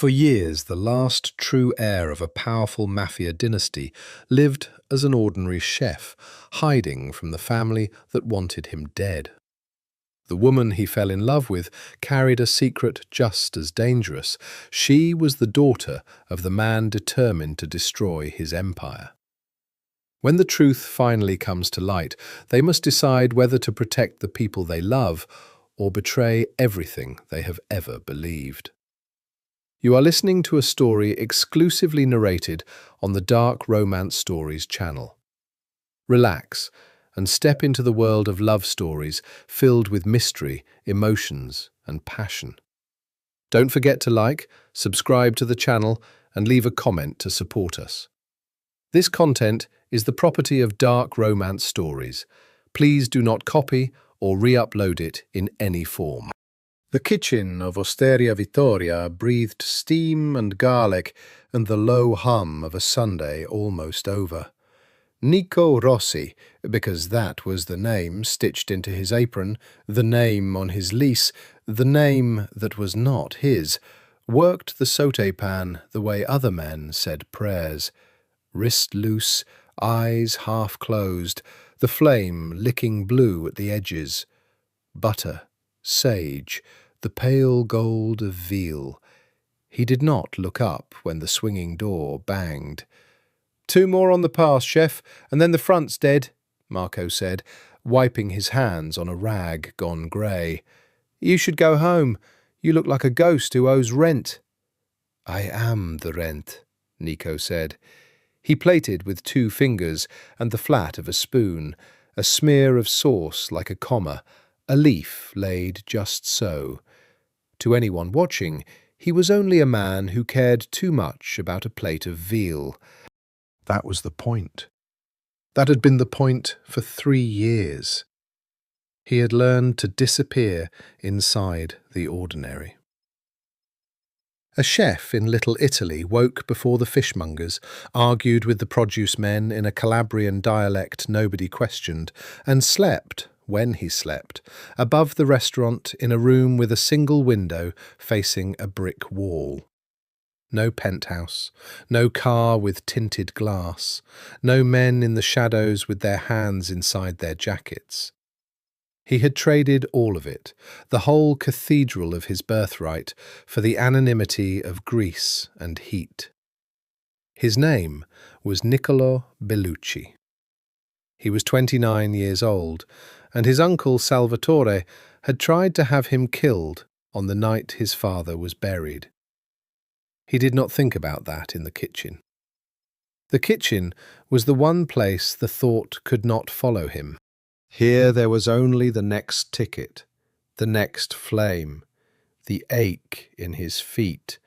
For years, the last true heir of a powerful mafia dynasty lived as an ordinary chef, hiding from the family that wanted him dead. The woman he fell in love with carried a secret just as dangerous. She was the daughter of the man determined to destroy his empire. When the truth finally comes to light, they must decide whether to protect the people they love or betray everything they have ever believed. You are listening to a story exclusively narrated on the Dark Romance Stories channel. Relax and step into the world of love stories filled with mystery, emotions, and passion. Don't forget to like, subscribe to the channel, and leave a comment to support us. This content is the property of Dark Romance Stories. Please do not copy or re-upload it in any form. The kitchen of Osteria Vittoria breathed steam and garlic and the low hum of a Sunday almost over. Nico Rossi, because that was the name stitched into his apron, the name on his lease, the name that was not his, worked the sauté pan the way other men said prayers. Wrist loose, eyes half closed, the flame licking blue at the edges. Butter, sage, the pale gold of veal. He did not look up when the swinging door banged. "2 more on the pass, chef, and then the front's dead," Marco said, wiping his hands on a rag gone grey. "You should go home. You look like a ghost who owes rent." "I am the rent," Nico said. He plated with 2 fingers and the flat of a spoon, a smear of sauce like a comma, a leaf laid just so. To anyone watching, he was only a man who cared too much about a plate of veal. That was the point. That had been the point for 3 years. He had learned to disappear inside the ordinary. A chef in Little Italy woke before the fishmongers, argued with the produce men in a Calabrian dialect nobody questioned, and slept, when he slept, above the restaurant in a room with a single window facing a brick wall. No penthouse, no car with tinted glass, no men in the shadows with their hands inside their jackets. He had traded all of it, the whole cathedral of his birthright, for the anonymity of Greece and heat. His name was Nico Bellucci. He was 29 years old, and his uncle Salvatore had tried to have him killed on the night his father was buried. He did not think about that in the kitchen. The kitchen was the one place the thought could not follow him. Here there was only the next ticket, the next flame, the ache in his feet,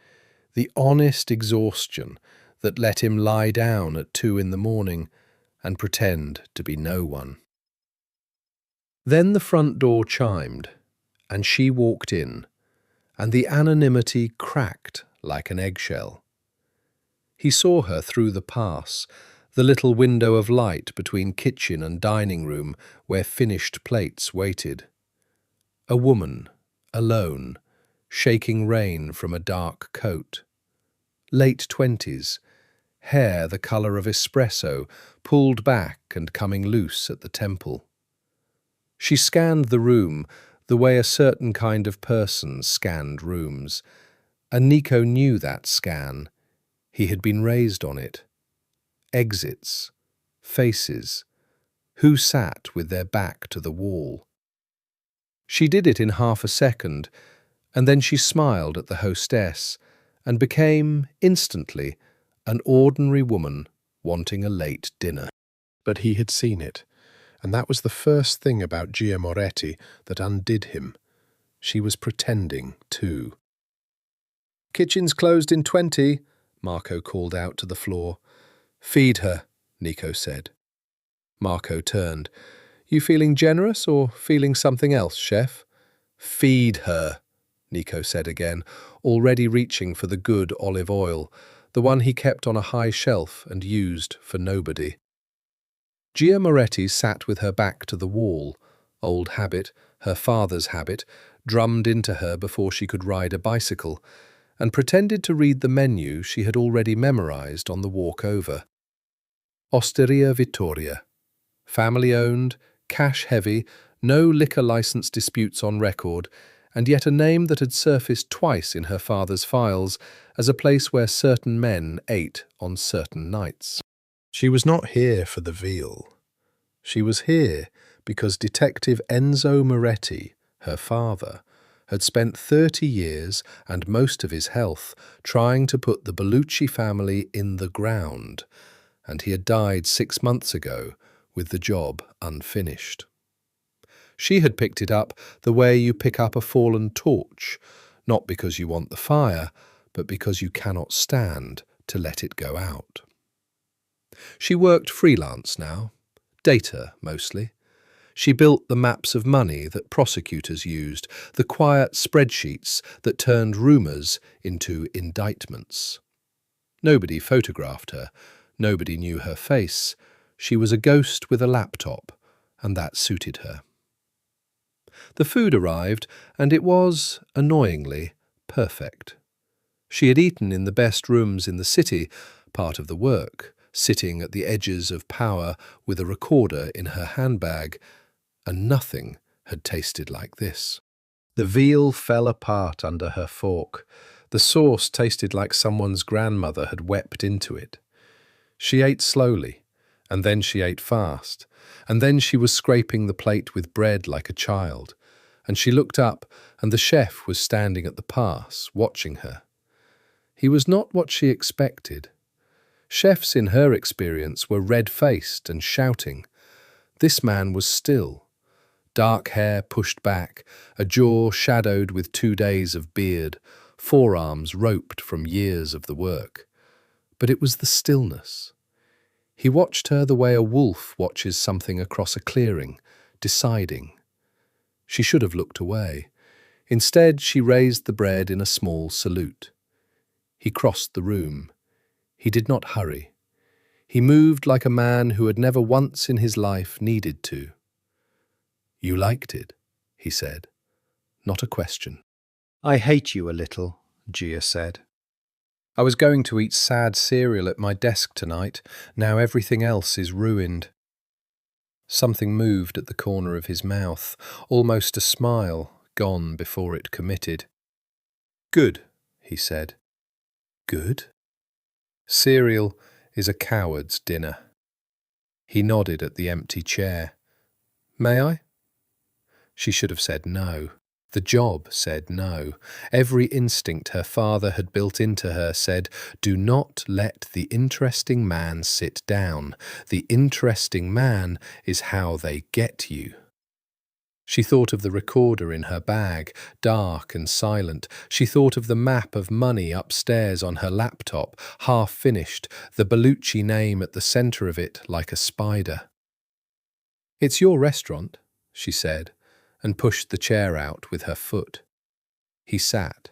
the honest exhaustion that let him lie down at 2 in the morning and pretend to be no one. Then the front door chimed, and she walked in, and the anonymity cracked like an eggshell. He saw her through the pass, the little window of light between kitchen and dining room where finished plates waited. A woman, alone, shaking rain from a dark coat. Late 20s, hair the colour of espresso, pulled back and coming loose at the temple. She scanned the room the way a certain kind of person scanned rooms, and Nico knew that scan. He had been raised on it. Exits, faces, who sat with their back to the wall. She did it in half a second, and then she smiled at the hostess and became, instantly, an ordinary woman wanting a late dinner. But he had seen it, and that was the first thing about Gia Moretti that undid him. She was pretending, too. "Kitchen's closed in 20, Marco called out to the floor. "Feed her," Nico said. Marco turned. "You feeling generous or feeling something else, chef?" "Feed her," Nico said again, already reaching for the good olive oil, the one he kept on a high shelf and used for nobody. Gia Moretti sat with her back to the wall, old habit, her father's habit, drummed into her before she could ride a bicycle, and pretended to read the menu she had already memorized on the walk over. Osteria Vittoria. Family-owned, cash-heavy, no liquor license disputes on record, and yet a name that had surfaced twice in her father's files as a place where certain men ate on certain nights. She was not here for the veal. She was here because Detective Enzo Moretti, her father, had spent 30 years and most of his health trying to put the Bellucci family in the ground, and he had died 6 months ago with the job unfinished. She had picked it up the way you pick up a fallen torch, not because you want the fire, but because you cannot stand to let it go out. She worked freelance now, data mostly. She built the maps of money that prosecutors used, the quiet spreadsheets that turned rumours into indictments. Nobody photographed her, nobody knew her face. She was a ghost with a laptop, and that suited her. The food arrived, and it was, annoyingly, perfect. She had eaten in the best rooms in the city, part of the work, sitting at the edges of power with a recorder in her handbag, and nothing had tasted like this. The veal fell apart under her fork. The sauce tasted like someone's grandmother had wept into it. She ate slowly, and then she ate fast, and then she was scraping the plate with bread like a child, and she looked up, and the chef was standing at the pass, watching her. He was not what she expected. Chefs in her experience were red-faced and shouting. This man was still. Dark hair pushed back, a jaw shadowed with 2 days of beard, forearms roped from years of the work. But it was the stillness. He watched her the way a wolf watches something across a clearing, deciding. She should have looked away. Instead, she raised the bread in a small salute. He crossed the room. He did not hurry. He moved like a man who had never once in his life needed to. "You liked it," he said. Not a question. "I hate you a little," Gia said. "I was going to eat sad cereal at my desk tonight. Now everything else is ruined." Something moved at the corner of his mouth, almost a smile, gone before it committed. "Good," he said. "Good?" "Cereal is a coward's dinner." He nodded at the empty chair. "May I?" She should have said no. The job said no. Every instinct her father had built into her said, "Do not let the interesting man sit down. The interesting man is how they get you." She thought of the recorder in her bag, dark and silent. She thought of the map of money upstairs on her laptop, half finished, the Bellucci name at the centre of it like a spider. "It's your restaurant," she said, and pushed the chair out with her foot. He sat.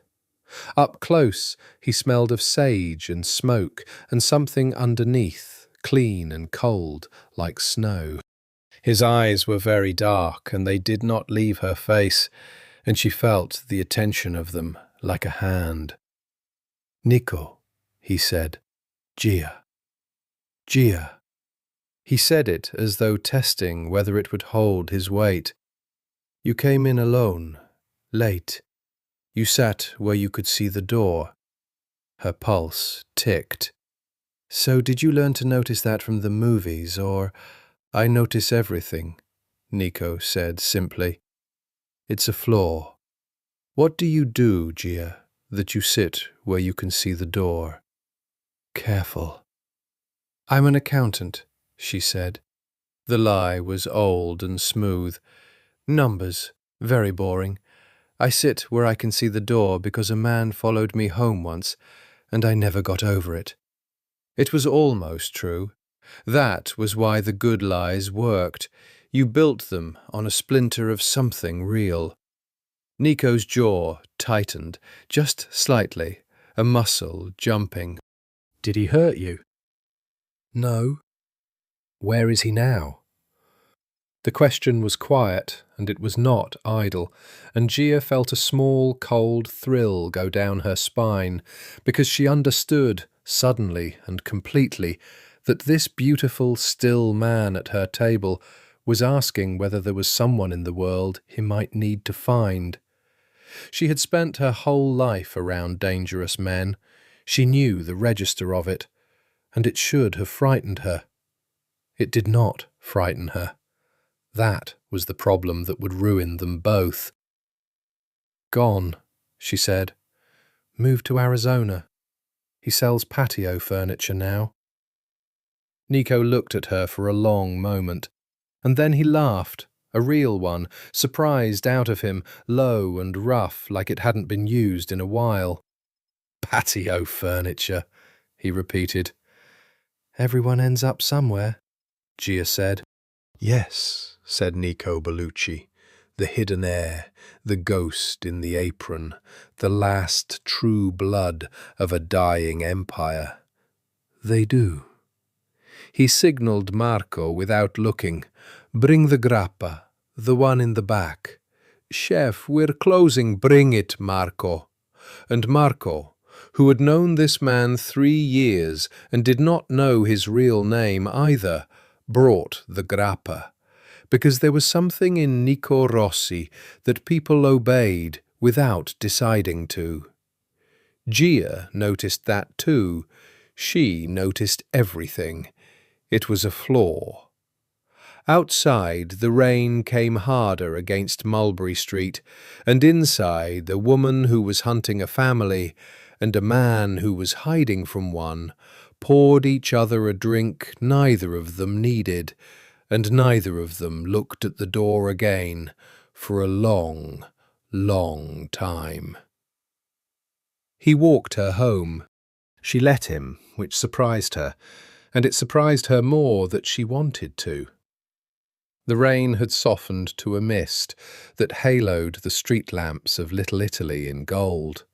Up close, he smelled of sage and smoke and something underneath, clean and cold, like snow. His eyes were very dark, and they did not leave her face, and she felt the attention of them like a hand. "Nico," he said. "Gia. Gia." He said it as though testing whether it would hold his weight. "You came in alone, late. You sat where you could see the door." Her pulse ticked. "So did you learn to notice that from the movies, or—" "I notice everything," Nico said simply. "It's a flaw. What do you do, Gia, that you sit where you can see the door?" "Careful." "I'm an accountant," she said. The lie was old and smooth. "Numbers, very boring. I sit where I can see the door because a man followed me home once, and I never got over it." It was almost true. That was why the good lies worked. You built them on a splinter of something real. Nico's jaw tightened, just slightly, a muscle jumping. "Did he hurt you?" "No." "Where is he now?" The question was quiet, and it was not idle, and Gia felt a small, cold thrill go down her spine, because she understood, suddenly and completely, that this beautiful, still man at her table was asking whether there was someone in the world he might need to find. She had spent her whole life around dangerous men. She knew the register of it, and it should have frightened her. It did not frighten her. That was the problem that would ruin them both. "Gone," she said. "Moved to Arizona. He sells patio furniture now." Nico looked at her for a long moment, and then he laughed, a real one, surprised out of him, low and rough like it hadn't been used in a while. "Patio furniture," he repeated. "Everyone ends up somewhere," Gia said. "Yes," said Nico Bellucci, "the hidden heir, the ghost in the apron, the last true blood of a dying empire. They do." He signalled Marco without looking. "Bring the grappa, the one in the back." "Chef, we're closing. Bring it, Marco." And Marco, who had known this man 3 years and did not know his real name either, brought the grappa, because there was something in Nico Rossi that people obeyed without deciding to. Gia noticed that too. She noticed everything. It was a flaw. Outside, the rain came harder against Mulberry Street, and inside, the woman who was hunting a family and a man who was hiding from one poured each other a drink neither of them needed, and neither of them looked at the door again for a long, long time. He walked her home. She let him, which surprised her, and it surprised her more that she wanted to. The rain had softened to a mist that haloed the street lamps of Little Italy in gold.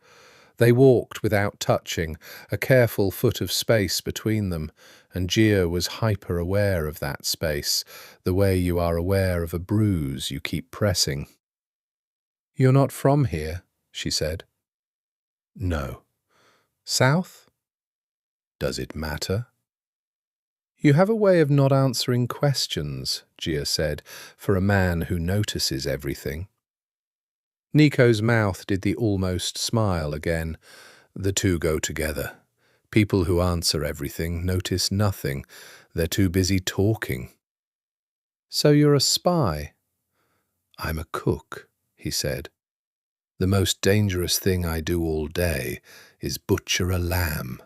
They walked without touching, a careful foot of space between them, and Gia was hyper-aware of that space, the way you are aware of a bruise you keep pressing. "You're not from here," she said. "No." "South?" "Does it matter?" "You have a way of not answering questions," Gia said, for a man who notices everything. Nico's mouth did the almost smile again. The two go together. People who answer everything notice nothing. They're too busy talking. "So you're a spy?" "I'm a cook," he said. "The most dangerous thing I do all day is butcher a lamb."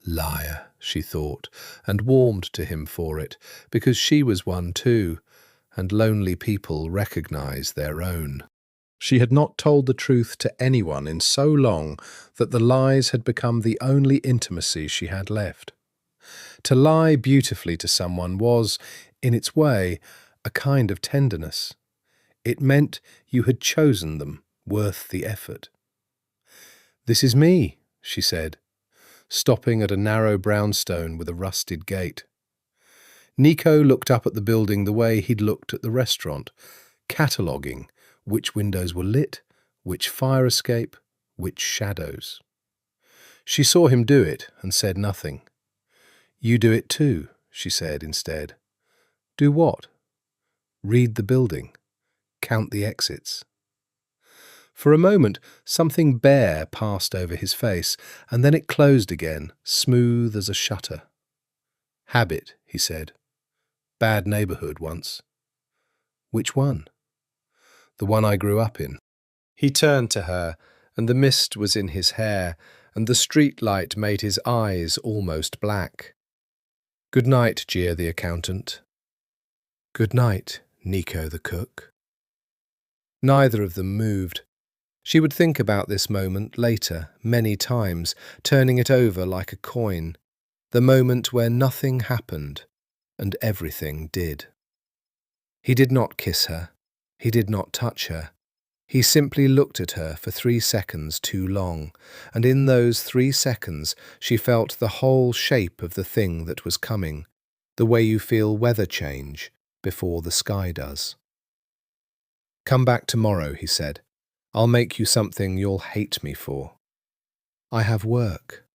Liar, she thought, and warmed to him for it, because she was one too, and lonely people recognize their own. She had not told the truth to anyone in so long that the lies had become the only intimacy she had left. To lie beautifully to someone was, in its way, a kind of tenderness. It meant you had chosen them, worth the effort. "This is me," she said, stopping at a narrow brownstone with a rusted gate. Nico looked up at the building the way he'd looked at the restaurant, cataloguing which windows were lit, which fire escape, which shadows. She saw him do it and said nothing. "You do it too," she said instead. "Do what?" "Read the building. Count the exits." For a moment, something bare passed over his face, and then it closed again, smooth as a shutter. "Habit," he said. "Bad neighborhood once." "Which one?" "The one I grew up in." He turned to her, and the mist was in his hair, and the street light made his eyes almost black. "Good night, Gia the accountant." "Good night, Nico the cook." Neither of them moved. She would think about this moment later, many times, turning it over like a coin, the moment where nothing happened and everything did. He did not kiss her. He did not touch her. He simply looked at her for 3 seconds too long, and in those 3 seconds she felt the whole shape of the thing that was coming, the way you feel weather change, before the sky does. "Come back tomorrow," he said. "I'll make you something you'll hate me for." "I have work."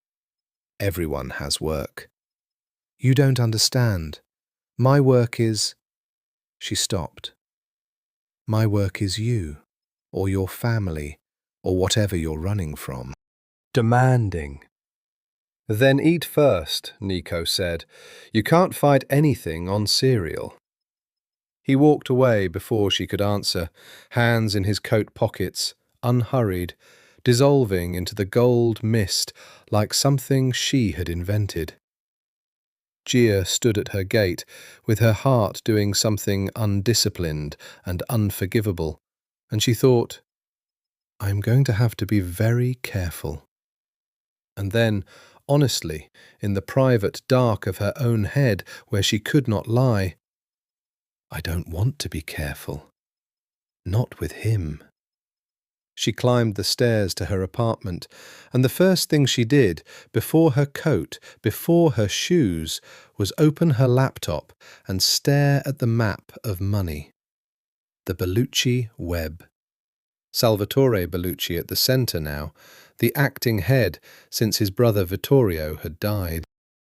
"Everyone has work." "You don't understand. My work is—" She stopped. "My work is you, or your family, or whatever you're running from." Demanding. "Then eat first," Nico said. "You can't fight anything on cereal." He walked away before she could answer, hands in his coat pockets, unhurried, dissolving into the gold mist like something she had invented. Gia stood at her gate, with her heart doing something undisciplined and unforgivable, and she thought, "I'm going to have to be very careful." And then, honestly, in the private dark of her own head where she could not lie, "I don't want to be careful. Not with him." She climbed the stairs to her apartment, and the first thing she did, before her coat, before her shoes, was open her laptop and stare at the map of money. The Bellucci web. Salvatore Bellucci at the centre now, the acting head since his brother Vittorio had died.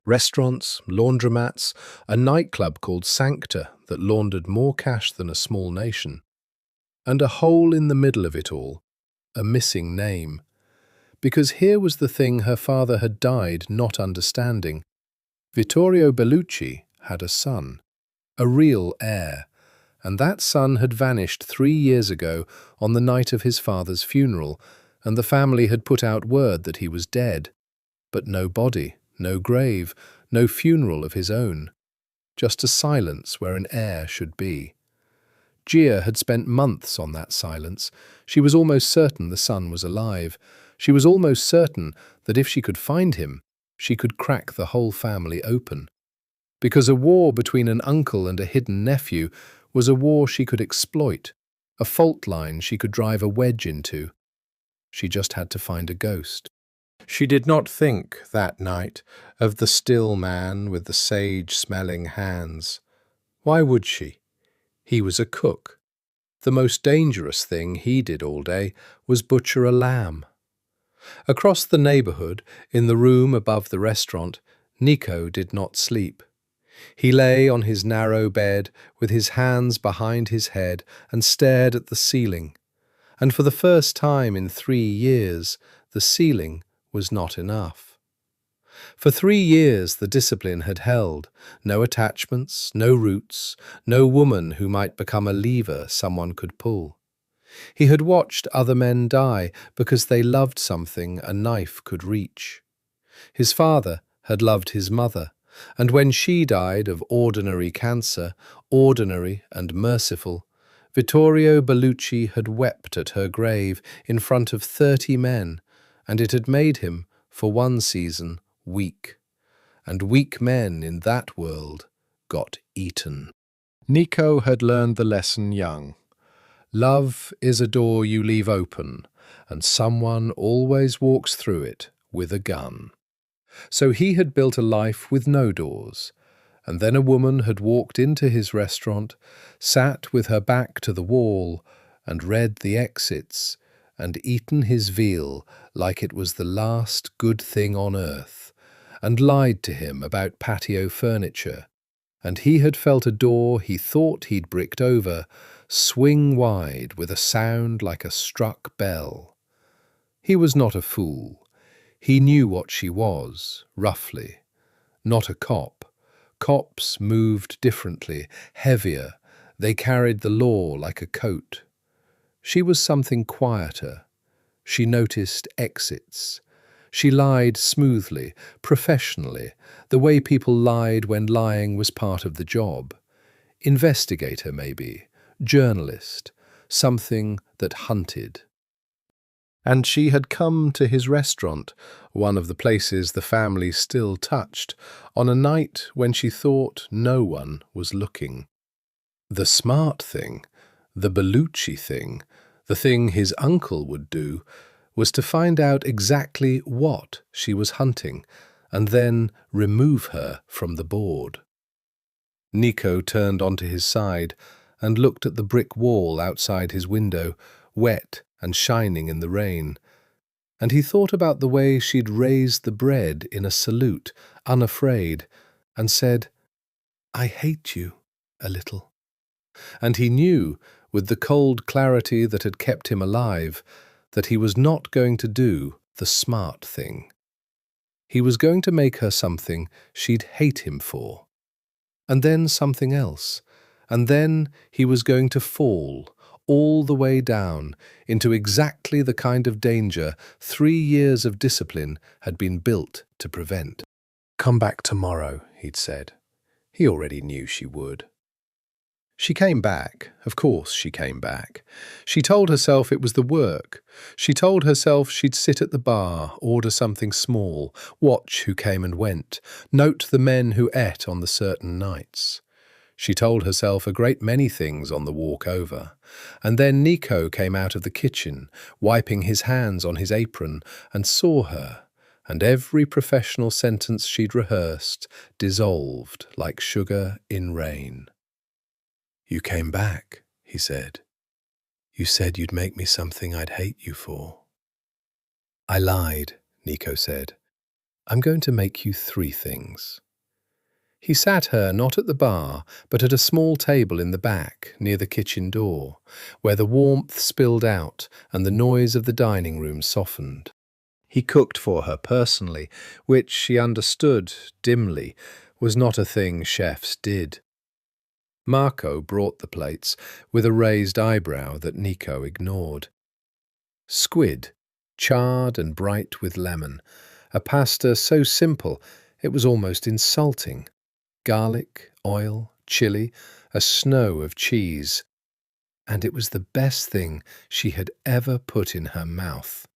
Restaurants, laundromats, a nightclub called Sancta that laundered more cash than a small nation. And a hole in the middle of it all, a missing name. Because here was the thing her father had died not understanding. Vittorio Bellucci had a son, a real heir, and that son had vanished 3 years ago on the night of his father's funeral, and the family had put out word that he was dead. But no body, no grave, no funeral of his own. Just a silence where an heir should be. Gia had spent months on that silence. She was almost certain the son was alive. She was almost certain that if she could find him, she could crack the whole family open. Because a war between an uncle and a hidden nephew was a war she could exploit, a fault line she could drive a wedge into. She just had to find a ghost. She did not think, that night, of the still man with the sage-smelling hands. Why would she? He was a cook. The most dangerous thing he did all day was butcher a lamb. Across the neighbourhood, in the room above the restaurant, Nico did not sleep. He lay on his narrow bed with his hands behind his head and stared at the ceiling. And for the first time in 3 years, the ceiling was not enough. For 3 years the discipline had held. No attachments, no roots, no woman who might become a lever someone could pull. He had watched other men die because they loved something a knife could reach. His father had loved his mother, and when she died of ordinary cancer, ordinary and merciful, Vittorio Bellucci had wept at her grave in front of 30 men, and it had made him, for one season, weak. And weak men in that world got eaten. Nico had learned the lesson young. Love is a door you leave open, and someone always walks through it with a gun. So he had built a life with no doors, and then a woman had walked into his restaurant, sat with her back to the wall, and read the exits, and eaten his veal like it was the last good thing on earth, and lied to him about patio furniture, and he had felt a door he thought he'd bricked over swing wide with a sound like a struck bell. He was not a fool. He knew what she was, roughly. Not a cop. Cops moved differently, heavier. They carried the law like a coat. She was something quieter. She noticed exits. She lied smoothly, professionally, the way people lied when lying was part of the job. Investigator, maybe. Journalist. Something that hunted. And she had come to his restaurant, one of the places the family still touched, on a night when she thought no one was looking. The smart thing, the Bellucci thing, the thing his uncle would do, was to find out exactly what she was hunting, and then remove her from the board. Nico turned onto his side and looked at the brick wall outside his window, wet and shining in the rain. And he thought about the way she'd raised the bread in a salute, unafraid, and said, "I hate you," a little. And he knew, with the cold clarity that had kept him alive, that he was not going to do the smart thing. He was going to make her something she'd hate him for. And then something else. And then he was going to fall, all the way down, into exactly the kind of danger 3 years of discipline had been built to prevent. "Come back tomorrow," he'd said. He already knew she would. She came back. Of course she came back. She told herself it was the work. She told herself she'd sit at the bar, order something small, watch who came and went, note the men who ate on the certain nights. She told herself a great many things on the walk over. And then Nico came out of the kitchen, wiping his hands on his apron, and saw her, and every professional sentence she'd rehearsed dissolved like sugar in rain. "You came back," he said. "You said you'd make me something I'd hate you for." "I lied," Nico said. "I'm going to make you 3 things." He sat her not at the bar, but at a small table in the back, near the kitchen door, where the warmth spilled out and the noise of the dining room softened. He cooked for her personally, which she understood, dimly, was not a thing chefs did. Marco brought the plates, with a raised eyebrow that Nico ignored. Squid, charred and bright with lemon, a pasta so simple it was almost insulting. Garlic, oil, chili, a snow of cheese. And it was the best thing she had ever put in her mouth.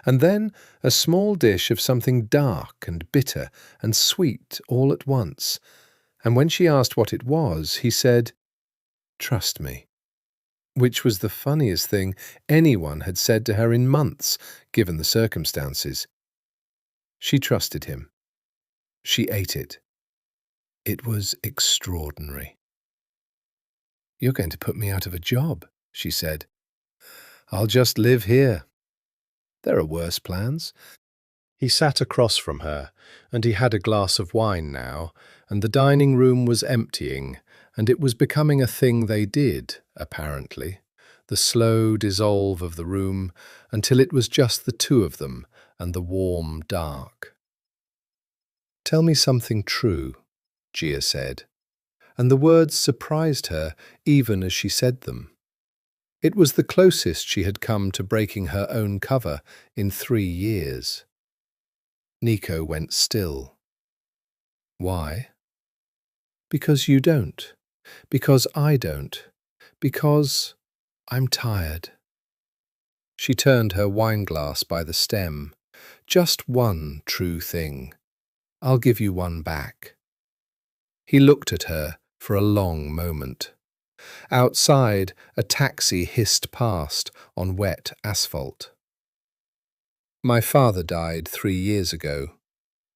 And then a small dish of something dark and bitter and sweet all at once. And when she asked what it was, he said, "Trust me," which was the funniest thing anyone had said to her in months, given the circumstances. She trusted him. She ate it. It was extraordinary. "You're going to put me out of a job," she said. "I'll just live here. There are worse plans." He sat across from her, and he had a glass of wine now, and the dining room was emptying, and it was becoming a thing they did, apparently, the slow dissolve of the room, until it was just the 2 of them and the warm dark. "Tell me something true," Gia said, and the words surprised her even as she said them. It was the closest she had come to breaking her own cover in 3 years. Nico went still. "Why?" "Because you don't. Because I don't. Because I'm tired." She turned her wineglass by the stem. "Just one true thing. I'll give you one back." He looked at her for a long moment. Outside, a taxi hissed past on wet asphalt. "My father died 3 years ago,"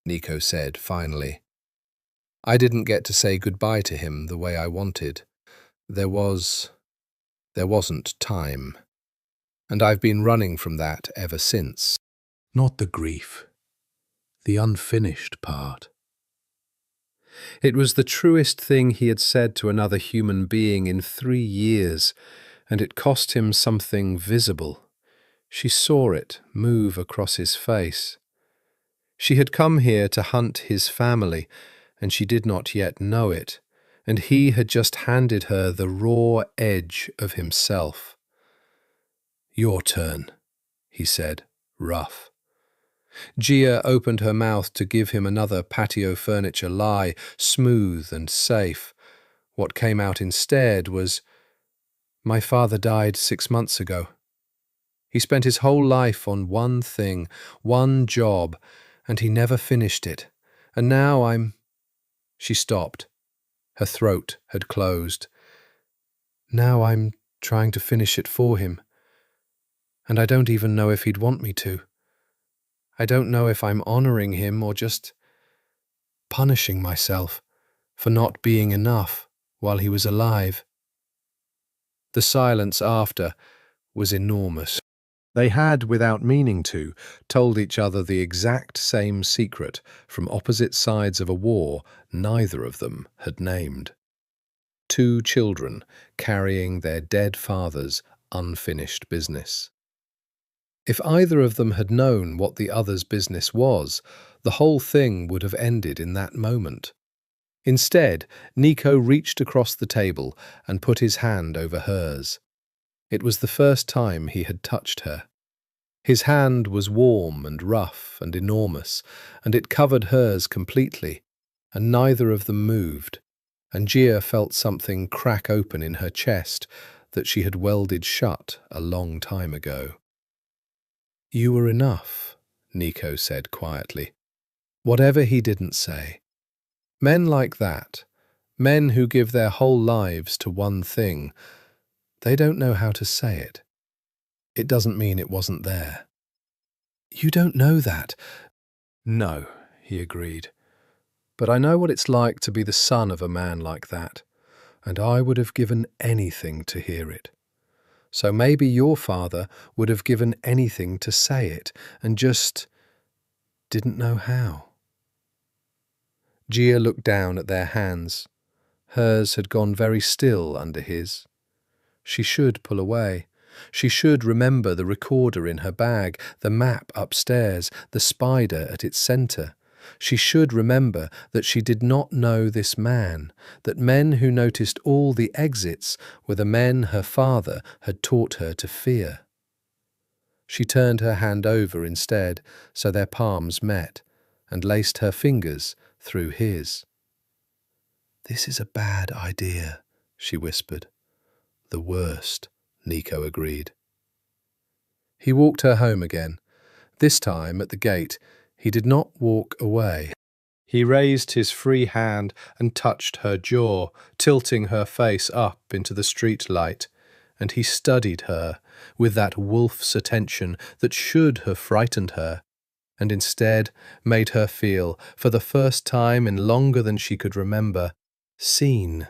Nico said finally. "I didn't get to say goodbye to him the way I wanted. There wasn't time. And I've been running from that ever since. Not the grief, the unfinished part." It was the truest thing he had said to another human being in 3 years, and it cost him something visible. She saw it move across his face. She had come here to hunt his family, and she did not yet know it, and he had just handed her the raw edge of himself. "Your turn," he said, rough. Gia opened her mouth to give him another patio furniture lie, smooth and safe. What came out instead was, "My father died 6 months ago. He spent his whole life on one thing, one job, and he never finished it. And now I'm—" She stopped. Her throat had closed. "Now I'm trying to finish it for him. And I don't even know if he'd want me to. I don't know if I'm honoring him or just punishing myself. for not being enough while he was alive. The silence after was enormous. They had, without meaning to, told each other the exact same secret from opposite sides of a war neither of them had named. 2 children carrying their dead father's unfinished business. If either of them had known what the other's business was, the whole thing would have ended in that moment. Instead, Nico reached across the table and put his hand over hers. It was the first time he had touched her. His hand was warm and rough and enormous, and it covered hers completely, and neither of them moved, and Gia felt something crack open in her chest that she had welded shut a long time ago. "You were enough," Nico said quietly. Whatever he didn't say. Men like that, men who give their whole lives to one thing, they don't know how to say it. It doesn't mean it wasn't there. "You don't know that." "No," he agreed. "But I know what it's like to be the son of a man like that, and I would have given anything to hear it. So maybe your father would have given anything to say it, and just didn't know how." Gia looked down at their hands. Hers had gone very still under his. She should pull away. She should remember the recorder in her bag, the map upstairs, the spider at its centre. She should remember that she did not know this man, that men who noticed all the exits were the men her father had taught her to fear. She turned her hand over instead, so their palms met, and laced her fingers through his. "This is a bad idea," she whispered. "The worst," Nico agreed. He walked her home again. This time, at the gate, he did not walk away. He raised his free hand and touched her jaw, tilting her face up into the street light, and he studied her with that wolf's attention that should have frightened her, and instead made her feel, for the first time in longer than she could remember, seen.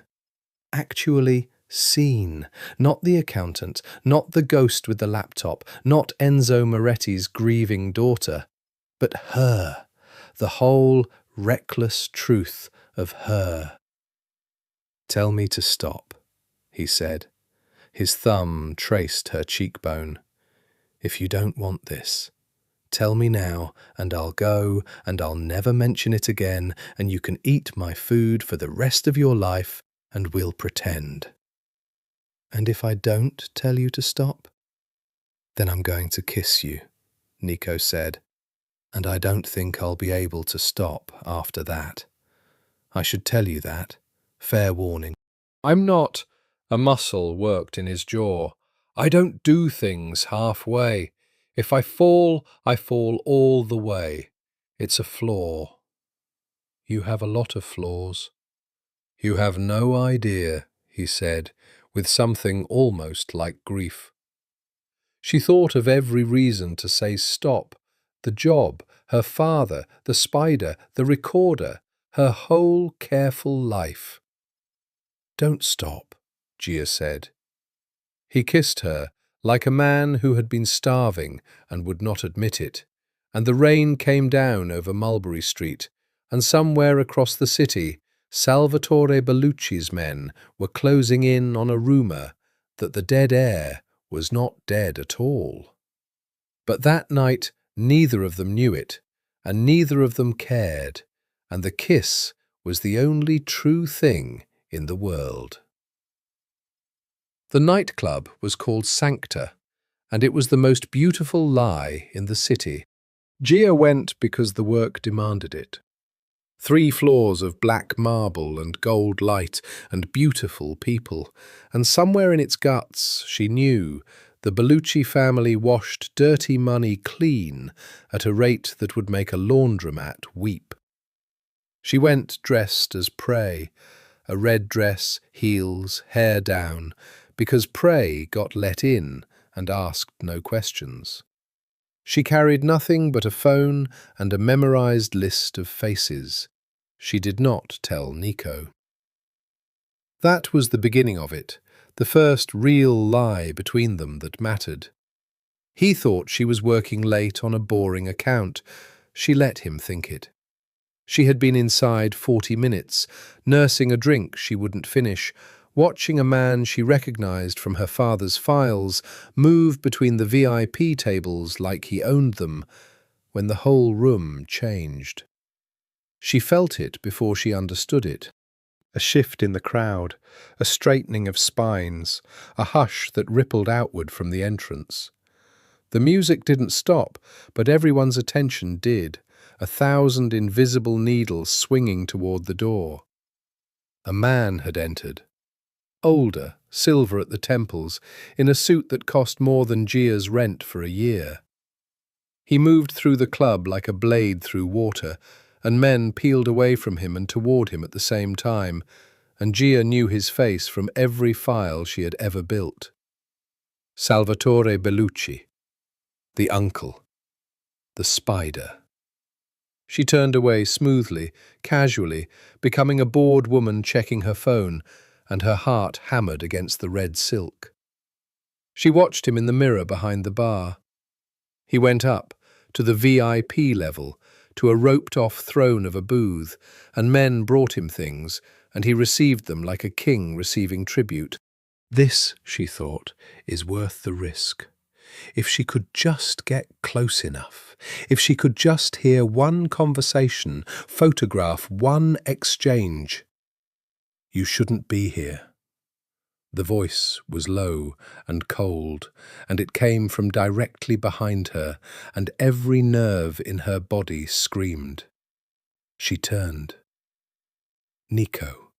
Actually seen. Not the accountant, not the ghost with the laptop, not Enzo Moretti's grieving daughter, but her, the whole reckless truth of her. "Tell me to stop," he said. His thumb traced her cheekbone. "If you don't want this, tell me now, and I'll go, and I'll never mention it again, and you can eat my food for the rest of your life, and we'll pretend." "And if I don't tell you to stop?" "Then I'm going to kiss you," Nico said, "and I don't think I'll be able to stop after that. I should tell you that. Fair warning. I'm not—" A muscle worked in his jaw. "I don't do things halfway. If I fall all the way. It's a flaw." "You have a lot of flaws." "You have no idea," he said, with something almost like grief. She thought of every reason to say stop. The job, her father, the spider, the recorder, her whole careful life. "Don't stop," Gia said. He kissed her, like a man who had been starving and would not admit it, and the rain came down over Mulberry Street, and somewhere across the city, Salvatore Bellucci's men were closing in on a rumour that the dead heir was not dead at all. But that night neither of them knew it, and neither of them cared, and the kiss was the only true thing in the world. The nightclub was called Sancta, and it was the most beautiful lie in the city. Gia went because the work demanded it. 3 floors of black marble and gold light and beautiful people, and somewhere in its guts she knew the Bellucci family washed dirty money clean at a rate that would make a laundromat weep. She went dressed as prey, a red dress, heels, hair down, because prey got let in and asked no questions. She carried nothing but a phone and a memorized list of faces. she did not tell Nico. That was the beginning of it, the first real lie between them that mattered. He thought she was working late on a boring account. She let him think it. She had been inside 40 minutes, nursing a drink she wouldn't finish, watching a man she recognized from her father's files move between the VIP tables like he owned them, when the whole room changed. She felt it before she understood it. A shift in the crowd, a straightening of spines, a hush that rippled outward from the entrance. The music didn't stop, but everyone's attention did, 1,000 invisible needles swinging toward the door. A man had entered. Older, silver at the temples, in a suit that cost more than Gia's rent for a year. He moved through the club like a blade through water, and men peeled away from him and toward him at the same time, and Gia knew his face from every file she had ever built. Salvatore Bellucci, the uncle, the spider. She turned away smoothly, casually, becoming a bored woman checking her phone, and her heart hammered against the red silk. She watched him in the mirror behind the bar. He went up, to the VIP level, to a roped-off throne of a booth, and men brought him things, and he received them like a king receiving tribute. This, she thought, is worth the risk. If she could just get close enough, if she could just hear one conversation, photograph one exchange. You shouldn't be here. The voice was low and cold, and it came from directly behind her, and every nerve in her body screamed. She turned. Nico.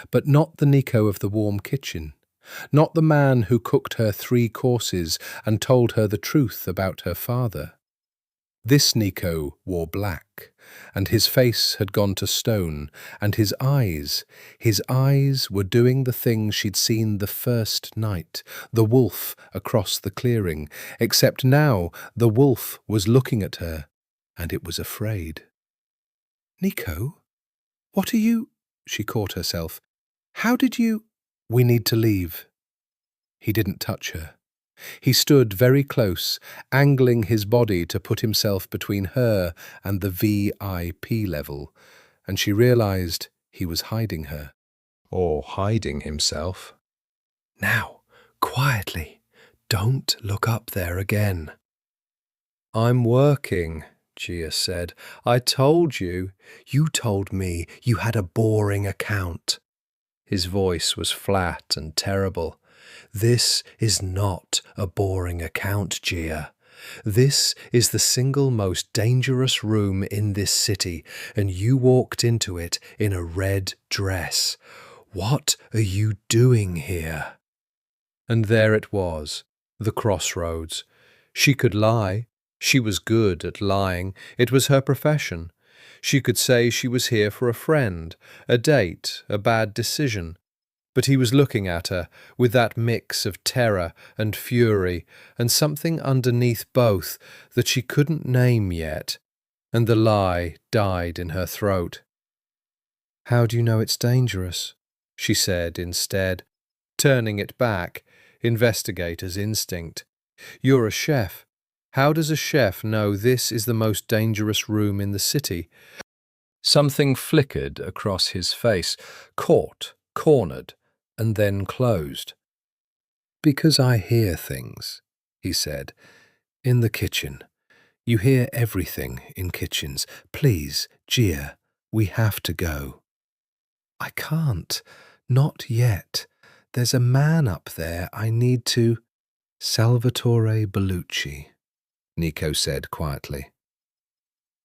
But not the Nico of the warm kitchen, not the man who cooked her 3 courses and told her the truth about her father. This Nico wore black, and his face had gone to stone, and his eyes were doing the thing she'd seen the first night, the wolf across the clearing, except now the wolf was looking at her, and it was afraid. Nico? What are you? She caught herself. How did you? We need to leave. He didn't touch her. He stood very close, angling his body to put himself between her and the VIP level, and she realized he was hiding her. Or hiding himself. Now, quietly. Don't look up there again. I'm working, Gia said. I told you. You told me you had a boring account. His voice was flat and terrible. This is not a boring account, Gia. This is the single most dangerous room in this city, and you walked into it in a red dress. What are you doing here? And there it was, the crossroads. She could lie. She was good at lying. It was her profession. She could say she was here for a friend, a date, a bad decision. But he was looking at her with that mix of terror and fury and something underneath both that she couldn't name yet, and the lie died in her throat. How do you know it's dangerous? She said instead, turning it back, investigator's instinct. You're a chef. How does a chef know this is the most dangerous room in the city? Something flickered across his face, caught, cornered, and then closed. Because I hear things, he said, in the kitchen. You hear everything in kitchens. Please, Gia, we have to go. I can't. Not yet. There's a man up there I need to... Salvatore Bellucci, Nico said quietly.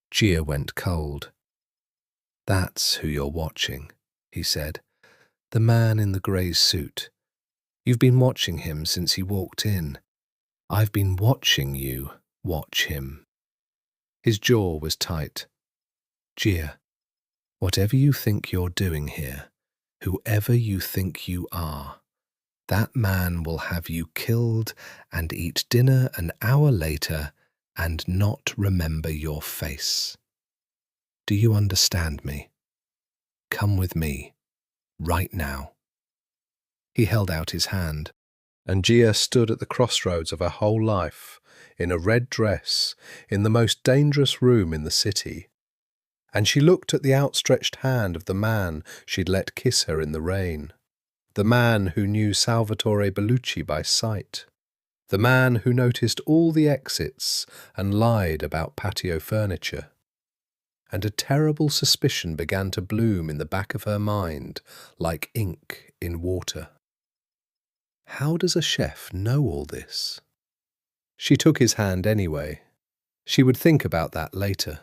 Gia went cold. That's who you're watching, he said. The man in the grey suit. You've been watching him since he walked in. I've been watching you watch him. His jaw was tight. Gia, whatever you think you're doing here, whoever you think you are, that man will have you killed and eat dinner an hour later and not remember your face. Do you understand me? Come with me, right now." He held out his hand, and Gia stood at the crossroads of her whole life, in a red dress, in the most dangerous room in the city. And she looked at the outstretched hand of the man she'd let kiss her in the rain, the man who knew Salvatore Bellucci by sight, the man who noticed all the exits and lied about patio furniture. And a terrible suspicion began to bloom in the back of her mind, like ink in water. How does a chef know all this? She took his hand anyway. She would think about that later.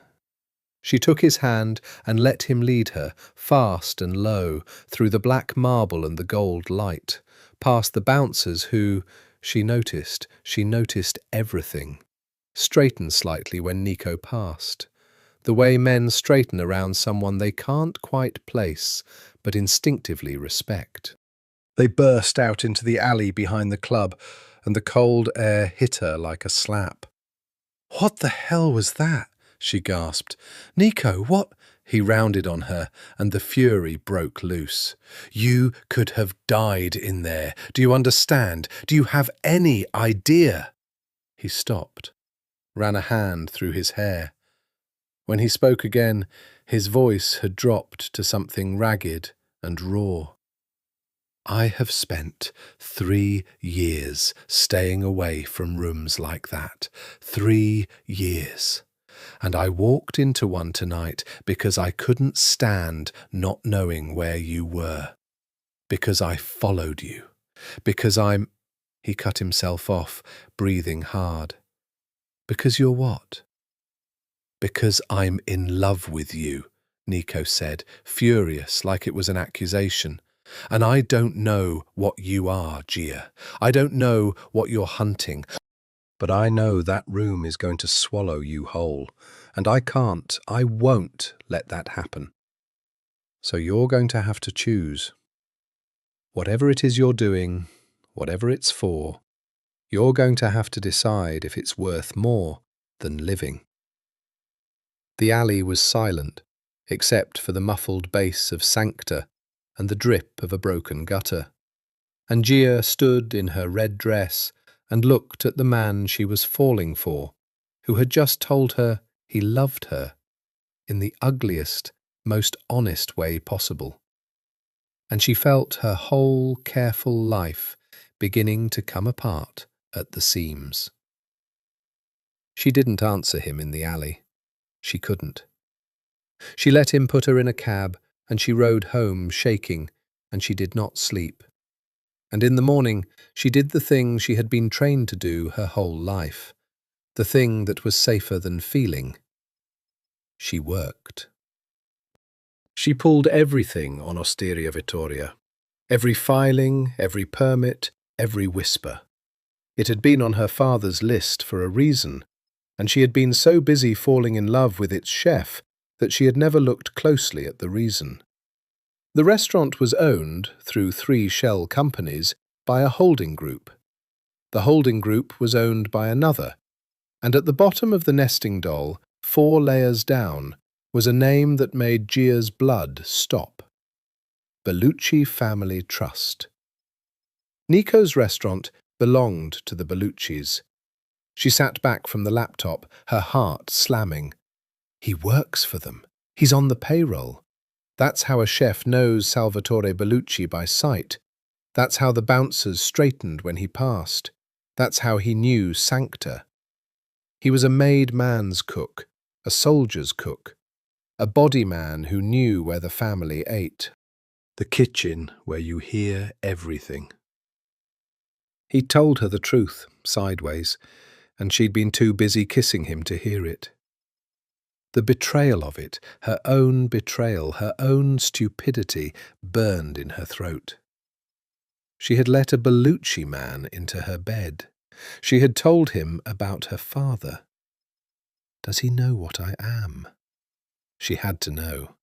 She took his hand and let him lead her, fast and low, through the black marble and the gold light, past the bouncers who, she noticed everything, straightened slightly when Nico passed, the way men straighten around someone they can't quite place, but instinctively respect. They burst out into the alley behind the club, and the cold air hit her like a slap. "What the hell was that?" she gasped. "Nico, what?" He rounded on her, and the fury broke loose. "You could have died in there. Do you understand? Do you have any idea?" He stopped, ran a hand through his hair. When he spoke again, his voice had dropped to something ragged and raw. "I have spent 3 years staying away from rooms like that. 3 years. And I walked into one tonight because I couldn't stand not knowing where you were. Because I followed you. Because I'm—" He cut himself off, breathing hard. "Because you're what?" "Because I'm in love with you," Nico said, furious like it was an accusation. "And I don't know what you are, Gia. I don't know what you're hunting. But I know that room is going to swallow you whole. And I won't let that happen. So you're going to have to choose. Whatever it is you're doing, whatever it's for, you're going to have to decide if it's worth more than living." The alley was silent, except for the muffled bass of Sancta and the drip of a broken gutter. And Gia stood in her red dress and looked at the man she was falling for, who had just told her he loved her in the ugliest, most honest way possible. And she felt her whole careful life beginning to come apart at the seams. She didn't answer him in the alley. She couldn't. She let him put her in a cab, and she rode home shaking, and she did not sleep. And in the morning she did the thing she had been trained to do her whole life, the thing that was safer than feeling. She worked. She pulled everything on Osteria Vittoria, every filing, every permit, every whisper. It had been on her father's list for a reason, and she had been so busy falling in love with its chef that she had never looked closely at the reason. The restaurant was owned, through 3 shell companies, by a holding group. The holding group was owned by another, and at the bottom of the nesting doll, 4 layers down, was a name that made Gia's blood stop. Bellucci Family Trust. Nico's restaurant belonged to the Belluccis. She sat back from the laptop, her heart slamming. He works for them. He's on the payroll. That's how a chef knows Salvatore Bellucci by sight. That's how the bouncers straightened when he passed. That's how he knew Sancta. He was a made man's cook, a soldier's cook, a body man who knew where the family ate. The kitchen where you hear everything. He told her the truth, sideways, and she'd been too busy kissing him to hear it. The betrayal of it, her own betrayal, her own stupidity, burned in her throat. She had let a Bellucci man into her bed. She had told him about her father. Does he know what I am? She had to know.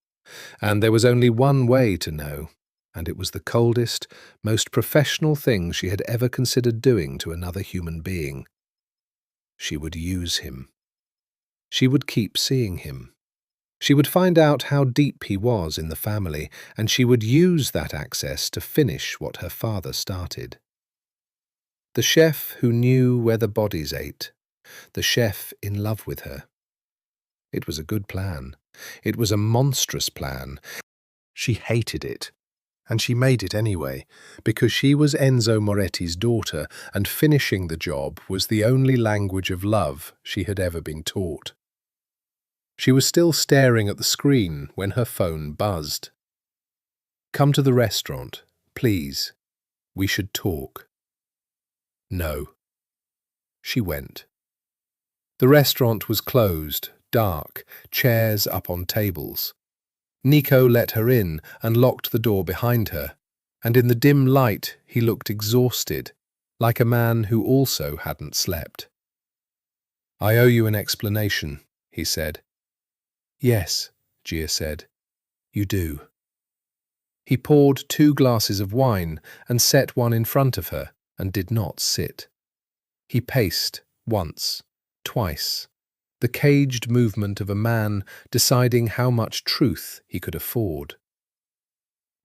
And there was only one way to know, and it was the coldest, most professional thing she had ever considered doing to another human being. She would use him. She would keep seeing him. She would find out how deep he was in the family, and she would use that access to finish what her father started. The chef who knew where the bodies ate. The chef in love with her. It was a good plan. It was a monstrous plan. She hated it. And she made it anyway, because she was Enzo Moretti's daughter, and finishing the job was the only language of love she had ever been taught. She was still staring at the screen when her phone buzzed. "Come to the restaurant, please. We should talk." No. She went. The restaurant was closed, dark, chairs up on tables. Nico let her in and locked the door behind her, and in the dim light he looked exhausted, like a man who also hadn't slept. "I owe you an explanation," he said. "Yes," Gia said, "you do." He poured 2 glasses of wine and set one in front of her and did not sit. He paced once, twice, the caged movement of a man deciding how much truth he could afford.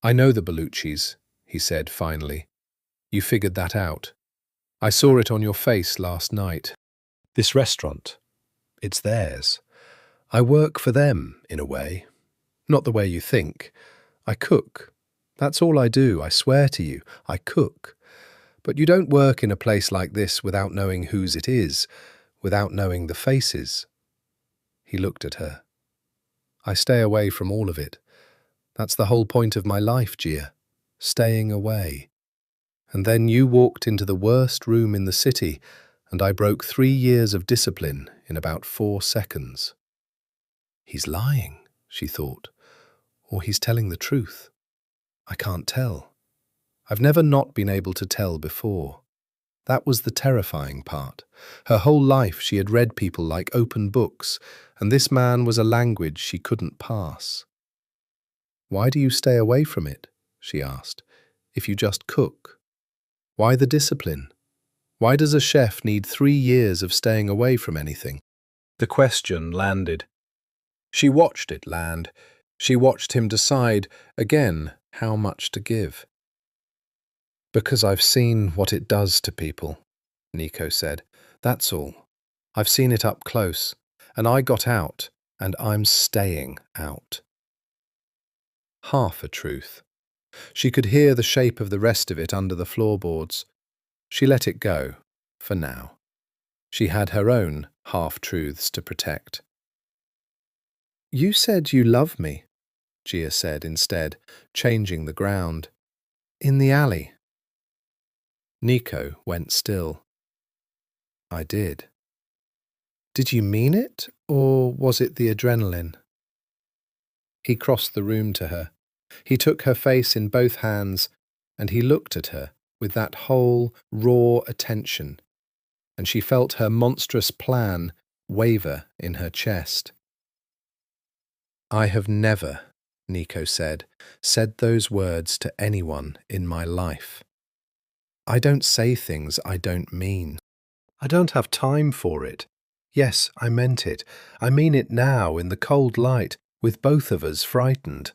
"I know the Belluccis," he said finally. "You figured that out. I saw it on your face last night. This restaurant, it's theirs. I work for them, in a way. Not the way you think. I cook. That's all I do, I swear to you. I cook. But you don't work in a place like this without knowing whose it is, without knowing the faces." He looked at her. "I stay away from all of it. That's the whole point of my life, Gia. Staying away. And then you walked into the worst room in the city, and I broke 3 years of discipline in about 4 seconds. He's lying, she thought, or he's telling the truth. I can't tell. I've never not been able to tell before. That was the terrifying part. Her whole life she had read people like open books, and this man was a language she couldn't pass. "Why do you stay away from it?" she asked. "If you just cook? Why the discipline? Why does a chef need 3 years of staying away from anything?" The question landed. She watched it land. She watched him decide, again, how much to give. "Because I've seen what it does to people," Nico said. "That's all. I've seen it up close, and I got out, and I'm staying out." Half a truth. She could hear the shape of the rest of it under the floorboards. She let it go, for now. She had her own half-truths to protect. "You said you love me," Gia said instead, changing the ground. "In the alley." Nico went still. "I did." "Did you mean it, or was it the adrenaline?" He crossed the room to her. He took her face in both hands, and he looked at her with that whole, raw attention, and she felt her monstrous plan waver in her chest. "I have never," Nico said those words to anyone in my life. I don't say things I don't mean. I don't have time for it. Yes, I meant it. I mean it now, in the cold light, with both of us frightened.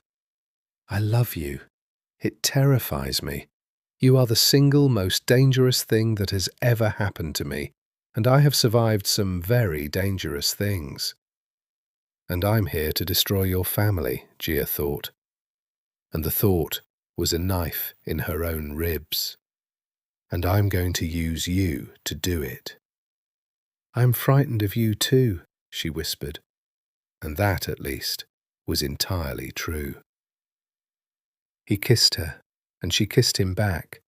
I love you. It terrifies me. You are the single most dangerous thing that has ever happened to me, and I have survived some very dangerous things. And I'm here to destroy your family, Gia thought. And the thought was a knife in her own ribs. And I'm going to use you to do it. I'm frightened of you too, she whispered. And that, at least, was entirely true. He kissed her, and she kissed him back.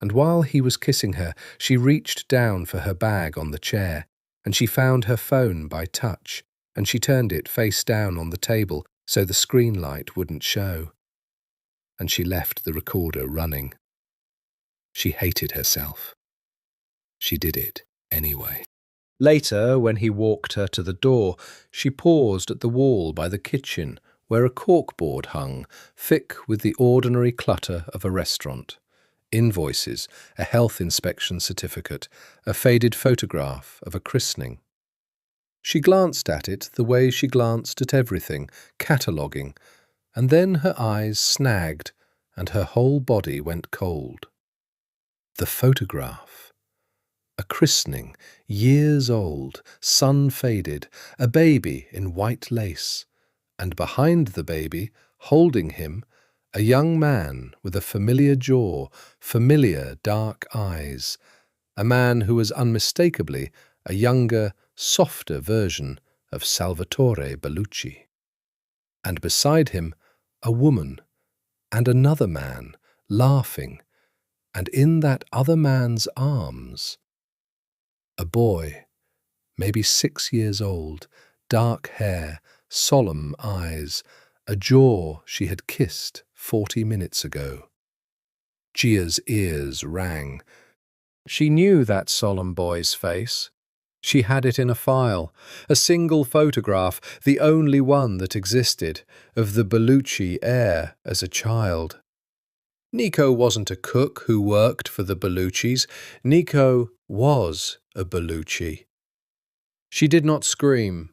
And while he was kissing her, she reached down for her bag on the chair, and she found her phone by touch, and she turned it face down on the table so the screen light wouldn't show. And she left the recorder running. She hated herself. She did it anyway. Later, when he walked her to the door, she paused at the wall by the kitchen, where a corkboard hung, thick with the ordinary clutter of a restaurant. Invoices, a health inspection certificate, a faded photograph of a christening. She glanced at it the way she glanced at everything, cataloguing, and then her eyes snagged and her whole body went cold. The photograph. A christening, years old, sun-faded, a baby in white lace, and behind the baby, holding him, a young man with a familiar jaw, familiar dark eyes, a man who was unmistakably a younger, softer version of Salvatore Bellucci. And beside him, a woman and another man, laughing, and in that other man's arms, a boy, maybe 6 years old, dark hair, solemn eyes, a jaw she had kissed 40 minutes ago. Gia's ears rang. She knew that solemn boy's face. She had it in a file, a single photograph, the only one that existed, of the Bellucci heir as a child. Nico wasn't a cook who worked for the Belluccis. Nico was a Bellucci. She did not scream.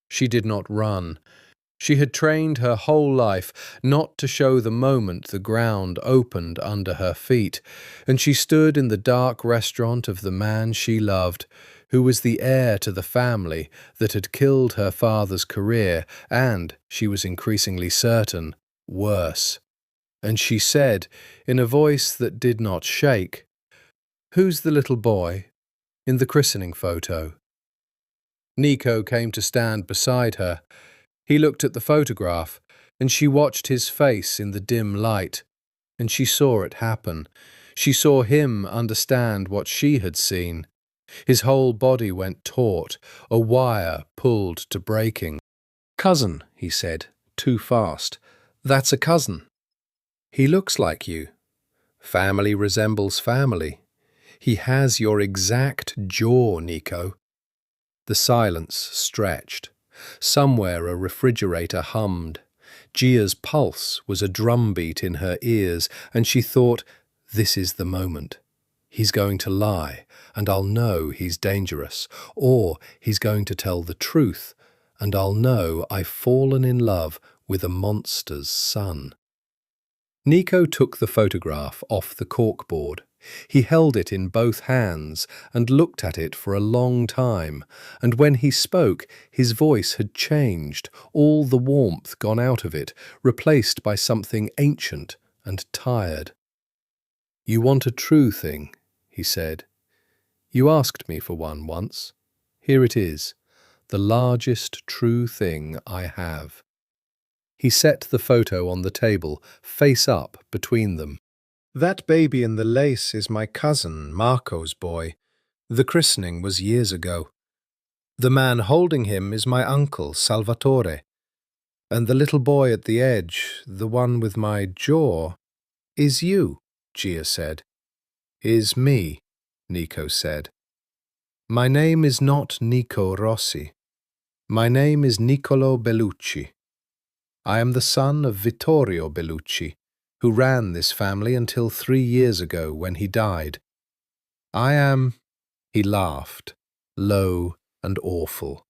She did not run. She had trained her whole life not to show the moment the ground opened under her feet, and she stood in the dark restaurant of the man she loved, who was the heir to the family that had killed her father's career and, she was increasingly certain, worse. And she said, in a voice that did not shake, "Who's the little boy in the christening photo?" Nico came to stand beside her. He looked at the photograph, and she watched his face in the dim light, and she saw it happen. She saw him understand what she had seen. His whole body went taut, a wire pulled to breaking. "Cousin," he said, too fast. "That's a cousin. He looks like you. Family resembles family. He has your exact jaw, Nico." The silence stretched. Somewhere a refrigerator hummed. Gia's pulse was a drumbeat in her ears, and she thought, this is the moment. He's going to lie, and I'll know he's dangerous. Or he's going to tell the truth, and I'll know I've fallen in love with a monster's son. Nico took the photograph off the corkboard. He held it in both hands and looked at it for a long time, and when he spoke, his voice had changed, all the warmth gone out of it, replaced by something ancient and tired. "You want a true thing," he said. "You asked me for one once. Here it is, the largest true thing I have." He set the photo on the table, face up between them. "That baby in the lace is my cousin, Marco's boy. The christening was years ago. The man holding him is my uncle, Salvatore. And the little boy at the edge, the one with my jaw, is you," Gia said. "Is me," Nico said. "My name is not Nico Rossi. My name is Niccolo Bellucci. I am the son of Vittorio Bellucci, who ran this family until 3 years ago when he died. I am—" He laughed, low and awful.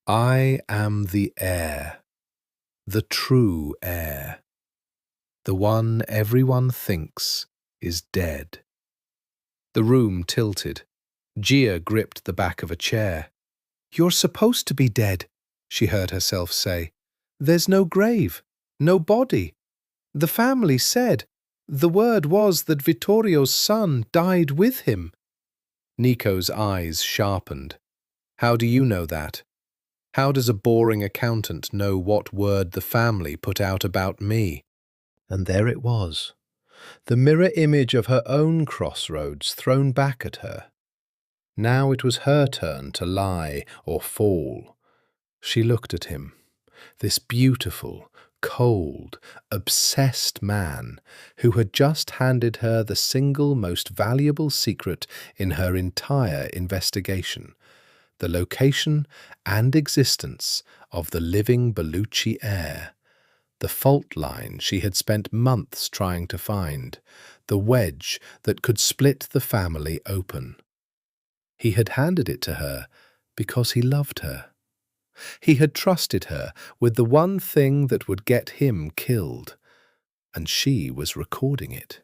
"I am the heir, the true heir, the one everyone thinks is dead." The room tilted. Gia gripped the back of a chair. "You're supposed to be dead," she heard herself say. "There's no grave, no body. The family said, the word was that Vittorio's son died with him." Nico's eyes sharpened. "How do you know that? How does a boring accountant know what word the family put out about me?" And there it was, the mirror image of her own crossroads thrown back at her. Now it was her turn to lie or fall. She looked at him, this beautiful, cold, obsessed man who had just handed her the single most valuable secret in her entire investigation, the location and existence of the living Bellucci heir, the fault line she had spent months trying to find, the wedge that could split the family open. He had handed it to her, Because he loved her. He had trusted her with the one thing that would get him killed, and she was recording it.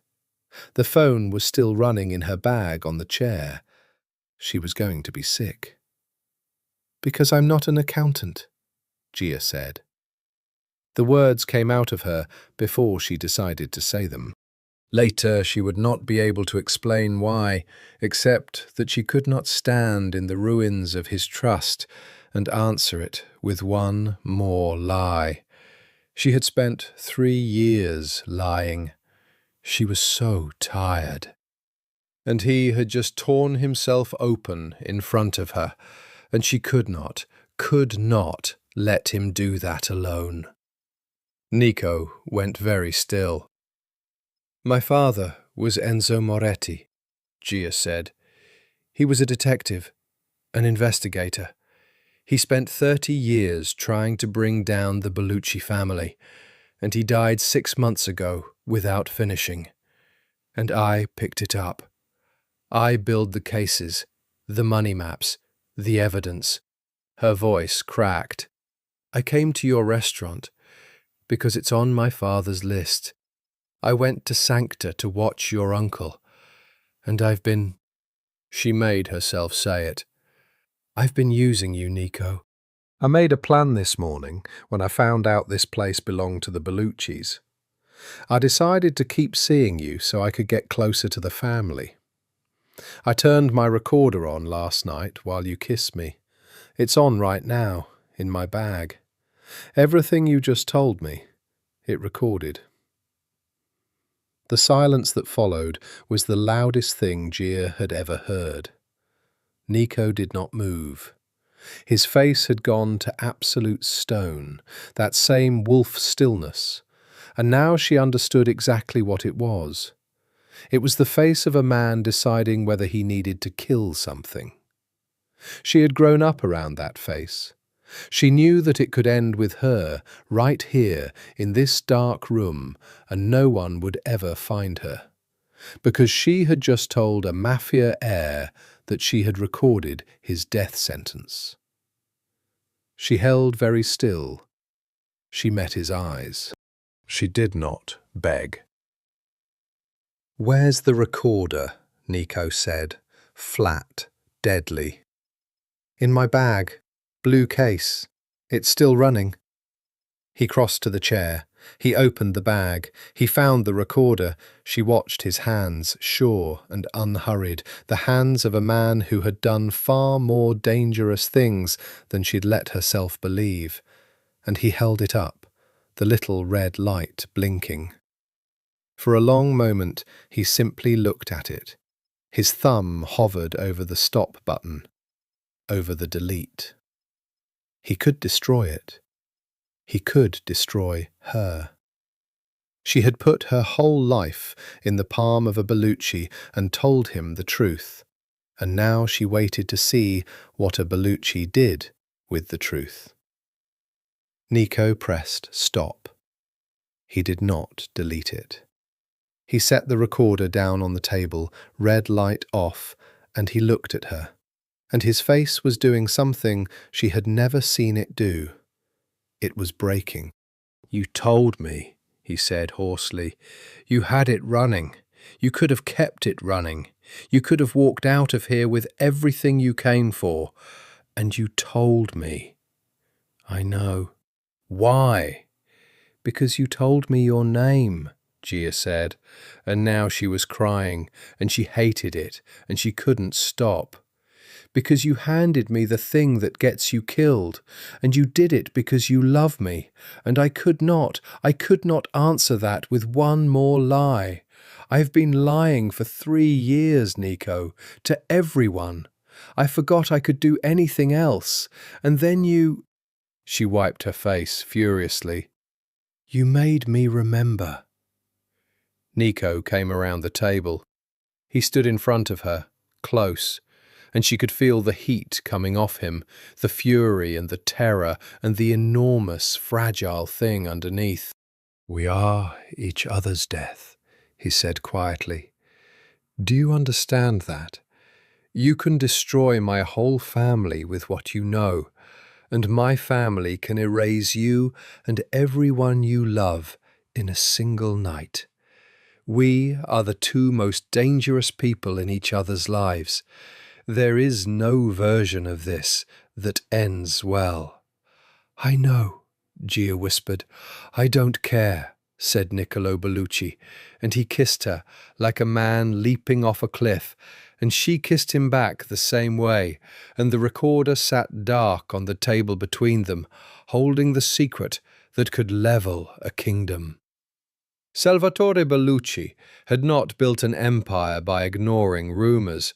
The phone was still running in her bag on the chair. She was going to be sick. "Because I'm not an accountant," Gia said. The words came out of her before she decided to say them. Later, she would not be able to explain why, except that she could not stand in the ruins of his trust and answer it with one more lie. She had spent 3 years lying. She was so tired. And he had just torn himself open in front of her, and she could not let him do that alone. Nico went very still. "My father was Enzo Moretti," Gia said. "He was a detective, an investigator. He spent 30 years trying to bring down the Bellucci family, and he died 6 months ago without finishing. And I picked it up. I build the cases, the money maps, the evidence." Her voice cracked. "I came to your restaurant because it's on my father's list. I went to Sancta to watch your uncle, and I've been—" She made herself say it. "I've been using you, Nico. I made a plan this morning when I found out this place belonged to the Belluccis. I decided to keep seeing you so I could get closer to the family. I turned my recorder on last night while you kissed me. It's on right now, in my bag. Everything you just told me, it recorded." The silence that followed was the loudest thing Gia had ever heard. Nico did not move. His face had gone to absolute stone, that same wolf stillness, and now she understood exactly what it was. It was the face of a man deciding whether he needed to kill something. She had grown up around that face. She knew that it could end with her, right here, in this dark room, and no one would ever find her. Because she had just told a mafia heir that she had recorded his death sentence. She held very still. She met his eyes. She did not beg. "Where's the recorder?" Nico said, flat, deadly. "In my bag. Blue case. It's still running." He crossed to the chair. He opened the bag. He found the recorder. She watched his hands, sure and unhurried, the hands of a man who had done far more dangerous things than she'd let herself believe. And he held it up, the little red light blinking. For a long moment he simply looked at it. His thumb hovered over the stop button, over the delete. He could destroy it. He could destroy her. She had put her whole life in the palm of a Bellucci and told him the truth, and now she waited to see what a Bellucci did with the truth. Nico pressed stop. He did not delete it. He set the recorder down on the table, red light off, and he looked at her. And his face was doing something she had never seen it do. It was breaking. "You told me," he said hoarsely. "You had it running. You could have kept it running. You could have walked out of here with everything you came for. And you told me." "I know." "Why?" "Because you told me your name," Gia said, and now she was crying, and she hated it, and she couldn't stop. "Because you handed me the thing that gets you killed, and you did it because you love me, and I could not answer that with one more lie. I've been lying for 3 years, Nico, to everyone. I forgot I could do anything else, and then you—" She wiped her face furiously. "You made me remember." Nico came around the table. He stood in front of her, close, and she could feel the heat coming off him, the fury and the terror and the enormous, fragile thing underneath. "We are each other's death," he said quietly. "Do you understand that? You can destroy my whole family with what you know, and my family can erase you and everyone you love in a single night. We are the two most dangerous people in each other's lives. There is no version of this that ends well." "I know," Gia whispered. "I don't care," said Niccolo Bellucci, and he kissed her like a man leaping off a cliff, and she kissed him back the same way, and the recorder sat dark on the table between them, holding the secret that could level a kingdom. Salvatore Bellucci had not built an empire by ignoring rumours.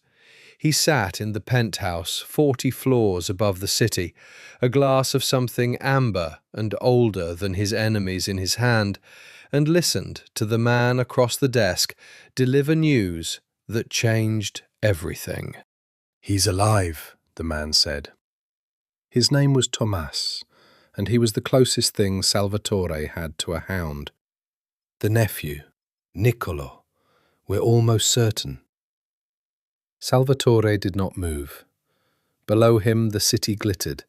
He sat in the penthouse 40 floors above the city, a glass of something amber and older than his enemies in his hand, and listened to the man across the desk deliver news that changed everything. "He's alive," the man said. His name was Tomas, and he was the closest thing Salvatore had to a hound. "The nephew, Niccolo, we're almost certain." Salvatore did not move. Below him the city glittered,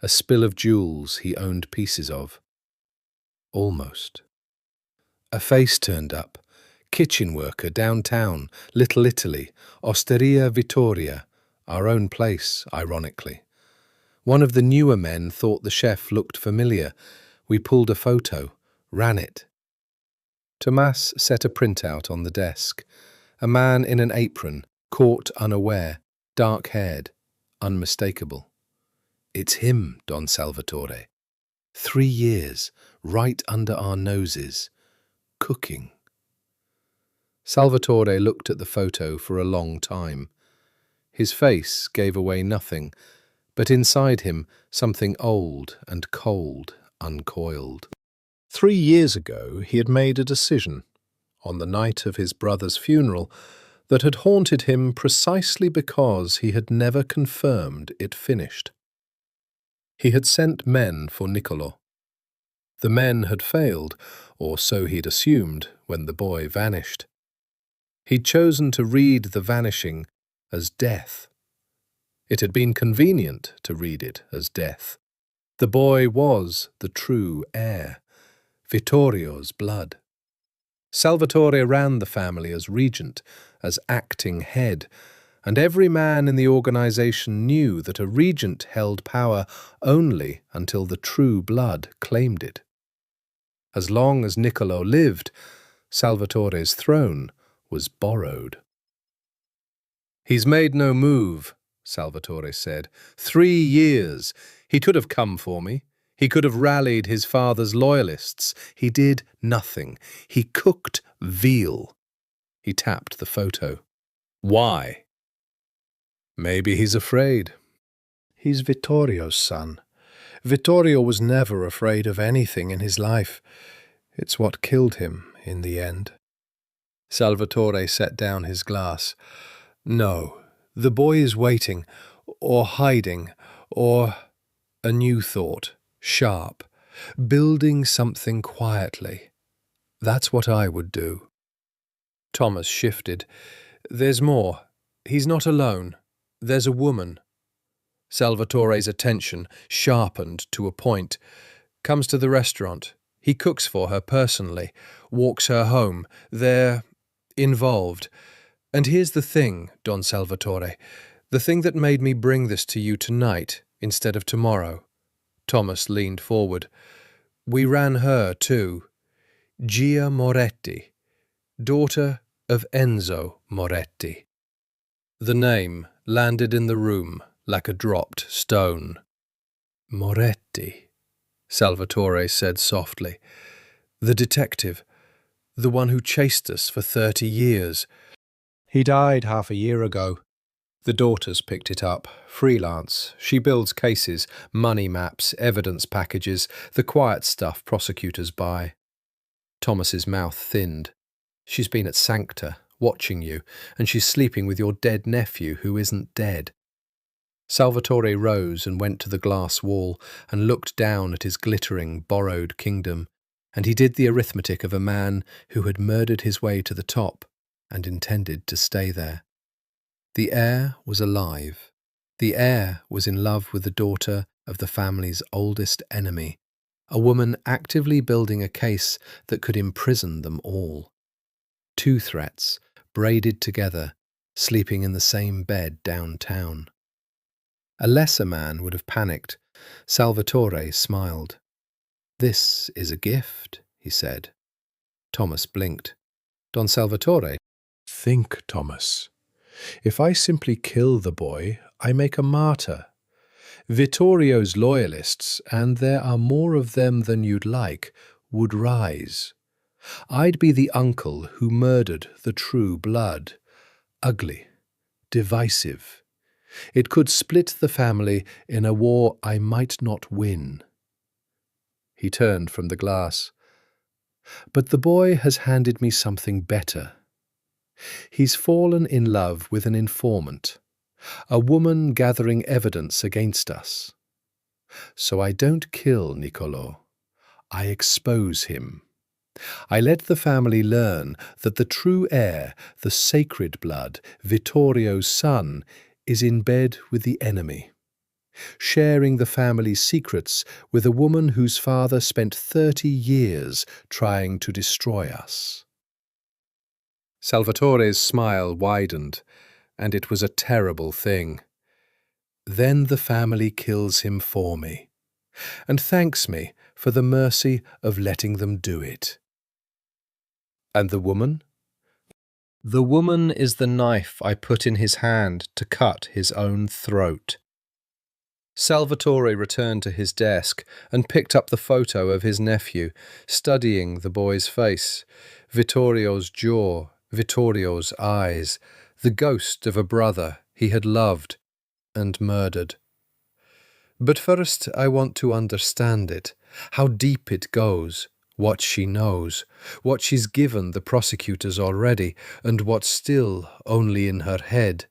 a spill of jewels he owned pieces of. Almost. A face turned up. Kitchen worker downtown, Little Italy, Osteria Vittoria, our own place, ironically. One of the newer men thought the chef looked familiar. We pulled a photo, ran it. Tomas set a printout on the desk. A man in an apron, caught unaware, dark-haired, unmistakable. "It's him, Don Salvatore. 3 years, right under our noses, cooking." Salvatore looked at the photo for a long time. His face gave away nothing, but inside him something old and cold uncoiled. 3 years ago he had made a decision, on the night of his brother's funeral, that had haunted him precisely because he had never confirmed it finished. He had sent men for Niccolo. The men had failed, or so he'd assumed, when the boy vanished. He'd chosen to read the vanishing as death. It had been convenient to read it as death. The boy was the true heir, Vittorio's blood. Salvatore ran the family as regent, as acting head, and every man in the organization knew that a regent held power only until the true blood claimed it. As long as Niccolo lived, Salvatore's throne was borrowed. "He's made no move," Salvatore said. 3 years. He could have come for me. He could have rallied his father's loyalists. He did nothing. He cooked veal. He tapped the photo. "Why?" "Maybe he's afraid." "He's Vittorio's son. Vittorio was never afraid of anything in his life. It's what killed him in the end." Salvatore set down his glass. "No, the boy is waiting, or hiding, or—" A new thought, sharp. "Building something quietly. That's what I would do." Thomas shifted. "There's more. He's not alone. There's a woman." Salvatore's attention, sharpened to a point, comes to the restaurant. He cooks for her personally, walks her home. They're involved. And here's the thing, Don Salvatore, the thing that made me bring this to you tonight instead of tomorrow. Thomas leaned forward. "We ran her too. Gia Moretti, daughter of Enzo Moretti." The name landed in the room like a dropped stone. "Moretti," Salvatore said softly. "The detective, the one who chased us for 30 years. He died half a year ago. The daughter's picked it up, freelance. She builds cases, money maps, evidence packages, the quiet stuff prosecutors buy." Thomas's mouth thinned. "She's been at Sancta, watching you, and she's sleeping with your dead nephew who isn't dead." Salvatore rose and went to the glass wall and looked down at his glittering, borrowed kingdom, and he did the arithmetic of a man who had murdered his way to the top and intended to stay there. The heir was alive. The heir was in love with the daughter of the family's oldest enemy, a woman actively building a case that could imprison them all. Two threats, braided together, sleeping in the same bed downtown. A lesser man would have panicked. Salvatore smiled. "This is a gift," he said. Thomas blinked. Don Salvatore, "Think, Thomas. If I simply kill the boy, I make a martyr. Vittorio's loyalists, and there are more of them than you'd like, would rise. I'd be the uncle who murdered the true blood. Ugly, divisive. It could split the family in a war I might not win." He turned from the glass. "But the boy has handed me something better. He's fallen in love with an informant, a woman gathering evidence against us. So I don't kill Niccolo. I expose him. I let the family learn that the true heir, the sacred blood, Vittorio's son, is in bed with the enemy, sharing the family's secrets with a woman whose father spent 30 years trying to destroy us." Salvatore's smile widened, and it was a terrible thing. "Then the family kills him for me, and thanks me for the mercy of letting them do it." "And the woman?" "The woman is the knife I put in his hand to cut his own throat." Salvatore returned to his desk and picked up the photo of his nephew, studying the boy's face, Vittorio's jaw, Vittorio's eyes, the ghost of a brother he had loved and murdered. "But first I want to understand it, how deep it goes, what she knows, what she's given the prosecutors already, and what's still only in her head."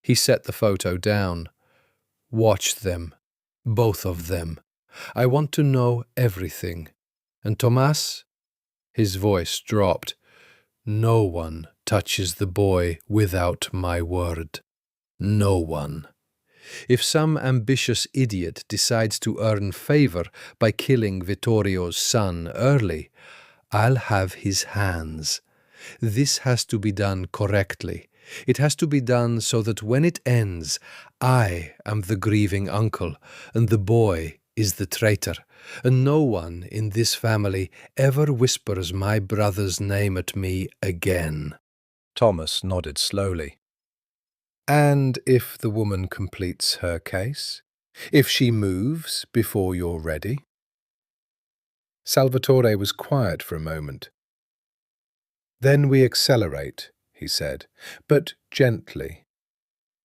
He set the photo down. "Watch them, both of them. I want to know everything. And Tomas?" His voice dropped. "No one touches the boy without my word. No one. If some ambitious idiot decides to earn favor by killing Vittorio's son early, I'll have his hands. This has to be done correctly. It has to be done so that when it ends, I am the grieving uncle, and the boy is the traitor, and no one in this family ever whispers my brother's name at me again." Thomas nodded slowly. "And if the woman completes her case? If she moves before you're ready?" Salvatore was quiet for a moment. "Then we accelerate," he said, "but gently.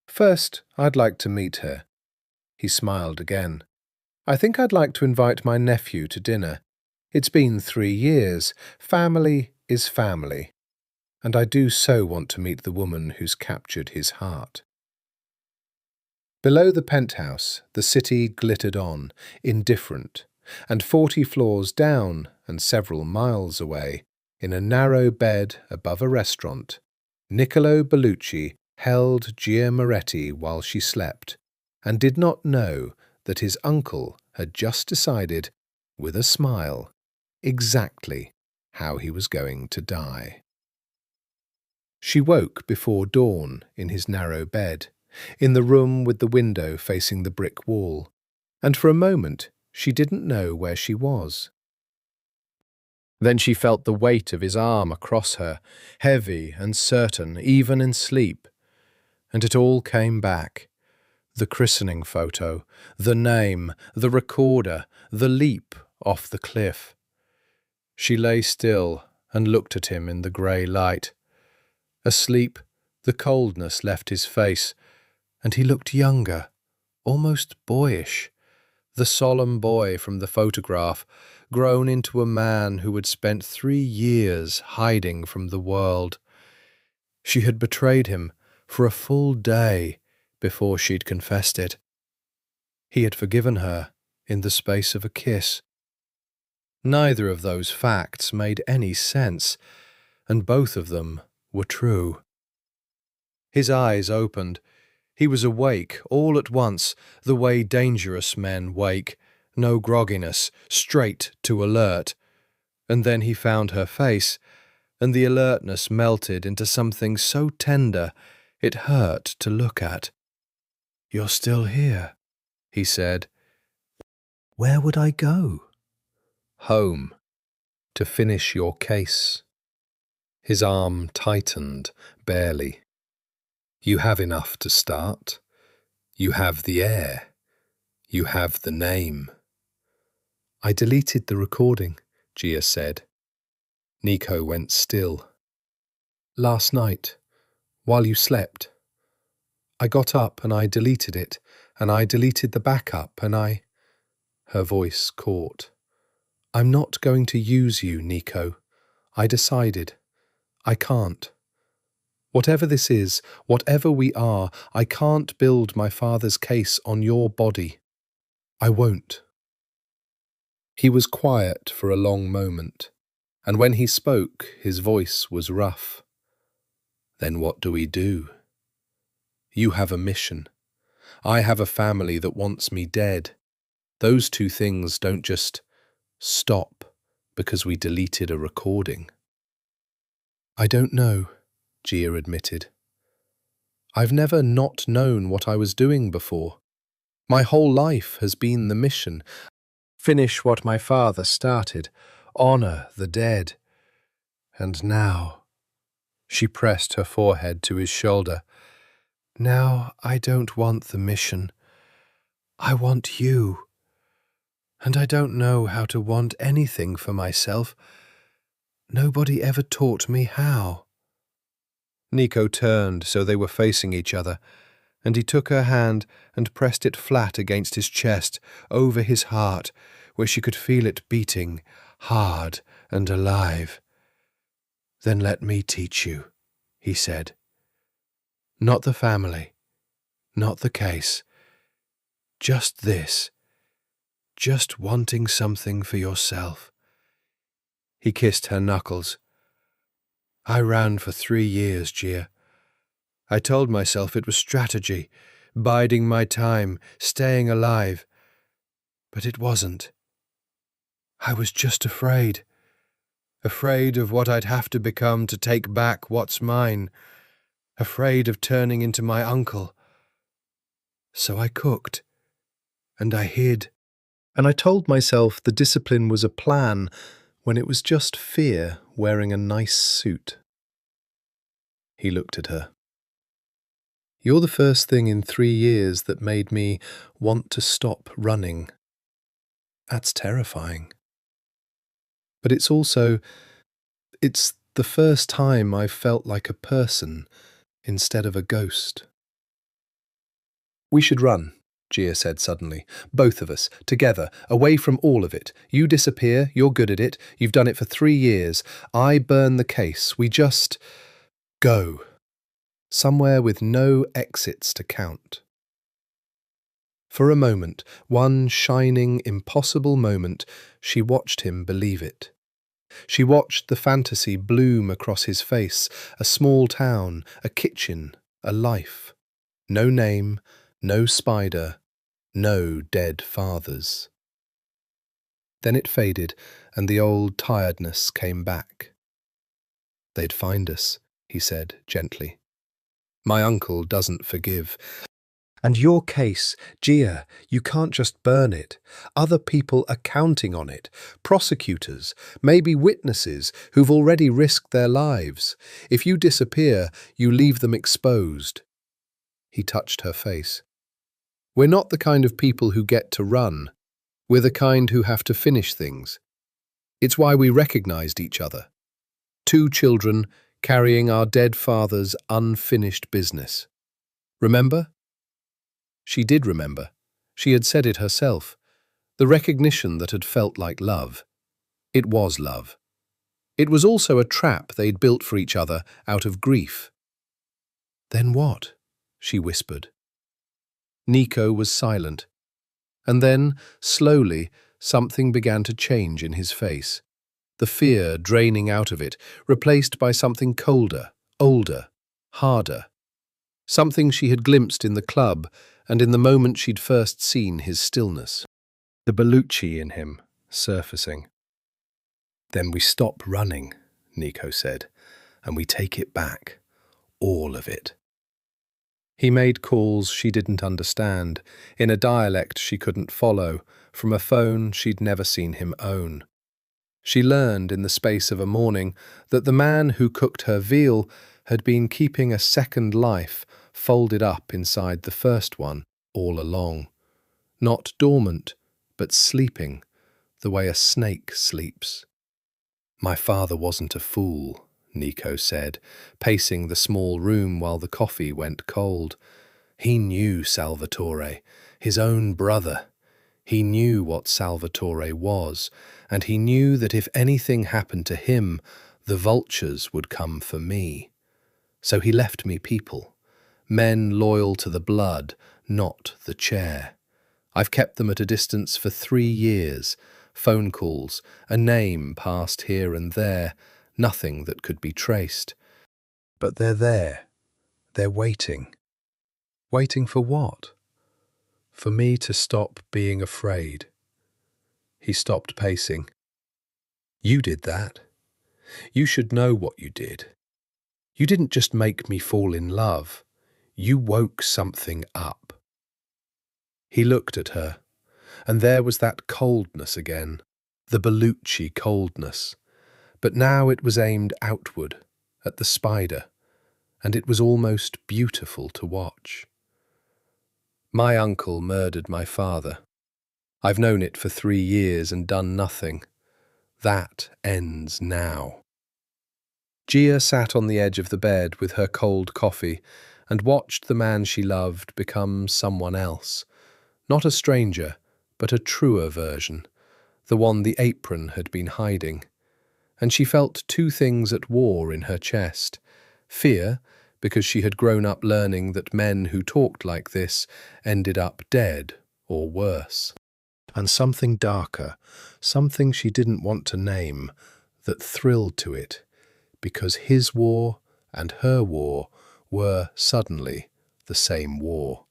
First, I'd like to meet her." He smiled again. "I think I'd like to invite my nephew to dinner. It's been 3 years. Family is family. And I do so want to meet the woman who's captured his heart." Below the penthouse, the city glittered on, indifferent, and 40 floors down and several miles away, in a narrow bed above a restaurant, Nico Bellucci held Gia Moretti while she slept, and did not know that his uncle had just decided, with a smile, exactly how he was going to die. She woke before dawn in his narrow bed, in the room with the window facing the brick wall, and for a moment she didn't know where she was. Then she felt the weight of his arm across her, heavy and certain, even in sleep. And it all came back. The christening photo, the name, the recorder, the leap off the cliff. She lay still and looked at him in the grey light. Asleep, the coldness left his face, and he looked younger, almost boyish. The solemn boy from the photograph, grown into a man who had spent 3 years hiding from the world. She had betrayed him for a full day before she'd confessed it. He had forgiven her in the space of a kiss. Neither of those facts made any sense, and both of them were true. His eyes opened. He was awake, all at once, the way dangerous men wake. No grogginess, straight to alert. And then he found her face, and the alertness melted into something so tender it hurt to look at. "You're still here," he said. "Where would I go?" "Home, to finish your case." His arm tightened, barely. "You have enough to start. You have the heir. You have the name." "I deleted the recording," Gia said. Nico went still. "Last night, while you slept. I got up and I deleted it, and I deleted the backup, and I—" Her voice caught. "I'm not going to use you, Nico. I decided. I can't. Whatever this is, whatever we are, I can't build my father's case on your body. I won't." He was quiet for a long moment, and when he spoke, his voice was rough. "Then what do we do? You have a mission. I have a family that wants me dead. Those two things don't just stop because we deleted a recording." "I don't know," Gia admitted. "I've never not known what I was doing before. My whole life has been the mission. Finish what my father started. Honor the dead. And now—" She pressed her forehead to his shoulder. "Now I don't want the mission. I want you. And I don't know how to want anything for myself. Nobody ever taught me how." Nico turned so they were facing each other, and he took her hand and pressed it flat against his chest, over his heart, where she could feel it beating, hard and alive. "Then let me teach you," he said. "Not the family, not the case. Just this. Just wanting something for yourself." He kissed her knuckles. "I ran for 3 years, Gia. I told myself it was strategy, biding my time, staying alive. But it wasn't. I was just afraid. Afraid of what I'd have to become to take back what's mine. Afraid of turning into my uncle. So I cooked. And I hid. And I told myself the discipline was a plan when it was just fear wearing a nice suit." He looked at her. "You're the first thing in 3 years that made me want to stop running. That's terrifying. But it's the first time I've felt like a person instead of a ghost." "We should run," Gia said suddenly. "Both of us, together, away from all of it. You disappear, you're good at it, you've done it for 3 years. I burn the case, we just go. Somewhere with no exits to count." For a moment, one shining, impossible moment, she watched him believe it. She watched the fantasy bloom across his face, a small town, a kitchen, a life. No name, no spider, no dead fathers. Then it faded, and the old tiredness came back. "They'd find us," he said gently. "My uncle doesn't forgive. And your case, Gia, you can't just burn it. Other people are counting on it. Prosecutors, maybe witnesses who've already risked their lives. If you disappear, you leave them exposed." He touched her face. "We're not the kind of people who get to run. We're the kind who have to finish things. It's why we recognized each other. 2 children carrying our dead father's unfinished business. Remember?" She did remember. She had said it herself. The recognition that had felt like love. It was love. It was also a trap they'd built for each other out of grief. "Then what?" she whispered. Nico was silent. And then, slowly, something began to change in his face. The fear draining out of it, replaced by something colder, older, harder. something she had glimpsed in the club and in the moment she'd first seen his stillness. The Bellucci in him surfacing. "Then we stop running," Nico said, "and we take it back. All of it." He made calls she didn't understand, in a dialect she couldn't follow, from a phone she'd never seen him own. She learned in the space of a morning that the man who cooked her veal had been keeping a second life folded up inside the first one all along. Not dormant, but sleeping, the way a snake sleeps. "My father wasn't a fool," Nico said, pacing the small room while the coffee went cold. He knew Salvatore, his own brother. He knew what Salvatore was, and he knew that if anything happened to him, the vultures would come for me. So he left me people, men loyal to the blood, not the chair. I've kept them at a distance for 3 years, phone calls, a name passed here and there, nothing that could be traced. But they're there. They're waiting. Waiting for what? For me to stop being afraid. He stopped pacing. "You did that. You should know what you did. You didn't just make me fall in love. You woke something up." He looked at her, and there was that coldness again, the Bellucci coldness. But now it was aimed outward, at the spider, and it was almost beautiful to watch. "My uncle murdered my father. I've known it for 3 years and done nothing. That ends now." Gia sat on the edge of the bed with her cold coffee and watched the man she loved become someone else. Not a stranger, but a truer version, the one the apron had been hiding. And she felt 2 things at war in her chest. Fear, because she had grown up learning that men who talked like this ended up dead or worse. And something darker, something she didn't want to name, that thrilled to it, because his war and her war were suddenly the same war.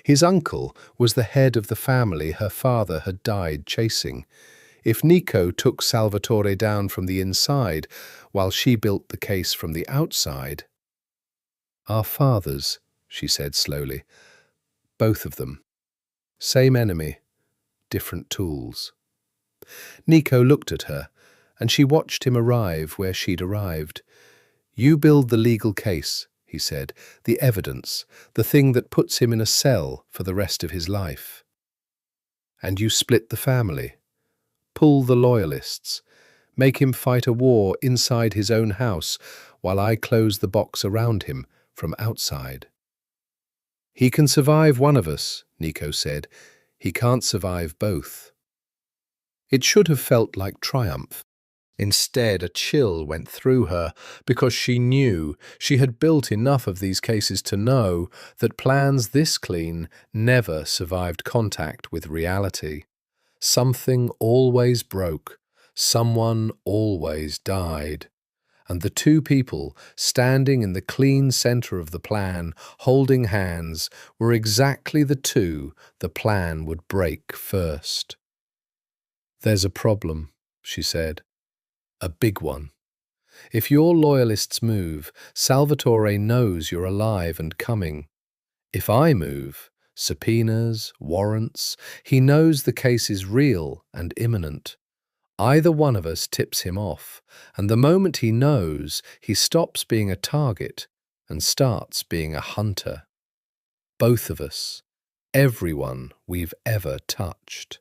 His uncle was the head of the family her father had died chasing. If Nico took Salvatore down from the inside, while she built the case from the outside— "Our fathers," she said slowly. "Both of them. Same enemy, different tools." Nico looked at her, and she watched him arrive where she'd arrived. "You build the legal case," he said, "the evidence, the thing that puts him in a cell for the rest of his life. And you split the family, pull the loyalists, make him fight a war inside his own house while I close the box around him from outside." "He can survive one of us," Nico said. "He can't survive both." It should have felt like triumph. Instead, a chill went through her, because she knew, she had built enough of these cases to know, that plans this clean never survived contact with reality. Something always broke, someone always died. And the 2 people standing in the clean center of the plan, holding hands, were exactly the 2 the plan would break first. "There's a problem," she said. "A big one. If your loyalists move, Salvatore knows you're alive and coming. If I move, subpoenas, warrants, he knows the case is real and imminent. Either one of us tips him off, and the moment he knows, he stops being a target and starts being a hunter. Both of us, everyone we've ever touched."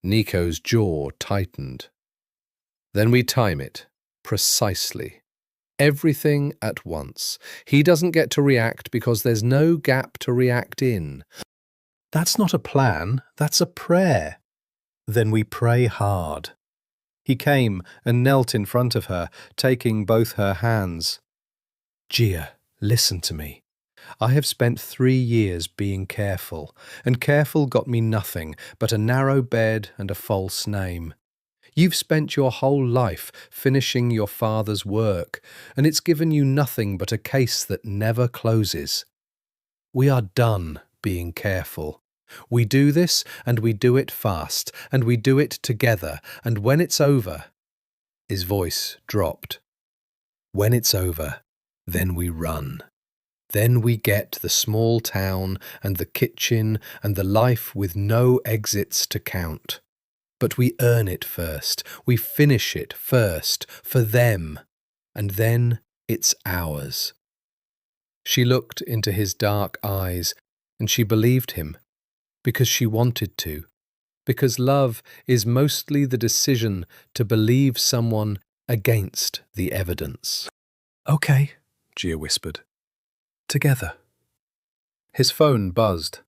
Nico's jaw tightened. "Then we time it, precisely. Everything at once. He doesn't get to react because there's no gap to react in." "That's not a plan, that's a prayer." "Then we pray hard." He came and knelt in front of her, taking both her hands. "Gia, listen to me. I have spent 3 years being careful, and careful got me nothing but a narrow bed and a false name. You've spent your whole life finishing your father's work, and it's given you nothing but a case that never closes. We are done being careful. We do this, and we do it fast, and we do it together, and when it's over—" His voice dropped. "When it's over, then we run. Then we get the small town and the kitchen and the life with no exits to count. But we earn it first, we finish it first, for them, and then it's ours." She looked into his dark eyes, and she believed him, because she wanted to, because love is mostly the decision to believe someone against the evidence. "Okay," Gia whispered. "Together." His phone buzzed.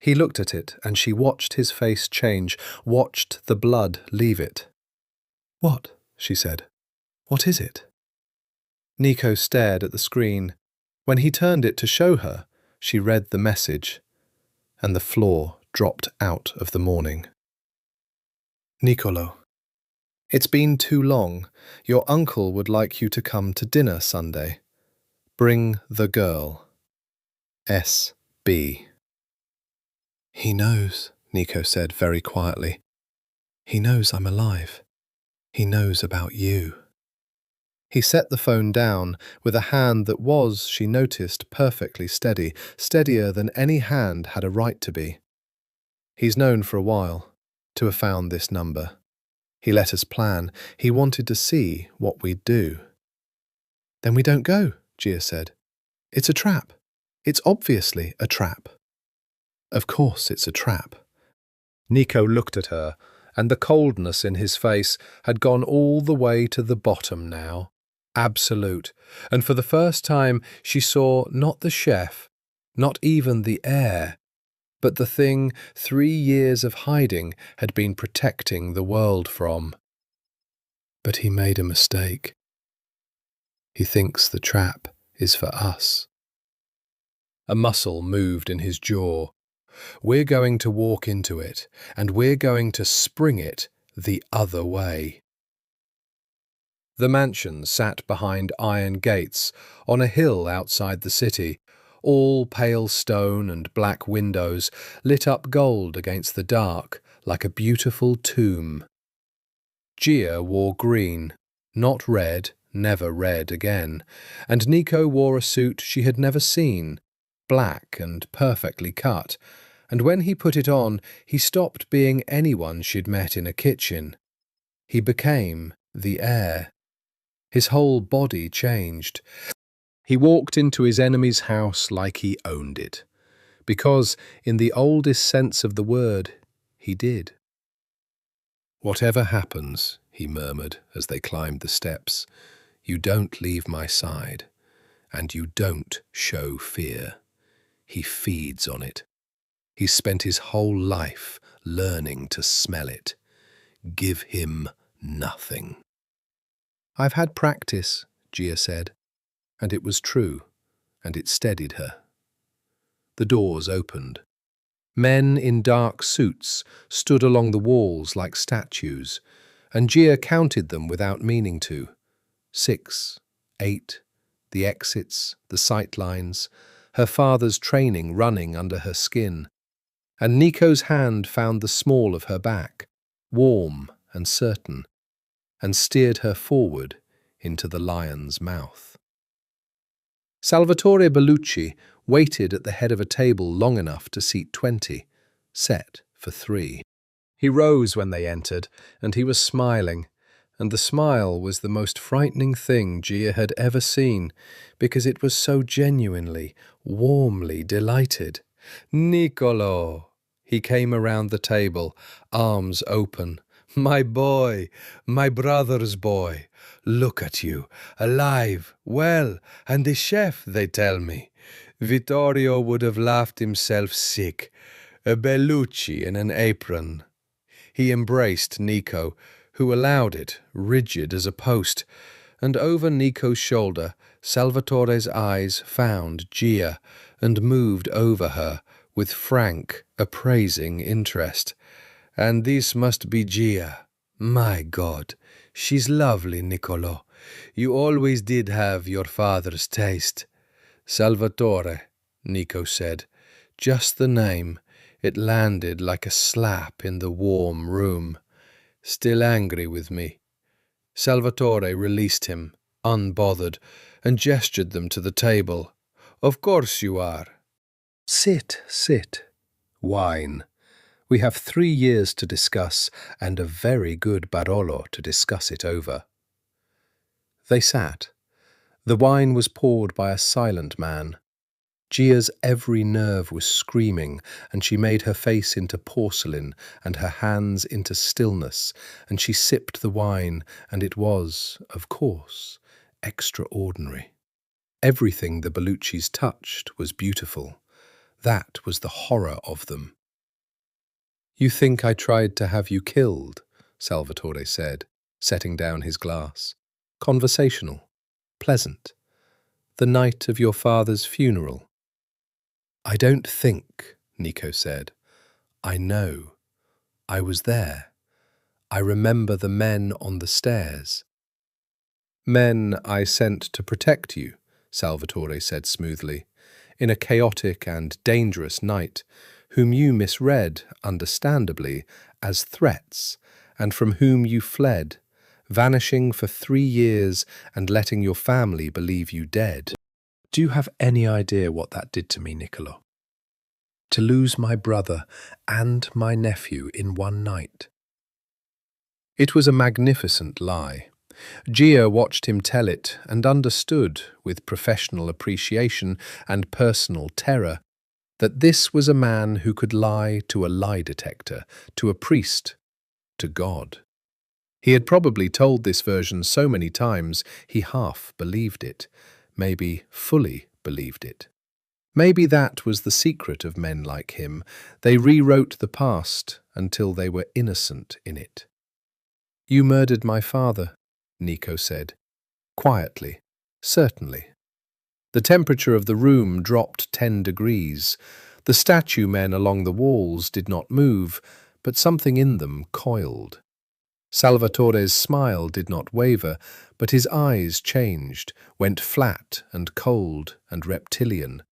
He looked at it, and she watched his face change, watched the blood leave it. "What?" she said. "What is it?" Nico stared at the screen. When he turned it to show her, she read the message, and the floor dropped out of the morning. "Nicolo, it's been too long. Your uncle would like you to come to dinner Sunday. Bring the girl. S.B." "He knows," Nico said very quietly. "He knows I'm alive. He knows about you." He set the phone down with a hand that was, she noticed, perfectly steady, steadier than any hand had a right to be. "He's known for a while, to have found this number. He let us plan. He wanted to see what we'd do." "Then we don't go," Gia said. "It's a trap. It's obviously a trap." "Of course it's a trap." Nico looked at her, and the coldness in his face had gone all the way to the bottom now. Absolute. And for the first time she saw not the chef, not even the heir, but the thing 3 years of hiding had been protecting the world from. But he made a mistake. He thinks the trap is for us. A muscle moved in his jaw. We're going to walk into it, and we're going to spring it the other way. The mansion sat behind iron gates on a hill outside the city, all pale stone and black windows lit up gold against the dark like a beautiful tomb. Gia wore green, not red, never red again, and Nico wore a suit she had never seen, black and perfectly cut, and when he put it on, he stopped being anyone she'd met in a kitchen. He became the heir. His whole body changed. He walked into his enemy's house like he owned it, because, in the oldest sense of the word, he did. "Whatever happens," he murmured as they climbed the steps, "you don't leave my side, and you don't show fear. He feeds on it. He's spent his whole life learning to smell it. Give him nothing." "I've had practice," Gia said, and it was true, and it steadied her. The doors opened. Men in dark suits stood along the walls like statues, and Gia counted them without meaning to. 6, 8, the exits, the sight lines, her father's training running under her skin. And Nico's hand found the small of her back, warm and certain, and steered her forward into the lion's mouth. Salvatore Bellucci waited at the head of a table long enough to seat 20, set for 3. He rose when they entered, and he was smiling, and the smile was the most frightening thing Gia had ever seen, because it was so genuinely, warmly delighted. "Nicolo!" He came around the table, arms open. "My boy, my brother's boy. Look at you, alive, well, and the chef, they tell me. Vittorio would have laughed himself sick. A Bellucci in an apron." He embraced Nico, who allowed it, rigid as a post, and over Nico's shoulder Salvatore's eyes found Gia and moved over her with frank, appraising interest. "And this must be Gia, My God, she's lovely, Niccolo. You always did have your father's taste. Salvatore, Nico said. Just the name. It landed like a slap in the warm room. Still angry with me. Salvatore released him, unbothered, and gestured them to the table. Of course you are. Sit, sit. Wine. We have 3 years to discuss, and a very good Barolo to discuss it over. They sat. The wine was poured by a silent man. Gia's every nerve was screaming, and she made her face into porcelain and her hands into stillness, and she sipped the wine, and it was, of course, extraordinary. Everything the Belluccis touched was beautiful. That was the horror of them. You think I tried to have you killed, Salvatore said, setting down his glass. Conversational, pleasant. The night of your father's funeral. I don't think, Nico said. I know. I was there. I remember the men on the stairs. Men I sent to protect you, Salvatore said smoothly, in a chaotic and dangerous night, whom you misread, understandably, as threats, and from whom you fled, vanishing for 3 years and letting your family believe you dead. Do you have any idea what that did to me, Niccolo? To lose my brother and my nephew in one night. It was a magnificent lie. Gia watched him tell it and understood, with professional appreciation and personal terror, that this was a man who could lie to a lie detector, to a priest, to God. He had probably told this version so many times he half believed it, maybe fully believed it. Maybe that was the secret of men like him. They rewrote the past until they were innocent in it. You murdered my father, Nico said, quietly, certainly. The temperature of the room dropped 10 degrees. The statue men along the walls did not move, but something in them coiled. Salvatore's smile did not waver, but his eyes changed, went flat and cold and reptilian.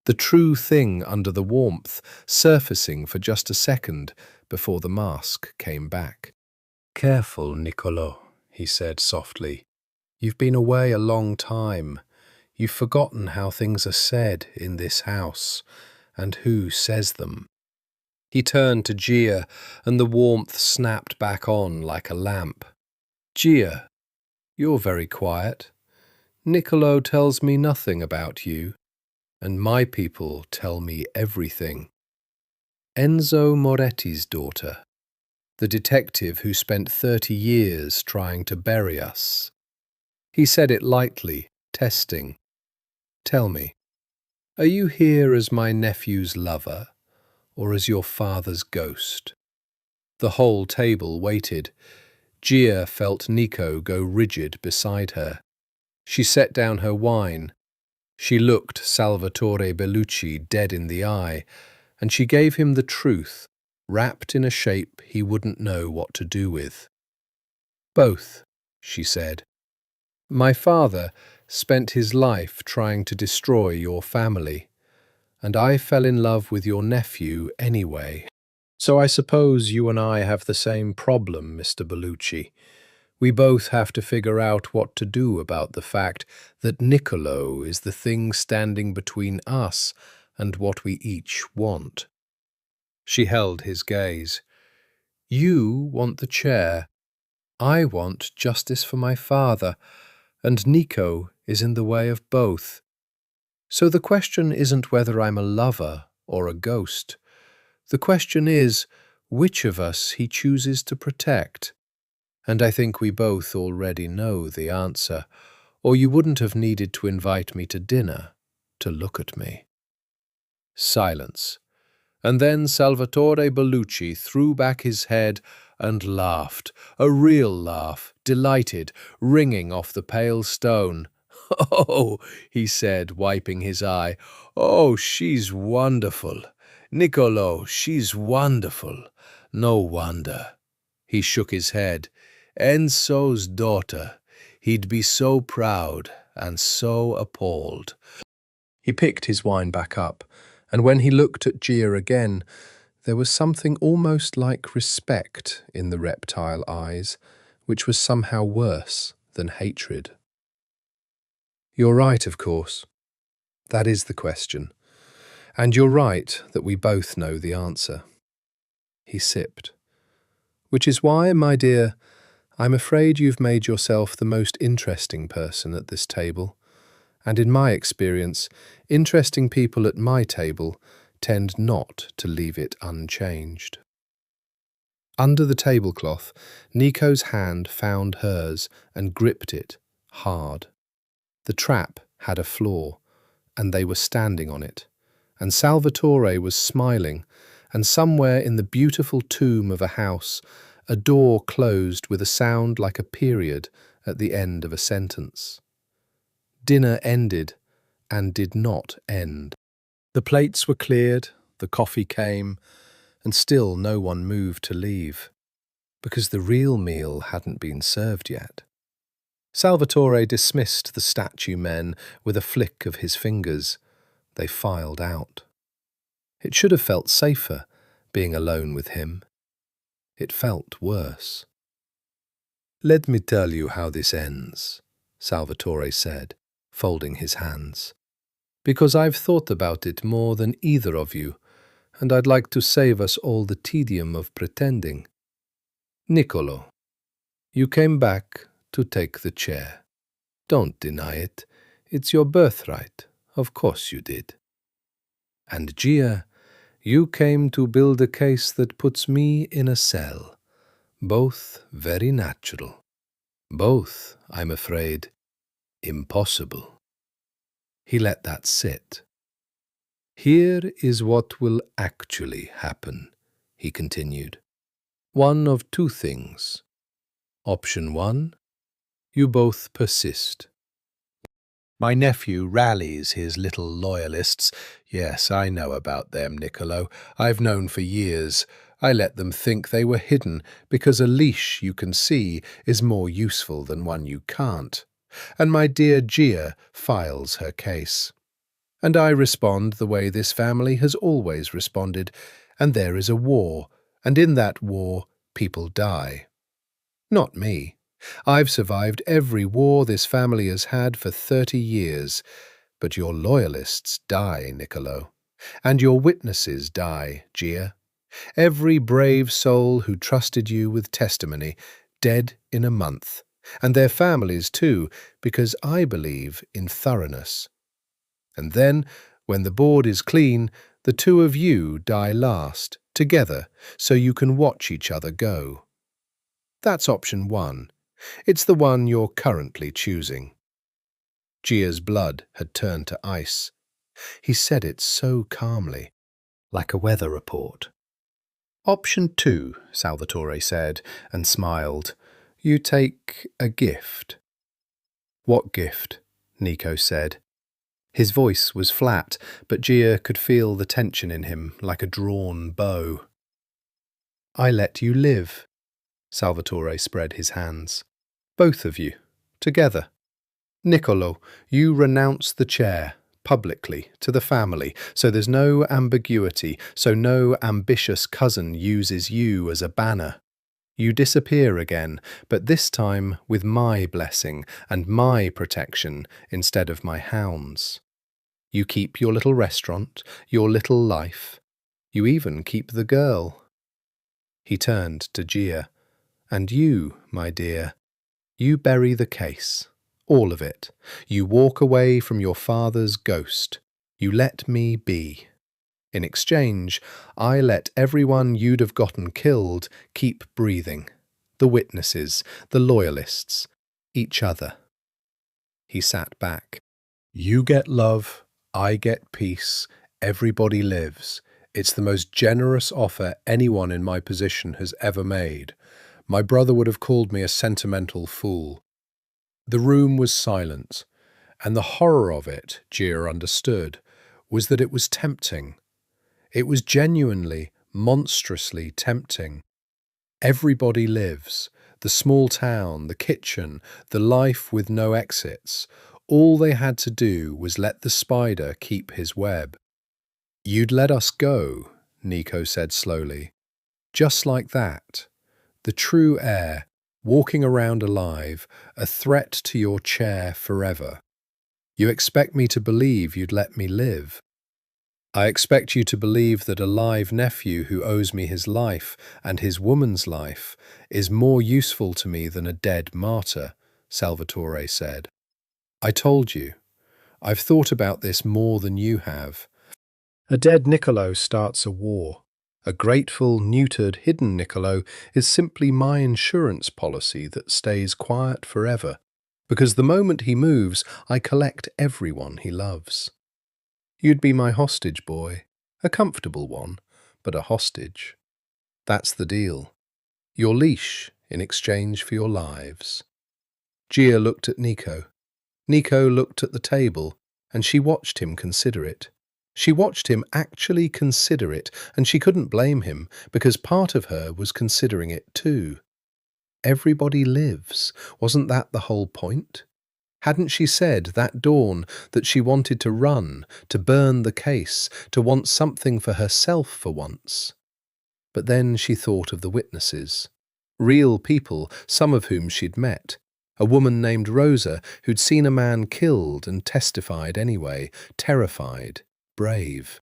The true thing under the warmth, surfacing for just a second before the mask came back. Careful, Niccolo, he said softly. You've been away a long time. You've forgotten how things are said in this house, and who says them. He turned to Gia, and the warmth snapped back on like a lamp. Gia, you're very quiet. Niccolo tells me nothing about you, and my people tell me everything. Enzo Moretti's daughter, the detective who spent 30 years trying to bury us. He said it lightly, testing. Tell me, are you here as my nephew's lover, or as your father's ghost? The whole table waited. Gia felt Nico go rigid beside her. She set down her wine. She looked Salvatore Bellucci dead in the eye, and she gave him the truth, wrapped in a shape he wouldn't know what to do with. Both, she said. My father spent his life trying to destroy your family, and I fell in love with your nephew anyway. So I suppose you and I have the same problem, Mr. Bellucci. We both have to figure out what to do about the fact that Niccolo is the thing standing between us and what we each want. She held his gaze. You want the chair. I want justice for my father, and Nico is in the way of both. So the question isn't whether I'm a lover or a ghost. The question is which of us he chooses to protect. And I think we both already know the answer, or you wouldn't have needed to invite me to dinner to look at me. Silence. And then Salvatore Bellucci threw back his head and laughed, a real laugh, delighted, ringing off the pale stone. Oh, he said, wiping his eye, oh, she's wonderful. Niccolo, she's wonderful. No wonder. He shook his head. Enzo's daughter. He'd be so proud and so appalled. He picked his wine back up, and when he looked at Gia again, there was something almost like respect in the reptile eyes, which was somehow worse than hatred. You're right, of course. That is the question. And you're right that we both know the answer. He sipped. Which is why, my dear, I'm afraid you've made yourself the most interesting person at this table. And in my experience, interesting people at my table tend not to leave it unchanged. Under the tablecloth, Nico's hand found hers and gripped it hard. The trap had a flaw, and they were standing on it. And Salvatore was smiling, and somewhere in the beautiful tomb of a house, a door closed with a sound like a period at the end of a sentence. Dinner ended, and did not end. The plates were cleared, the coffee came, and still no one moved to leave, because the real meal hadn't been served yet. Salvatore dismissed the statue men with a flick of his fingers. They filed out. It should have felt safer, being alone with him. It felt worse. "Let me tell you how this ends," Salvatore said, folding his hands, "because I've thought about it more than either of you, and I'd like to save us all the tedium of pretending. Niccolo, you came back to take the chair. Don't deny it. It's your birthright. Of course you did. And Gia, you came to build a case that puts me in a cell. Both very natural. Both, I'm afraid, impossible." He let that sit. "Here is what will actually happen," he continued. "One of two things. Option 1, you both persist. My nephew rallies his little loyalists. Yes, I know about them, Niccolo. I've known for years. I let them think they were hidden, because a leash you can see is more useful than one you can't. And my dear Gia files her case. And I respond the way this family has always responded, and there is a war, and in that war people die. Not me. I've survived every war this family has had for 30 years, but your loyalists die, Niccolo. And your witnesses die, Gia. Every brave soul who trusted you with testimony, dead in a month. And their families too, because I believe in thoroughness. And then, when the board is clean, the two of you die last, together, so you can watch each other go. That's option 1. It's the one you're currently choosing. Gia's blood had turned to ice. He said it so calmly, like a weather report. "Option 2, Salvatore said, and smiled. You take a gift." "What gift?" Nico said. His voice was flat, but Gia could feel the tension in him like a drawn bow. "I let you live." Salvatore spread his hands. "Both of you, together. Niccolo, you renounce the chair, publicly, to the family, so there's no ambiguity, so no ambitious cousin uses you as a banner. You disappear again, but this time with my blessing and my protection instead of my hound's. You keep your little restaurant, your little life. You even keep the girl." He turned to Gia. "And you, my dear, you bury the case, all of it. You walk away from your father's ghost. You let me be. In exchange, I let everyone you'd have gotten killed keep breathing. The witnesses, the loyalists, each other." He sat back. "You get love, I get peace, everybody lives. It's the most generous offer anyone in my position has ever made. My brother would have called me a sentimental fool." The room was silent, and the horror of it, Gia understood, was that it was tempting. It was genuinely, monstrously tempting. Everybody lives. The small town, the kitchen, the life with no exits. All they had to do was let the spider keep his web. "You'd let us go," Nico said slowly. "Just like that. The true heir, walking around alive, a threat to your chair forever. You expect me to believe you'd let me live. I expect you to believe that a live nephew who owes me his life and his woman's life is more useful to me than a dead martyr," Salvatore said. "I told you. I've thought about this more than you have. A dead Niccolo starts a war. A grateful, neutered, hidden Niccolo is simply my insurance policy that stays quiet forever, because the moment he moves, I collect everyone he loves. You'd be my hostage boy, a comfortable one, but a hostage. That's the deal. Your leash in exchange for your lives." Gia looked at Nico. Nico looked at the table, and she watched him consider it. She watched him actually consider it, and she couldn't blame him, because part of her was considering it too. Everybody lives. Wasn't that the whole point? Hadn't she said that dawn that she wanted to run, to burn the case, to want something for herself for once? But then she thought of the witnesses. Real people, some of whom she'd met. A woman named Rosa who'd seen a man killed and testified anyway, terrified, brave.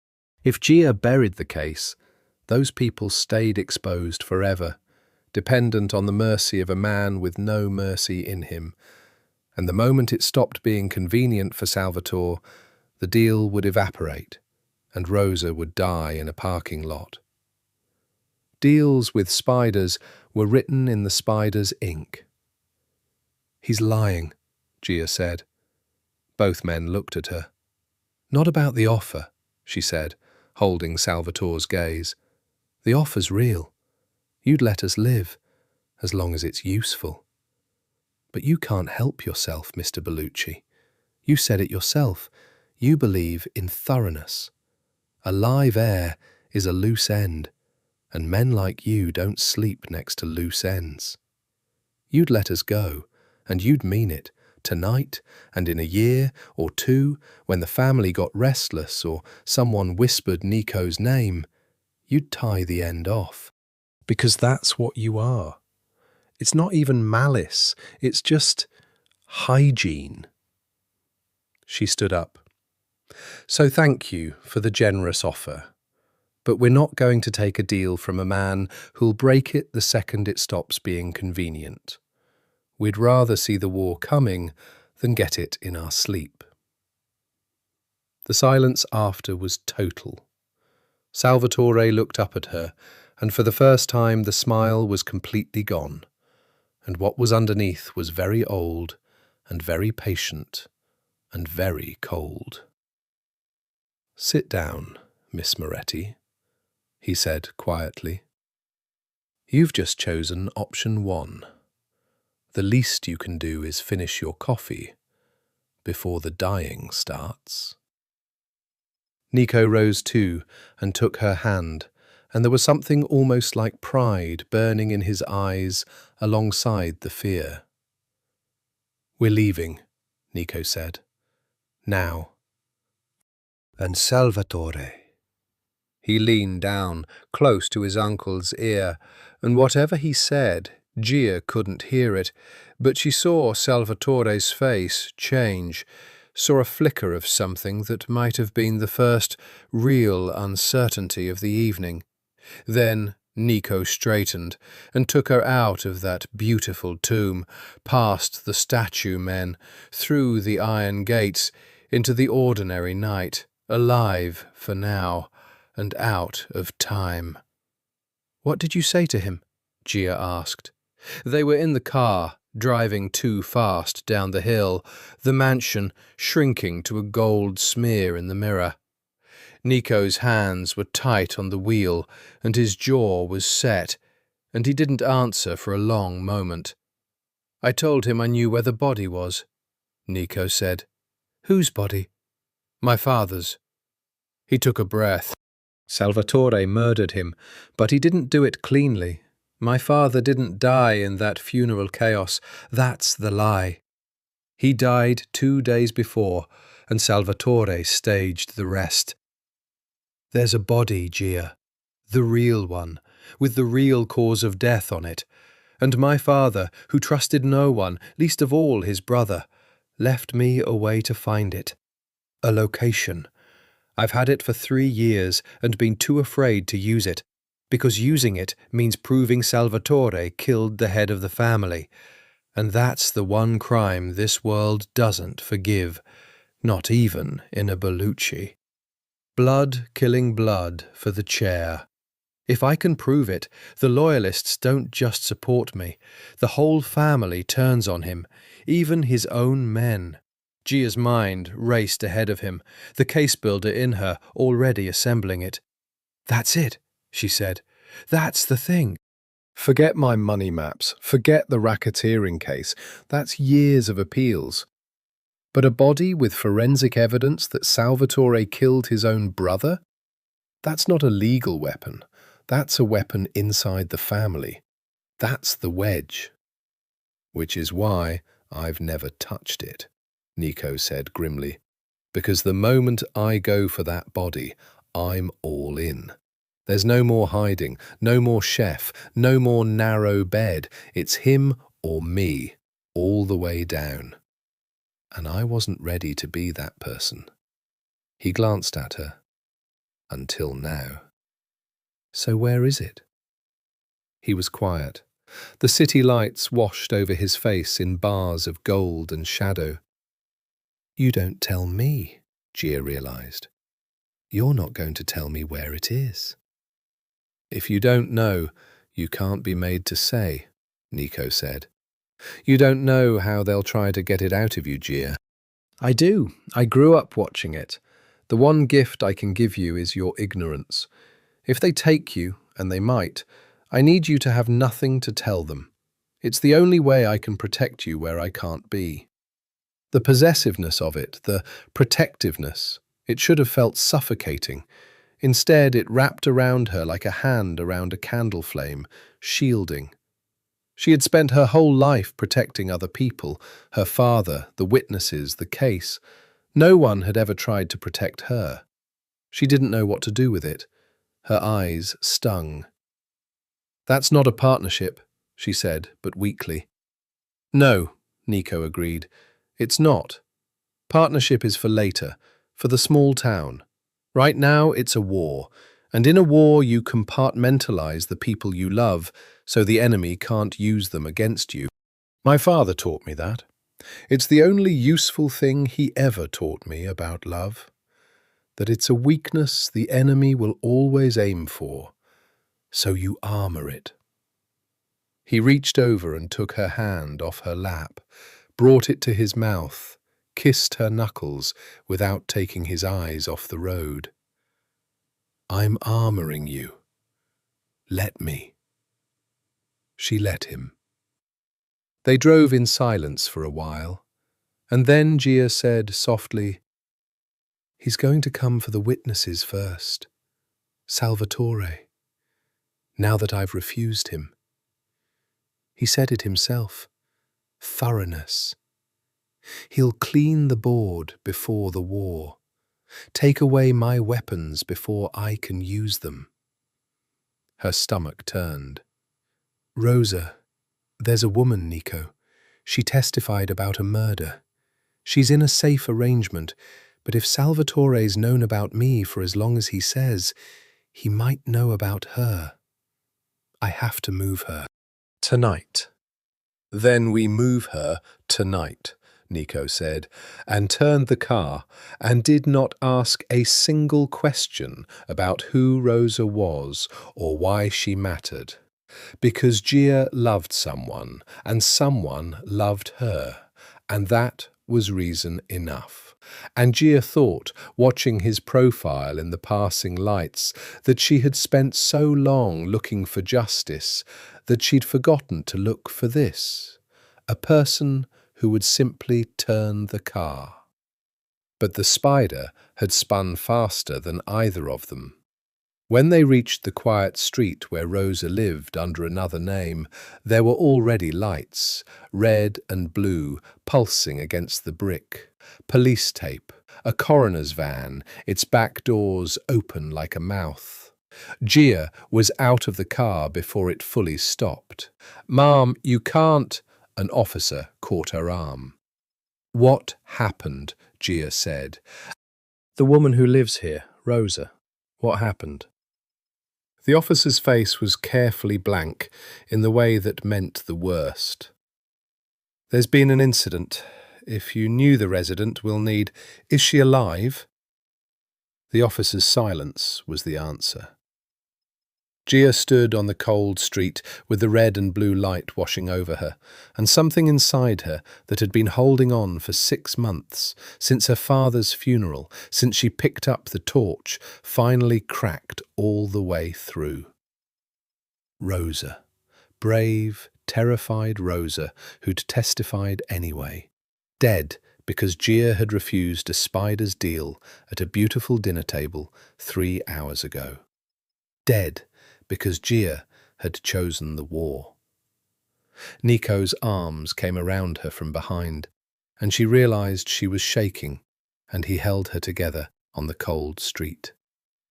If Gia buried the case, those people stayed exposed forever, dependent on the mercy of a man with no mercy in him. And the moment it stopped being convenient for Salvatore, the deal would evaporate, and Rosa would die in a parking lot. Deals with spiders were written in the spider's ink. "He's lying," Gia said. Both men looked at her. "Not about the offer," she said, holding Salvatore's gaze. "The offer's real. You'd let us live, as long as it's useful. But you can't help yourself, Mr. Bellucci. You said it yourself. You believe in thoroughness. A live heir is a loose end, and men like you don't sleep next to loose ends. You'd let us go, and you'd mean it, tonight and in a year or two, when the family got restless or someone whispered Nico's name, you'd tie the end off. Because that's what you are. It's not even malice, it's just hygiene." She stood up. "So thank you for the generous offer. But we're not going to take a deal from a man who'll break it the second it stops being convenient. We'd rather see the war coming than get it in our sleep." The silence after was total. Salvatore looked up at her, and for the first time the smile was completely gone, and what was underneath was very old and very patient and very cold. "Sit down, Miss Moretti," he said quietly. "You've just chosen option 1. The least you can do is finish your coffee before the dying starts." Nico rose too and took her hand, and there was something almost like pride burning in his eyes alongside the fear. "We're leaving," Nico said. "Now." "And Salvatore." He leaned down, close to his uncle's ear, and whatever he said, Gia couldn't hear it, but she saw Salvatore's face change, saw a flicker of something that might have been the first real uncertainty of the evening. Then Nico straightened and took her out of that beautiful tomb, past the statue men, through the iron gates, into the ordinary night, alive for now, and out of time. "What did you say to him?" Gia asked. They were in the car, driving too fast down the hill, the mansion shrinking to a gold smear in the mirror. Nico's hands were tight on the wheel, and his jaw was set, and he didn't answer for a long moment. "I told him I knew where the body was," Nico said. "Whose body?" "My father's." He took a breath. Salvatore murdered him, but he didn't do it cleanly. My father didn't die in that funeral chaos. That's the lie. He died 2 days before, and Salvatore staged the rest. There's a body, Gia, the real one, with the real cause of death on it. And my father, who trusted no one, least of all his brother, left me a way to find it. A location. I've had it for 3 years and been too afraid to use it, because using it means proving Salvatore killed the head of the family. And that's the one crime this world doesn't forgive, not even in a Bellucci. Blood killing blood for the chair. If I can prove it, the loyalists don't just support me. The whole family turns on him, even his own men. Gia's mind raced ahead of him, the case builder in her already assembling it. That's it, she said. That's the thing. Forget my money maps, forget the racketeering case. That's years of appeals. But a body with forensic evidence that Salvatore killed his own brother? That's not a legal weapon. That's a weapon inside the family. That's the wedge. Which is why I've never touched it, Nico said grimly. Because the moment I go for that body, I'm all in. There's no more hiding, no more chef, no more narrow bed. It's him or me, all the way down. And I wasn't ready to be that person. He glanced at her. Until now. So where is it? He was quiet. The city lights washed over his face in bars of gold and shadow. You don't tell me, Gia realized. You're not going to tell me where it is. If you don't know, you can't be made to say, Nico said. You don't know how they'll try to get it out of you, Gia. I do. I grew up watching it. The one gift I can give you is your ignorance. If they take you, and they might, I need you to have nothing to tell them. It's the only way I can protect you where I can't be. The possessiveness of it, the protectiveness, it should have felt suffocating. Instead, it wrapped around her like a hand around a candle flame, shielding. She had spent her whole life protecting other people, her father, the witnesses, the case. No one had ever tried to protect her. She didn't know what to do with it. Her eyes stung. That's not a partnership, she said, but weakly. No, Nico agreed. It's not. Partnership is for later, for the small town. Right now, it's a war, and in a war you compartmentalize the people you love so the enemy can't use them against you. My father taught me that. It's the only useful thing he ever taught me about love, that it's a weakness the enemy will always aim for, so you armor it. He reached over and took her hand off her lap, brought it to his mouth, kissed her knuckles without taking his eyes off the road. I'm armoring you. Let me. She let him. They drove in silence for a while, and then Gia said softly, He's going to come for the witnesses first. Salvatore. Now that I've refused him. He said it himself. Thoroughness. He'll clean the board before the war. Take away my weapons before I can use them. Her stomach turned. Rosa, there's a woman, Nico. She testified about a murder. She's in a safe arrangement, but if Salvatore's known about me for as long as he says, he might know about her. I have to move her. Tonight. Then we move her tonight, Nico said, and turned the car and did not ask a single question about who Rosa was or why she mattered. Because Gia loved someone, and someone loved her, and that was reason enough. And Gia thought, watching his profile in the passing lights, that she had spent so long looking for justice that she'd forgotten to look for this, a person who would simply turn the car. But the spider had spun faster than either of them. When they reached the quiet street where Rosa lived under another name, there were already lights, red and blue, pulsing against the brick. Police tape, a coroner's van, its back doors open like a mouth. Gia was out of the car before it fully stopped. "Ma'am, you can't—" An officer caught her arm. "What happened?" Gia said. "The woman who lives here, Rosa. What happened?" The officer's face was carefully blank in the way that meant the worst. "There's been an incident. If you knew the resident, we'll need— Is she alive?" The officer's silence was the answer. Gia stood on the cold street with the red and blue light washing over her, and something inside her that had been holding on for 6 months, since her father's funeral, since she picked up the torch, finally cracked all the way through. Rosa. Brave, terrified Rosa, who'd testified anyway. Dead because Gia had refused a spider's deal at a beautiful dinner table 3 hours ago. Dead because Gia had chosen the war. Nico's arms came around her from behind, and she realized she was shaking, and he held her together on the cold street,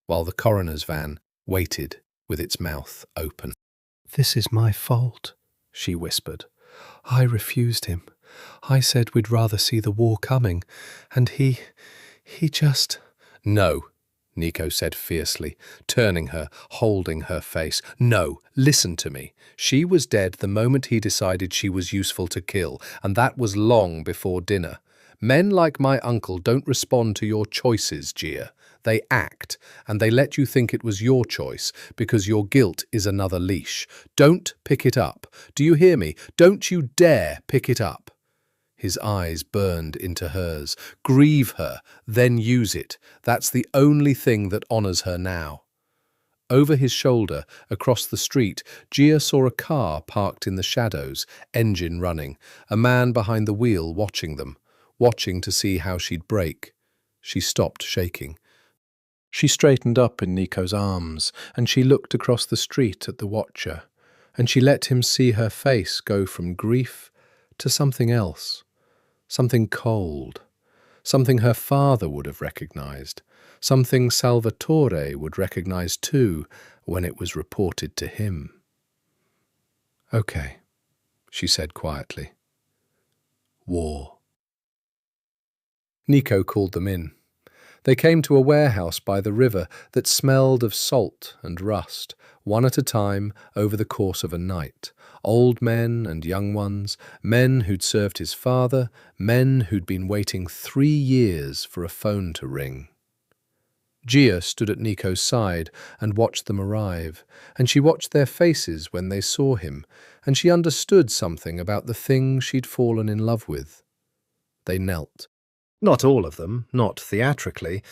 while the coroner's van waited with its mouth open. "This is my fault," she whispered. "I refused him. I said we'd rather see the war coming, and he just—" "No," Nico said fiercely, turning her, holding her face. "No, listen to me. She was dead the moment he decided she was useful to kill, and that was long before dinner. Men like my uncle don't respond to your choices, Gia. They act, and they let you think it was your choice, because your guilt is another leash. Don't pick it up. Do you hear me? Don't you dare pick it up." His eyes burned into hers. "Grieve her, then use it. That's the only thing that honours her now." Over his shoulder, across the street, Gia saw a car parked in the shadows, engine running, a man behind the wheel watching them, watching to see how she'd brake. She stopped shaking. She straightened up in Nico's arms, and she looked across the street at the watcher, and she let him see her face go from grief to something else. Something cold, something her father would have recognized, something Salvatore would recognize too when it was reported to him. "Okay," she said quietly. "War." Nico called them in. They came to a warehouse by the river that smelled of salt and rust, one at a time over the course of a night. Old men and young ones, men who'd served his father, men who'd been waiting 3 years for a phone to ring. Gia stood at Nico's side and watched them arrive, and she watched their faces when they saw him, and she understood something about the thing she'd fallen in love with. They knelt. Not all of them, not theatrically,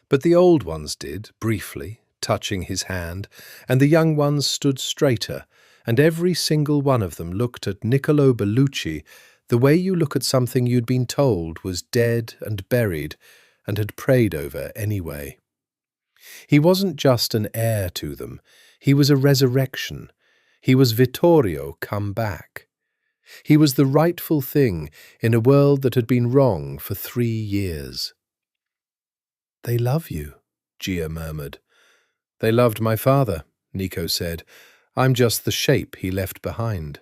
but the old ones did, briefly, touching his hand, and the young ones stood straighter, and every single one of them looked at Nico Bellucci the way you look at something you'd been told was dead and buried and had prayed over anyway. He wasn't just an heir to them, he was a resurrection. He was Vittorio come back. He was the rightful thing in a world that had been wrong for 3 years. "They love you," Gia murmured. "They loved my father," Nico said. "I'm just the shape he left behind."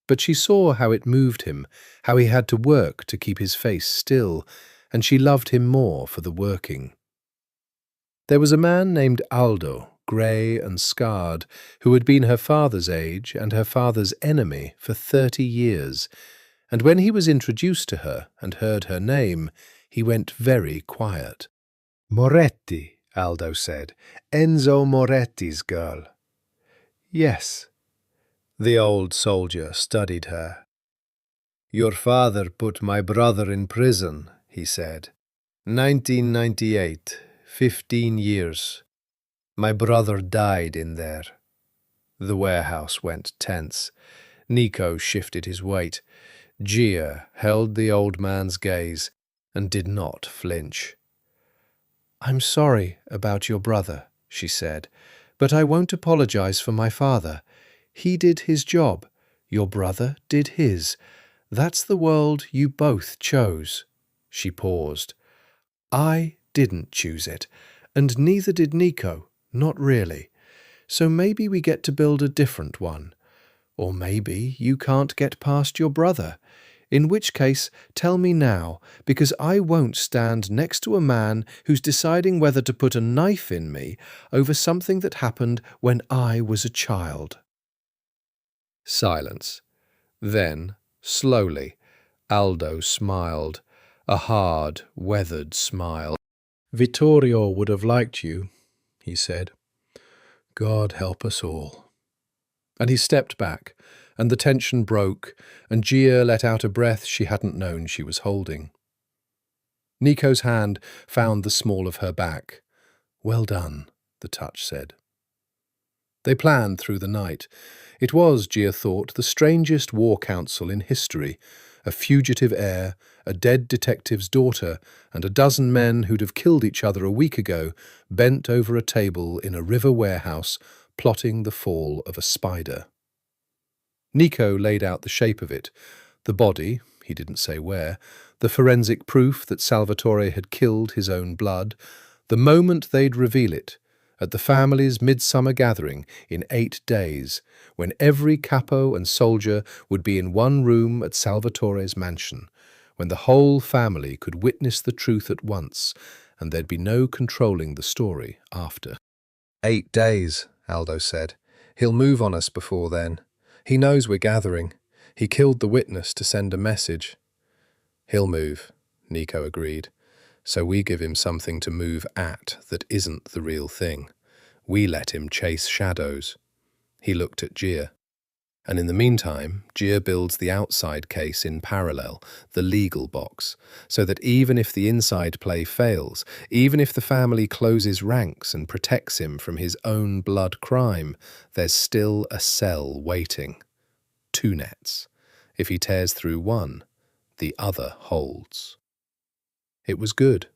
But she saw how it moved him, how he had to work to keep his face still, and she loved him more for the working. There was a man named Aldo, grey and scarred, who had been her father's age and her father's enemy for 30 years, and when he was introduced to her and heard her name, he went very quiet. "Moretti," Aldo said. "Enzo Moretti's girl." "Yes." The old soldier studied her. "Your father put my brother in prison," he said. 1998, 15 years. My brother died in there." The warehouse went tense. Nico shifted his weight. Gia held the old man's gaze and did not flinch. "I'm sorry about your brother," she said, "but I won't apologize for my father. He did his job. Your brother did his. That's the world you both chose." She paused. "I didn't choose it, and neither did Nico, not really. So maybe we get to build a different one. Or maybe you can't get past your brother. In which case, tell me now, because I won't stand next to a man who's deciding whether to put a knife in me over something that happened when I was a child." Silence. Then, slowly, Aldo smiled, a hard, weathered smile. "Vittorio would have liked you," he said. "God help us all." And he stepped back, and the tension broke, and Gia let out a breath she hadn't known she was holding. Nico's hand found the small of her back. "Well done," the touch said. They planned through the night. It was, Gia thought, the strangest war council in history. A fugitive heir, a dead detective's daughter, and a dozen men who'd have killed each other a week ago, bent over a table in a river warehouse, plotting the fall of a spider. Nico laid out the shape of it. The body, he didn't say where, the forensic proof that Salvatore had killed his own blood, the moment they'd reveal it, at the family's midsummer gathering in 8 days, when every capo and soldier would be in one room at Salvatore's mansion, when the whole family could witness the truth at once, and there'd be no controlling the story after. 8 days, Aldo said. He'll move on us before then. He knows we're gathering. He killed the witness to send a message. He'll move, Nico agreed. So we give him something to move at that isn't the real thing. We let him chase shadows. He looked at Gia. And in the meantime, Gia builds the outside case in parallel, the legal box, so that even if the inside play fails, even if the family closes ranks and protects him from his own blood crime, there's still a cell waiting. 2 nets. If he tears through one, the other holds. It was good.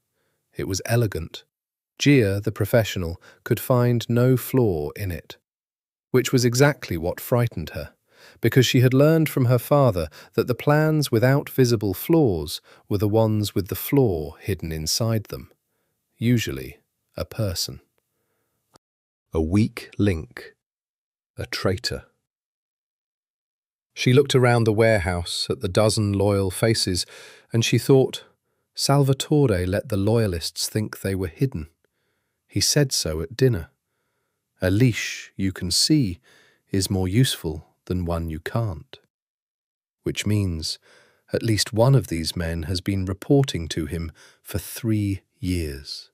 It was elegant. Gia, the professional, could find no flaw in it, which was exactly what frightened her, because she had learned from her father that the plans without visible flaws were the ones with the flaw hidden inside them, usually a person. A weak link. A traitor. She looked around the warehouse at the dozen loyal faces, and she thought, Salvatore let the loyalists think they were hidden. He said so at dinner. A leash you can see is more useful than one you can't. Which means at least one of these men has been reporting to him for 3 years.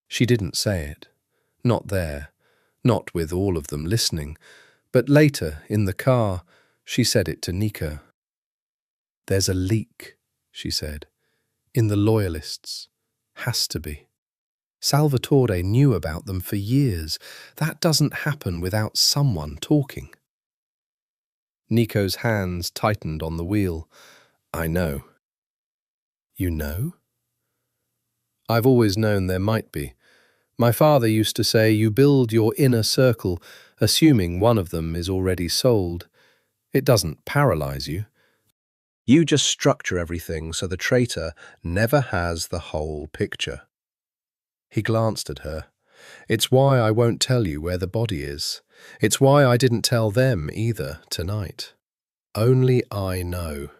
She didn't say it. Not there. Not with all of them listening. But later, in the car, she said it to Nico. "There's a leak," she said. "In the loyalists. Has to be. Salvatore knew about them for years. That doesn't happen without someone talking." Nico's hands tightened on the wheel. "I know." "You know?" "I've always known there might be. My father used to say you build your inner circle, assuming one of them is already sold. It doesn't paralyze you. You just structure everything so the traitor never has the whole picture." He glanced at her. "It's why I won't tell you where the body is. It's why I didn't tell them either tonight. Only I know.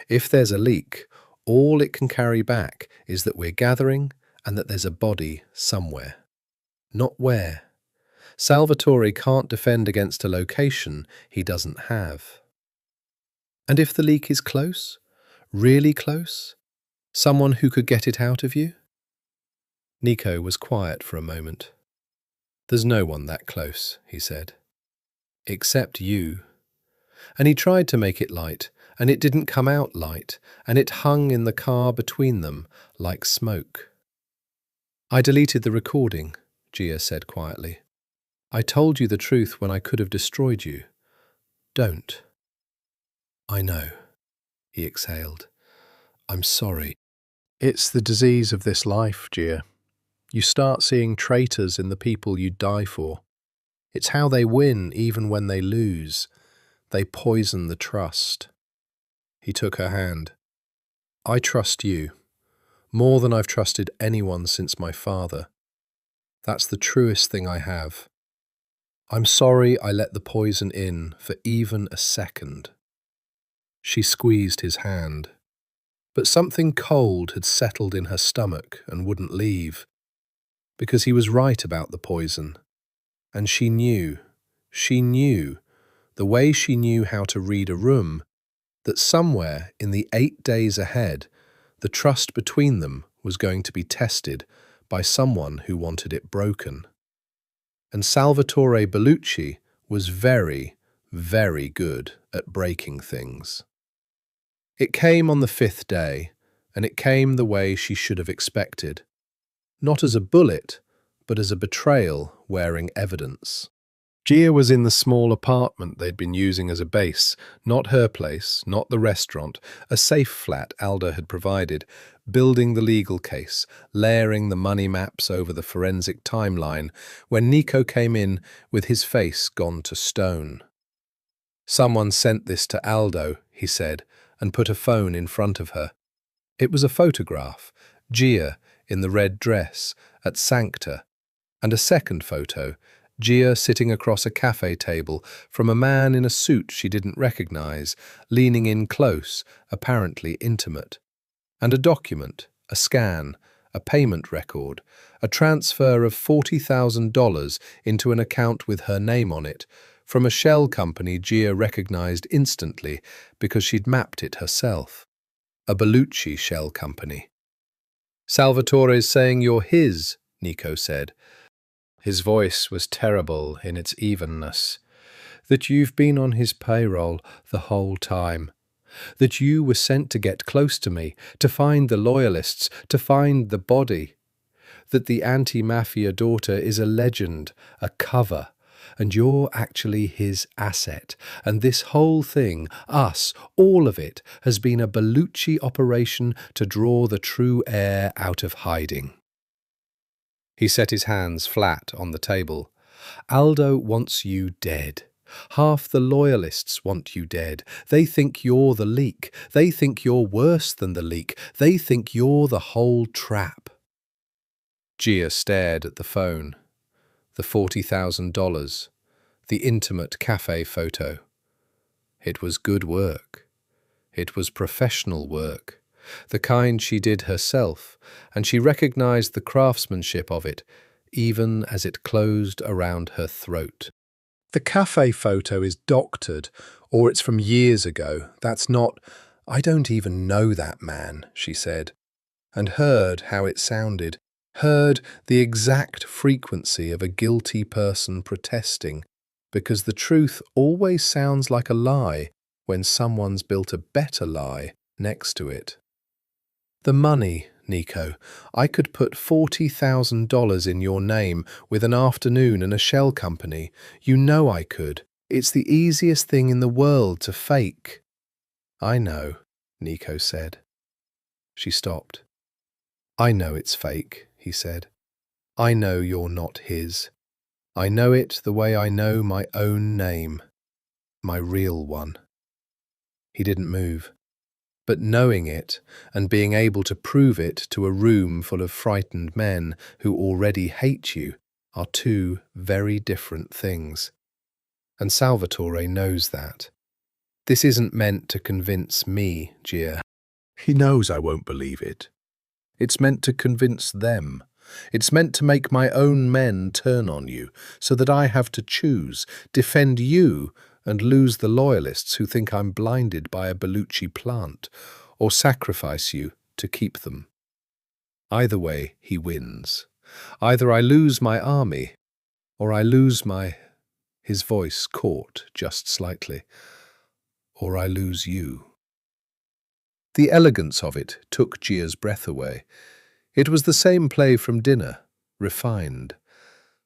If there's a leak, all it can carry back is that we're gathering and that there's a body somewhere. Not where. Salvatore can't defend against a location he doesn't have. And if the leak is close, really close, someone who could get it out of you?" Nico was quiet for a moment. "There's no one that close," he said. "Except you." And he tried to make it light, and it didn't come out light, and it hung in the car between them like smoke. "I deleted the recording," Gia said quietly. "I told you the truth when I could have destroyed you. Don't." "I know," he exhaled. "I'm sorry. It's the disease of this life, Gia. You start seeing traitors in the people you die for. It's how they win even when they lose. They poison the trust. He took her hand. I trust you, more than I've trusted anyone since my father. That's the truest thing I have. I'm sorry I let the poison in for even a second. She squeezed his hand. But something cold had settled in her stomach and wouldn't leave. Because he was right about the poison. And she knew, the way she knew how to read a room, that somewhere in the 8 days ahead, the trust between them was going to be tested by someone who wanted it broken. And Salvatore Bellucci was very, very good at breaking things. It came on the 5th day, and it came the way she should have expected. Not as a bullet, but as a betrayal wearing evidence. Gia was in the small apartment they'd been using as a base, not her place, not the restaurant, a safe flat Aldo had provided, building the legal case, layering the money maps over the forensic timeline, when Nico came in with his face gone to stone. Someone sent this to Aldo, he said, and put a phone in front of her. It was a photograph, Gia in the red dress, at Sancta, and a second photo, Gia sitting across a cafe table from a man in a suit she didn't recognize, leaning in close, apparently intimate. And a document, a scan, a payment record, a transfer of $40,000 into an account with her name on it, from a shell company Gia recognized instantly because she'd mapped it herself. A Bellucci shell company. Salvatore's saying you're his, Nico said. His voice was terrible in its evenness. That you've been on his payroll the whole time. That you were sent to get close to me, to find the loyalists, to find the body. That the anti-mafia daughter is a legend, a cover, and you're actually his asset. And this whole thing, us, all of it, has been a Bellucci operation to draw the true heir out of hiding. He set his hands flat on the table. Aldo wants you dead. Half the loyalists want you dead. They think you're the leak. They think you're worse than the leak. They think you're the whole trap. Gia stared at the phone. The $40,000. The intimate cafe photo. It was good work. It was professional work. The kind she did herself, and she recognized the craftsmanship of it, even as it closed around her throat. The cafe photo is doctored, or it's from years ago. That's not... I don't even know that man, she said, and heard how it sounded, heard the exact frequency of a guilty person protesting, because the truth always sounds like a lie when someone's built a better lie next to it. The money, Nico. I could put $40,000 in your name with an afternoon and a shell company. You know I could. It's the easiest thing in the world to fake. I know, Nico said. She stopped. I know it's fake, he said. I know you're not his. I know it the way I know my own name. My real one. He didn't move. But knowing it and being able to prove it to a room full of frightened men who already hate you are two very different things. And Salvatore knows that. This isn't meant to convince me, Gia. He knows I won't believe it. It's meant to convince them. It's meant to make my own men turn on you, so that I have to choose, defend you and lose the loyalists who think I'm blinded by a Bellucci plant, or sacrifice you to keep them. Either way, he wins. Either I lose my army, or I lose my... His voice caught just slightly. Or I lose you. The elegance of it took Gia's breath away. It was the same play from dinner, refined.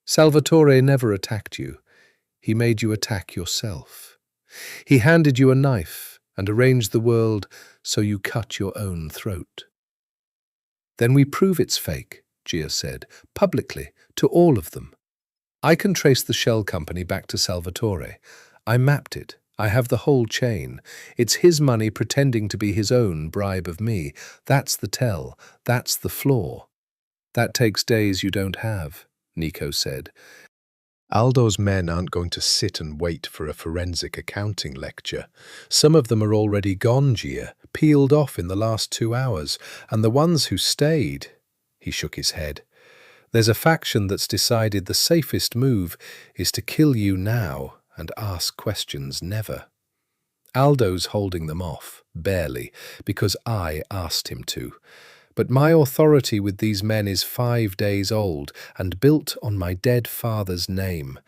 Salvatore never attacked you. He made you attack yourself. He handed you a knife and arranged the world so you cut your own throat. Then we prove it's fake, Gia said, publicly, to all of them. I can trace the shell company back to Salvatore. I mapped it. I have the whole chain. It's his money pretending to be his own bribe of me. That's the tell. That's the flaw. That takes days you don't have, Nico said. Aldo's men aren't going to sit and wait for a forensic accounting lecture. Some of them are already gone, Gia, peeled off in the last 2 hours, and the ones who stayed, he shook his head. There's a faction that's decided the safest move is to kill you now and ask questions never. Aldo's holding them off, barely, because I asked him to. But my authority with these men is 5 days old and built on my dead father's name,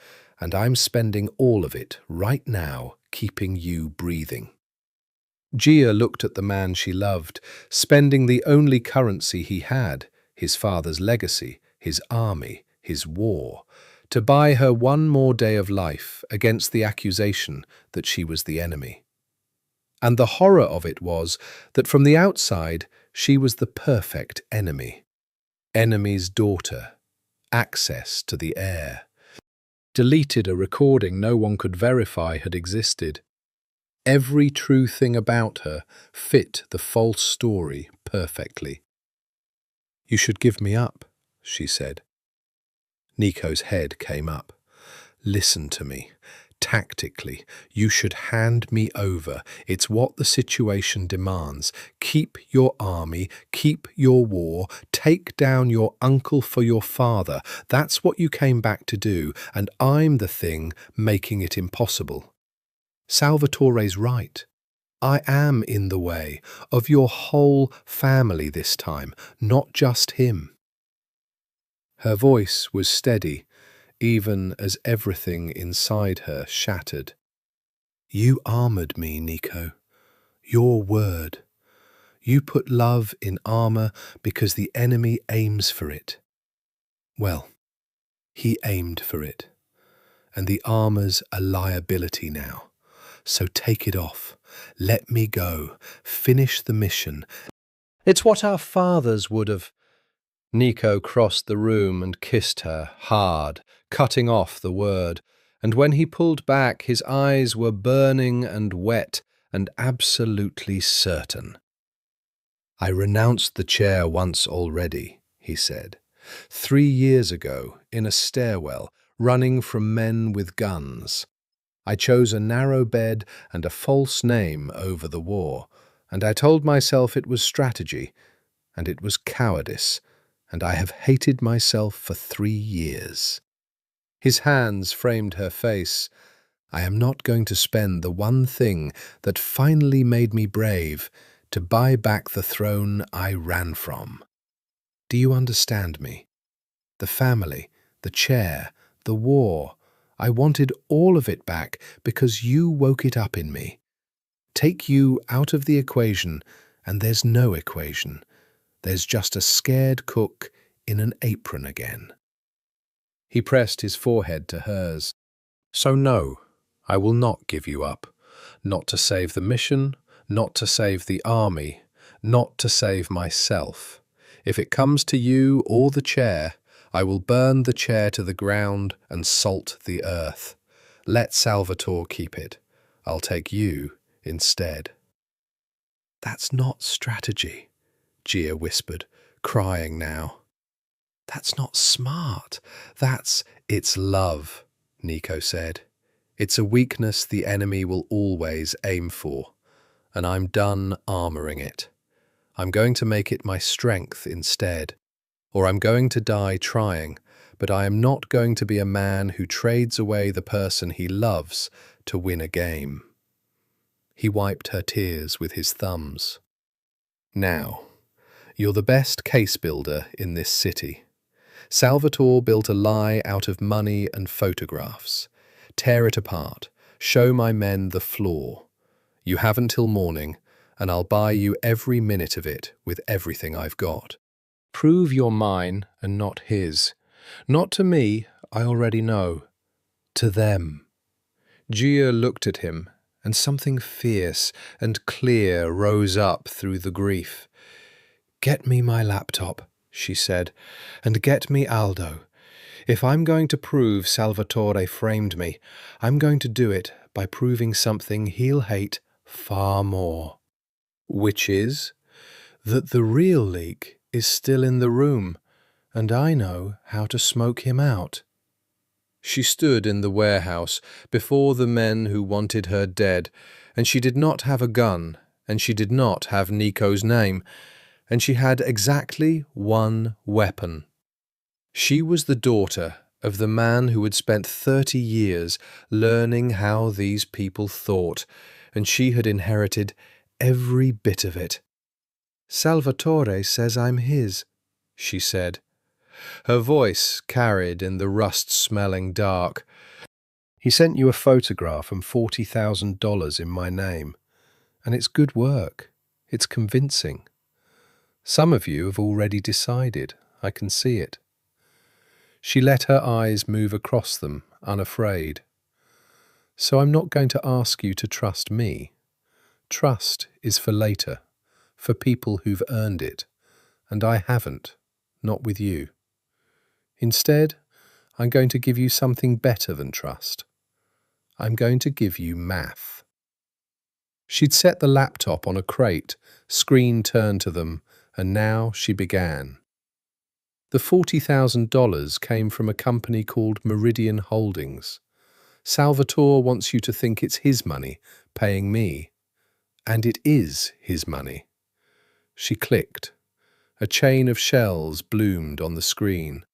and I'm spending all of it right now keeping you breathing. Gia looked at the man she loved, spending the only currency he had, his father's legacy, his army, his war, to buy her one more day of life against the accusation that she was the enemy. And the horror of it was that from the outside she was the perfect enemy. Enemy's daughter. Access to the heir. Deleted a recording no one could verify had existed. Every true thing about her fit the false story perfectly. You should give me up, she said. Nico's head came up. Listen to me. Tactically, you should hand me over. It's what the situation demands. Keep your army, keep your war, take down your uncle for your father. That's what you came back to do, and I'm the thing making it impossible. Salvatore's right. I am in the way of your whole family this time, not just him. Her voice was steady, even as everything inside her shattered. You armored me, Nico. Your word. You put love in armor because the enemy aims for it. Well, he aimed for it, and the armor's a liability now. So take it off. Let me go. Finish the mission. It's what our fathers would have. Nico crossed the room and kissed her hard, cutting off the word, and when he pulled back his eyes were burning and wet and absolutely certain. I renounced the chair once already, he said. 3 years ago, in a stairwell, running from men with guns. I chose a narrow bed and a false name over the war, and I told myself it was strategy, and it was cowardice, and I have hated myself for 3 years. His hands framed her face. I am not going to spend the one thing that finally made me brave to buy back the throne I ran from. Do you understand me? The family, the chair, the war. I wanted all of it back because you woke it up in me. Take you out of the equation, and there's no equation. There's just a scared cook in an apron again. He pressed his forehead to hers. So no, I will not give you up. Not to save the mission, not to save the army, not to save myself. If it comes to you or the chair, I will burn the chair to the ground and salt the earth. Let Salvatore keep it. I'll take you instead. That's not strategy, Gia whispered, crying now. That's not smart. It's love, Nico said. It's a weakness the enemy will always aim for, and I'm done armoring it. I'm going to make it my strength instead, or I'm going to die trying, but I am not going to be a man who trades away the person he loves to win a game. He wiped her tears with his thumbs. Now, you're the best case builder in this city. Salvatore built a lie out of money and photographs. Tear it apart. Show my men the flaw. You have until morning, and I'll buy you every minute of it with everything I've got. Prove you're mine and not his. Not to me, I already know. To them. Gia looked at him, and something fierce and clear rose up through the grief. Get me my laptop, she said, "and get me Aldo. If I'm going to prove Salvatore framed me, I'm going to do it by proving something he'll hate far more. Which is that the real leak is still in the room, and I know how to smoke him out." She stood in the warehouse before the men who wanted her dead, and she did not have a gun, and she did not have Nico's name, and she had exactly one weapon. She was the daughter of the man who had spent 30 years learning how these people thought, and she had inherited every bit of it. "Salvatore says I'm his," she said. Her voice carried in the rust-smelling dark. "He sent you a photograph and $40,000 in my name, and it's good work. It's convincing. Some of you have already decided. I can see it." She let her eyes move across them, unafraid. "So I'm not going to ask you to trust me. Trust is for later, for people who've earned it, and I haven't, not with you. Instead, I'm going to give you something better than trust. I'm going to give you math." She'd set the laptop on a crate, screen turned to them, and now she began. The $40,000 came from a company called Meridian Holdings. Salvatore wants you to think it's his money, paying me. And it is his money. She clicked. A chain of shells bloomed on the screen.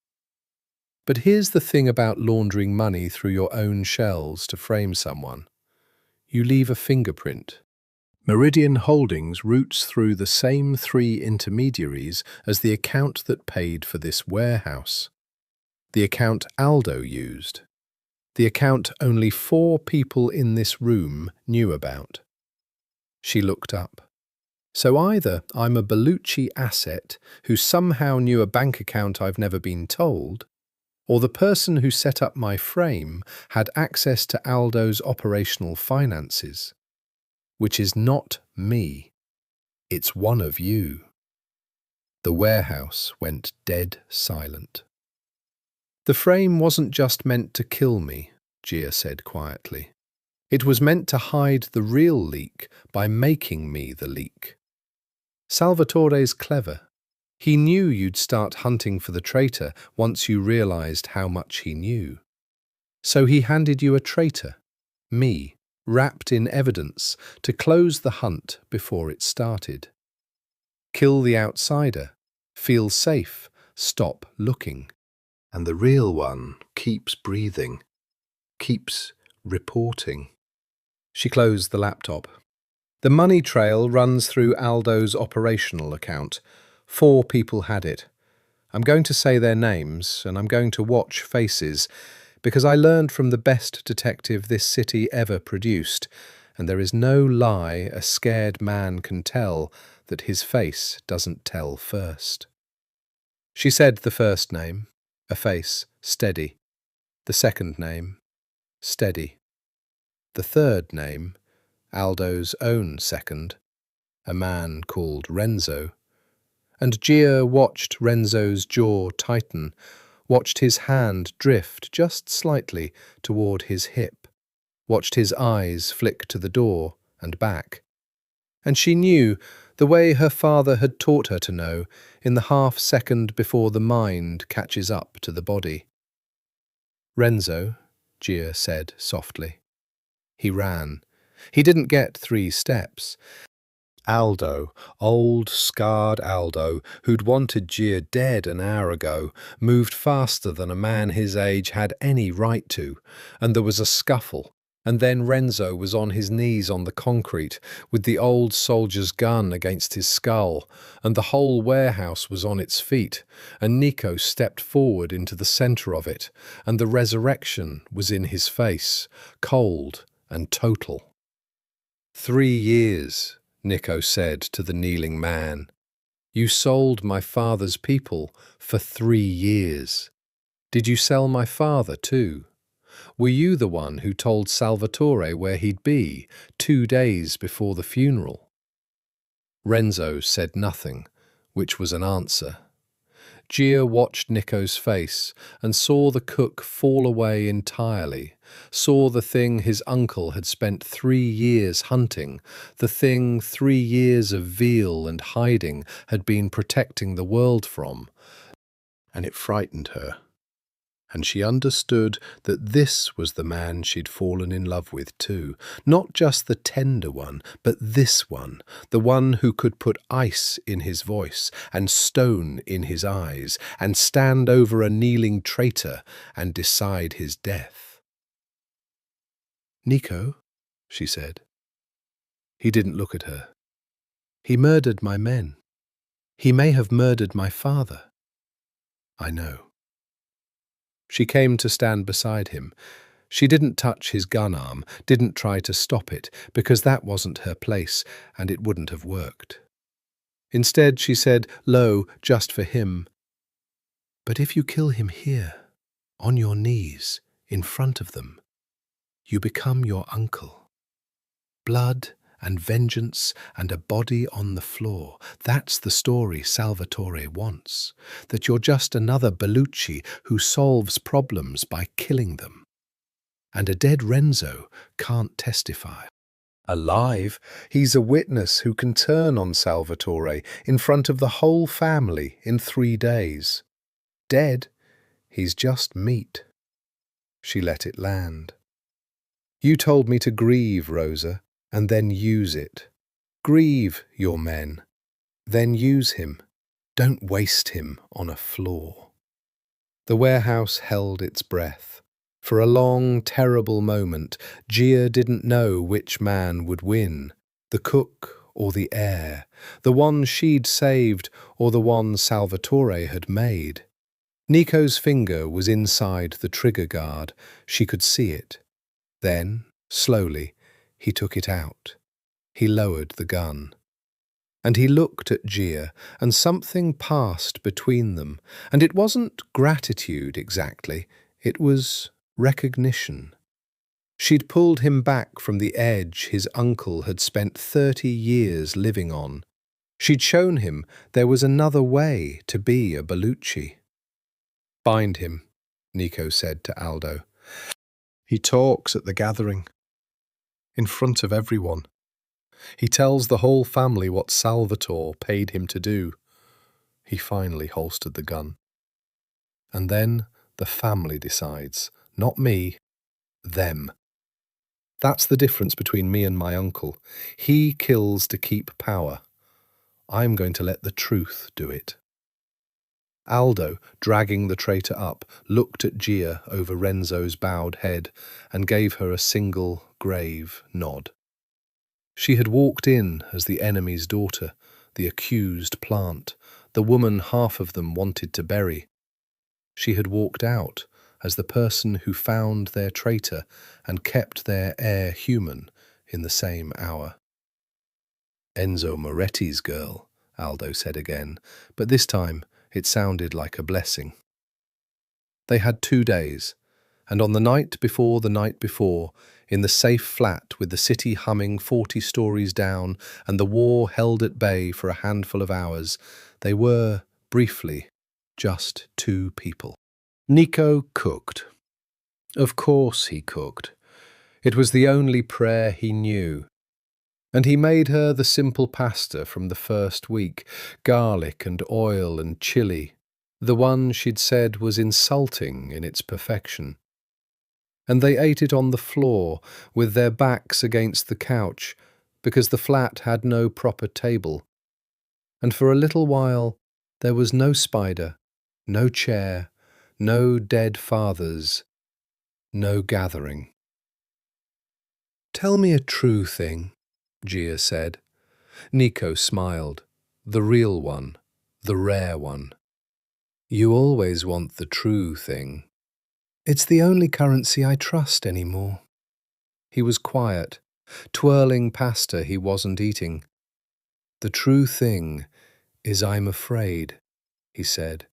But here's the thing about laundering money through your own shells to frame someone. You leave a fingerprint. Meridian Holdings routes through the same 3 intermediaries as the account that paid for this warehouse. The account Aldo used. The account only 4 people in this room knew about. She looked up. So either I'm a Bellucci asset who somehow knew a bank account I've never been told, or the person who set up my frame had access to Aldo's operational finances. Which is not me. It's one of you. The warehouse went dead silent. "The frame wasn't just meant to kill me," Gia said quietly. "It was meant to hide the real leak by making me the leak. Salvatore's clever. He knew you'd start hunting for the traitor once you realized how much he knew. So he handed you a traitor, me, wrapped in evidence to close the hunt before it started. Kill the outsider, feel safe, stop looking. And the real one keeps breathing, keeps reporting." She closed the laptop. "The money trail runs through Aldo's operational account. 4 people had it. I'm going to say their names, and I'm going to watch faces, because I learned from the best detective this city ever produced, and there is no lie a scared man can tell that his face doesn't tell first." She said the first name, a face, steady. The second name, steady. The third name, Aldo's own second, a man called Renzo. And Gia watched Renzo's jaw tighten, watched his hand drift just slightly toward his hip, watched his eyes flick to the door and back. And she knew, the way her father had taught her to know, in the half-second before the mind catches up to the body. "Renzo," Gia said softly. He ran. He didn't get 3 steps. Aldo, old, scarred Aldo, who'd wanted Gia dead an hour ago, moved faster than a man his age had any right to, and there was a scuffle, and then Renzo was on his knees on the concrete, with the old soldier's gun against his skull, and the whole warehouse was on its feet, and Nico stepped forward into the centre of it, and the resurrection was in his face, cold and total. 3 years, Nico said to the kneeling man. "You sold my father's people for 3 years. Did you sell my father too? Were you the one who told Salvatore where he'd be 2 days before the funeral?" Renzo said nothing, which was an answer. Gia watched Nico's face and saw the cook fall away entirely, saw the thing his uncle had spent 3 years hunting, the thing 3 years of veal and hiding had been protecting the world from, and it frightened her. And she understood that this was the man she'd fallen in love with too. Not just the tender one, but this one, the one who could put ice in his voice and stone in his eyes and stand over a kneeling traitor and decide his death. "Nico," she said. He didn't look at her. "He murdered my men. He may have murdered my father." "I know." She came to stand beside him. She didn't touch his gun arm, didn't try to stop it, because that wasn't her place, and it wouldn't have worked. Instead, she said, low, just for him, "But if you kill him here, on your knees, in front of them, you become your uncle. Blood and vengeance and a body on the floor. That's the story Salvatore wants. That you're just another Bellucci who solves problems by killing them. And a dead Renzo can't testify. Alive, he's a witness who can turn on Salvatore in front of the whole family in 3 days. Dead, he's just meat." She let it land. "You told me to grieve, Rosa, and then use it. Grieve your men, then use him. Don't waste him on a floor." The warehouse held its breath. For a long, terrible moment, Gia didn't know which man would win, the cook or the heir, the one she'd saved or the one Salvatore had made. Nico's finger was inside the trigger guard. She could see it. Then, slowly, he took it out. He lowered the gun. And he looked at Gia, and something passed between them. And it wasn't gratitude exactly, it was recognition. She'd pulled him back from the edge his uncle had spent 30 years living on. She'd shown him there was another way to be a Bellucci. "Bind him," Nico said to Aldo. "He talks at the gathering. In front of everyone. He tells the whole family what Salvatore paid him to do." He finally holstered the gun. "And then the family decides, not me, them. That's the difference between me and my uncle. He kills to keep power. I'm going to let the truth do it." Aldo, dragging the traitor up, looked at Gia over Renzo's bowed head and gave her a single, grave nod. She had walked in as the enemy's daughter, the accused plant, the woman half of them wanted to bury. She had walked out as the person who found their traitor and kept their heir human in the same hour. "Enzo Moretti's girl," Aldo said again, but this time it sounded like a blessing. They had 2 days, and on the night before, in the safe flat with the city humming 40 stories down and the war held at bay for a handful of hours, they were, briefly, just 2 people. Nico cooked. Of course he cooked. It was the only prayer he knew. And he made her the simple pasta from the first week, garlic and oil and chili, the one she'd said was insulting in its perfection. And they ate it on the floor, with their backs against the couch, because the flat had no proper table. And for a little while there was no spider, no chair, no dead fathers, no gathering. "Tell me a true thing," Gia said. Nico smiled. "The real one, the rare one. You always want the true thing. It's the only currency I trust anymore." He was quiet, twirling pasta he wasn't eating. "The true thing is I'm afraid," he said.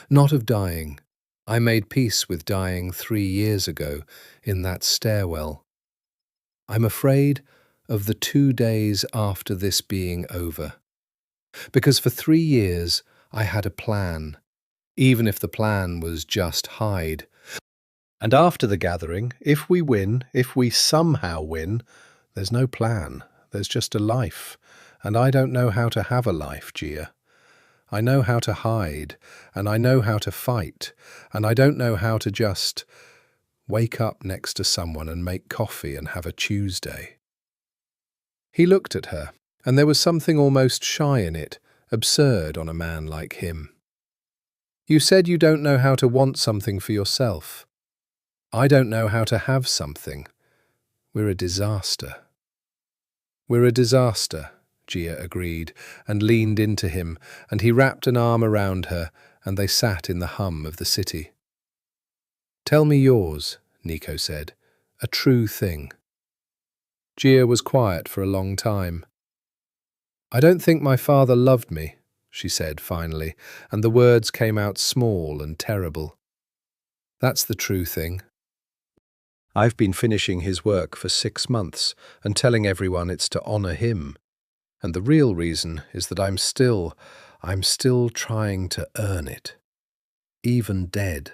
"Not of dying. I made peace with dying 3 years ago in that stairwell. I'm afraid of the 2 days after this being over. Because for 3 years I had a plan, even if the plan was just hide. And after the gathering, if we win, if we somehow win, there's no plan, there's just a life. And I don't know how to have a life, Gia. I know how to hide, and I know how to fight, and I don't know how to just wake up next to someone and make coffee and have a Tuesday. He looked at her, and there was something almost shy in it, absurd on a man like him. You said you don't know how to want something for yourself. I don't know how to have something. We're a disaster. We're a disaster, Gia agreed, and leaned into him, and he wrapped an arm around her, and they sat in the hum of the city. Tell me yours, Nico said, a true thing. Gia was quiet for a long time. I don't think my father loved me, she said finally, and the words came out small and terrible. That's the true thing. I've been finishing his work for 6 months and telling everyone it's to honor him. And the real reason is that I'm still trying to earn it. Even dead.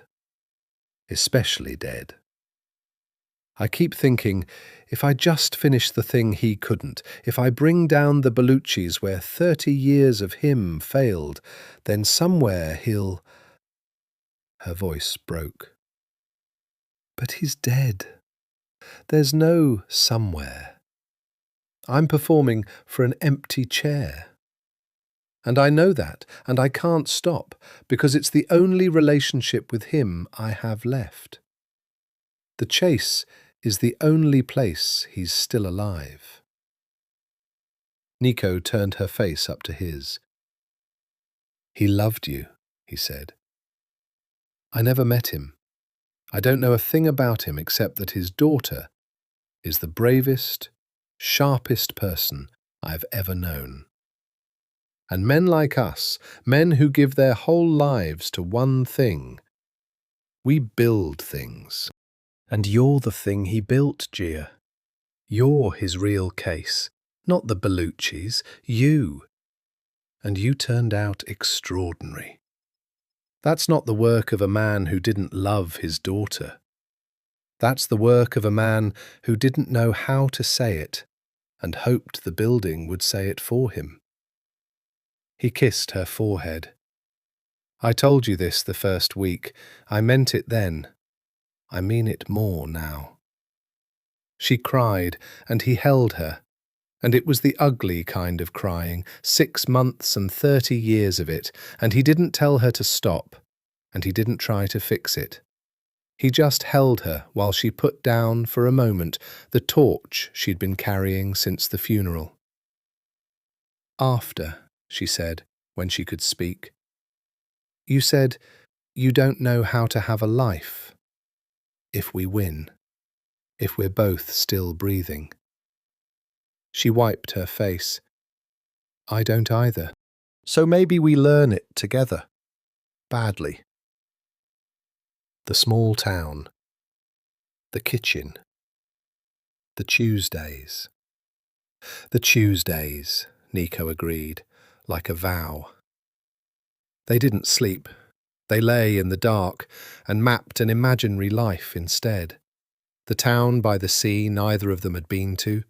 Especially dead. I keep thinking, if I just finish the thing he couldn't, if I bring down the Belluccis where 30 years of him failed, then somewhere he'll... Her voice broke. But he's dead. There's no somewhere. I'm performing for an empty chair. And I know that, and I can't stop, because it's the only relationship with him I have left. The chase is the only place he's still alive. Nico turned her face up to his. He loved you, he said. I never met him. I don't know a thing about him except that his daughter is the bravest, sharpest person I've ever known. And men like us, men who give their whole lives to one thing, we build things. And you're the thing he built, Gia. You're his real case, not the Bellucci's, you. And you turned out extraordinary. That's not the work of a man who didn't love his daughter. That's the work of a man who didn't know how to say it and hoped the building would say it for him. He kissed her forehead. I told you this the first week. I meant it then. I mean it more now. She cried, and he held her. And it was the ugly kind of crying, 6 months and 30 years of it, and he didn't tell her to stop, and he didn't try to fix it. He just held her while she put down, for a moment, the torch she'd been carrying since the funeral. After, she said, when she could speak. You said, you don't know how to have a life. If we win. If we're both still breathing. She wiped her face. I don't either. So maybe we learn it together. Badly. The small town. The kitchen. The Tuesdays. The Tuesdays, Nico agreed, like a vow. They didn't sleep. They lay in the dark and mapped an imaginary life instead. The town by the sea neither of them had been to,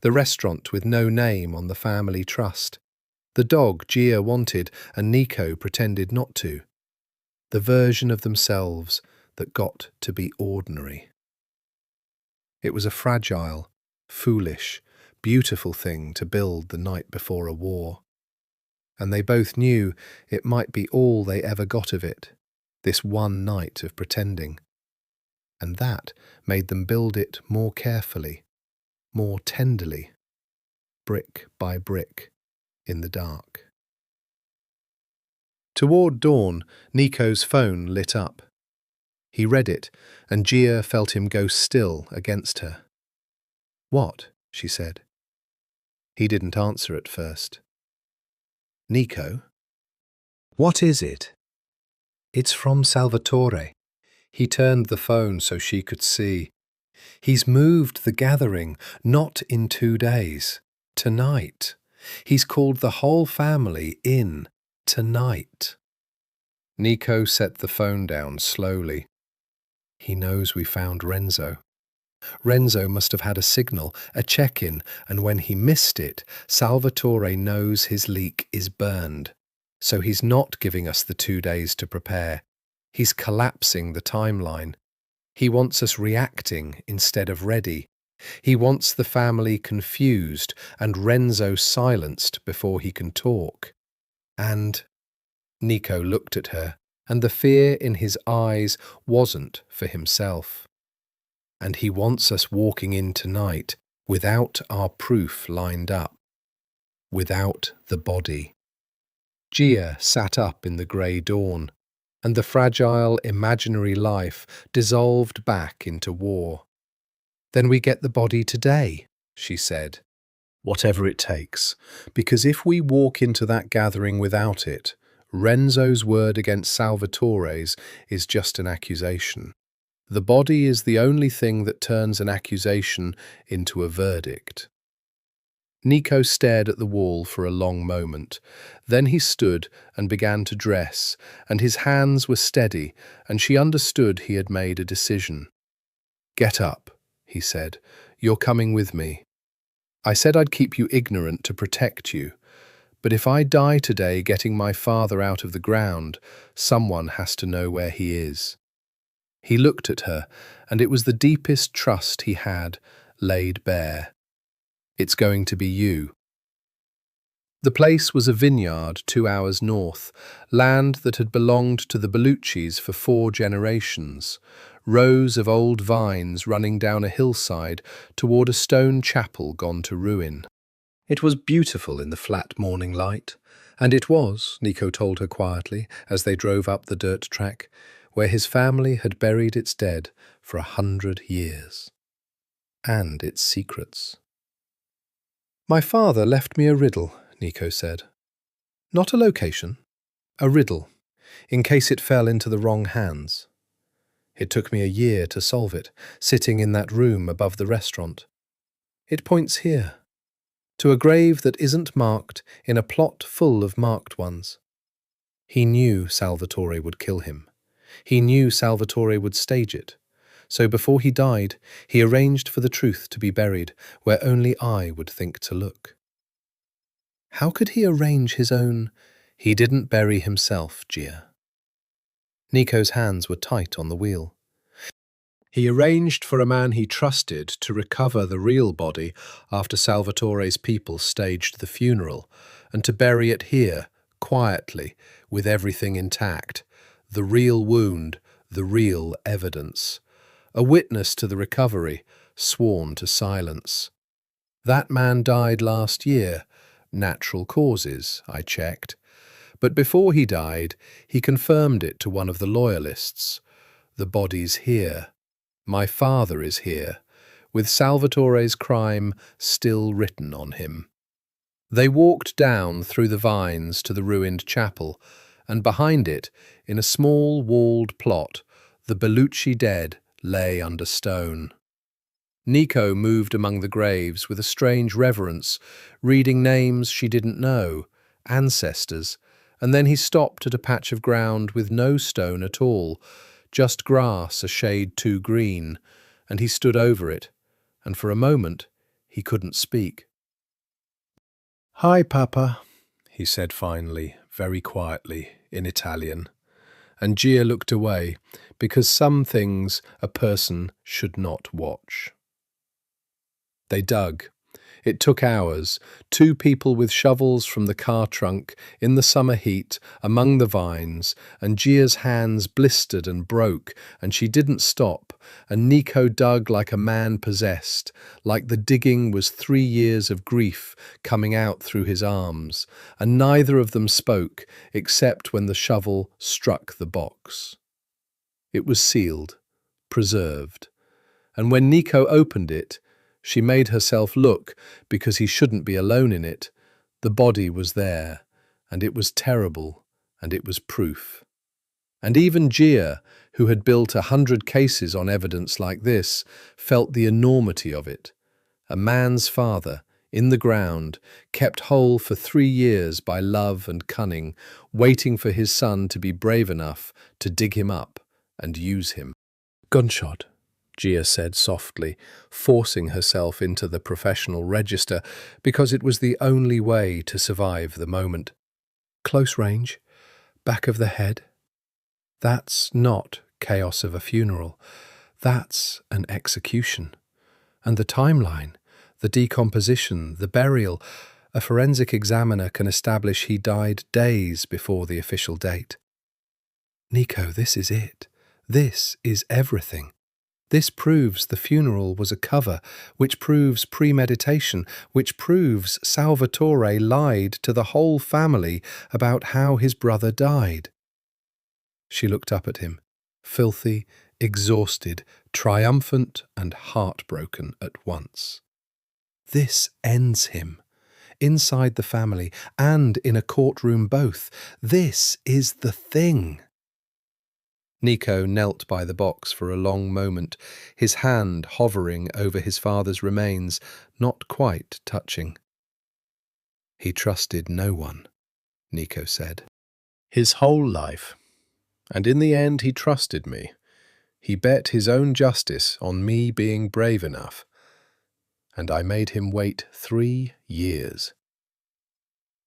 the restaurant with no name on the family trust, the dog Gia wanted and Nico pretended not to, the version of themselves that got to be ordinary. It was a fragile, foolish, beautiful thing to build the night before a war. And they both knew it might be all they ever got of it, this one night of pretending. And that made them build it more carefully, more tenderly, brick by brick, in the dark. Toward dawn, Nico's phone lit up. He read it, and Gia felt him go still against her. What? She said. He didn't answer at first. Nico? What is it? It's from Salvatore. He turned the phone so she could see. He's moved the gathering, not in 2 days. Tonight. He's called the whole family in tonight. Nico set the phone down slowly. He knows we found Renzo. Renzo must have had a signal, a check-in, and when he missed it, Salvatore knows his leak is burned. So he's not giving us the 2 days to prepare. He's collapsing the timeline. He wants us reacting instead of ready. He wants the family confused and Renzo silenced before he can talk. And Nico looked at her, and the fear in his eyes wasn't for himself. And he wants us walking in tonight without our proof lined up, without the body. Gia sat up in the grey dawn, and the fragile, imaginary life dissolved back into war. "Then we get the body today," she said. "Whatever it takes, because if we walk into that gathering without it, Renzo's word against Salvatore's is just an accusation. The body is the only thing that turns an accusation into a verdict." Nico stared at the wall for a long moment. Then he stood and began to dress, and his hands were steady, and she understood he had made a decision. "Get up," he said. "You're coming with me. I said I'd keep you ignorant to protect you, but if I die today getting my father out of the ground, someone has to know where he is." He looked at her, and it was the deepest trust he had laid bare. "It's going to be you." The place was a vineyard 2 hours north, land that had belonged to the Belluccis for 4 generations, rows of old vines running down a hillside toward a stone chapel gone to ruin. It was beautiful in the flat morning light, and it was, Nico told her quietly as they drove up the dirt track, where his family had buried its dead for 100 years. And its secrets. "My father left me a riddle," Nico said. "Not a location, a riddle, in case it fell into the wrong hands. It took me a year to solve it, sitting in that room above the restaurant. It points here, to a grave that isn't marked in a plot full of marked ones. He knew Salvatore would kill him. He knew Salvatore would stage it. So before he died, he arranged for the truth to be buried where only I would think to look." "How could he arrange his own—" "He didn't bury himself, Gia." Nico's hands were tight on the wheel. "He arranged for a man he trusted to recover the real body after Salvatore's people staged the funeral, and to bury it here, quietly, with everything intact. The real wound, the real evidence. A witness to the recovery, sworn to silence. That man died last year. Natural causes, I checked. But before he died, he confirmed it to one of the loyalists. The body's here. My father is here, with Salvatore's crime still written on him." They walked down through the vines to the ruined chapel, and behind it, in a small walled plot, the Bellucci dead lay under stone. Nico moved among the graves with a strange reverence, reading names she didn't know, ancestors, and then he stopped at a patch of ground with no stone at all, just grass a shade too green, and he stood over it, and for a moment he couldn't speak. "Hi, Papa," he said finally, very quietly, in Italian. And Gia looked away, because some things a person should not watch. They dug. It took hours, 2 people with shovels from the car trunk, in the summer heat, among the vines, and Gia's hands blistered and broke, and she didn't stop, and Nico dug like a man possessed, like the digging was 3 years of grief coming out through his arms, and neither of them spoke, except when the shovel struck the box. It was sealed, preserved, and when Nico opened it, she made herself look, because he shouldn't be alone in it. The body was there, and it was terrible, and it was proof. And even Gia, who had built 100 cases on evidence like this, felt the enormity of it. A man's father, in the ground, kept whole for 3 years by love and cunning, waiting for his son to be brave enough to dig him up and use him. Gunshot, Gia said softly, forcing herself into the professional register because it was the only way to survive the moment. Close range, back of the head. That's not chaos of a funeral. That's an execution. And the timeline, the decomposition, the burial, a forensic examiner can establish he died days before the official date. Nico, this is it. This is everything. This proves the funeral was a cover, which proves premeditation, which proves Salvatore lied to the whole family about how his brother died. She looked up at him, filthy, exhausted, triumphant and heartbroken at once. This ends him, inside the family and in a courtroom both. This is the thing. Nico knelt by the box for a long moment, his hand hovering over his father's remains, not quite touching. He trusted no one, Nico said. His whole life. And in the end he trusted me. He bet his own justice on me being brave enough. And I made him wait 3 years.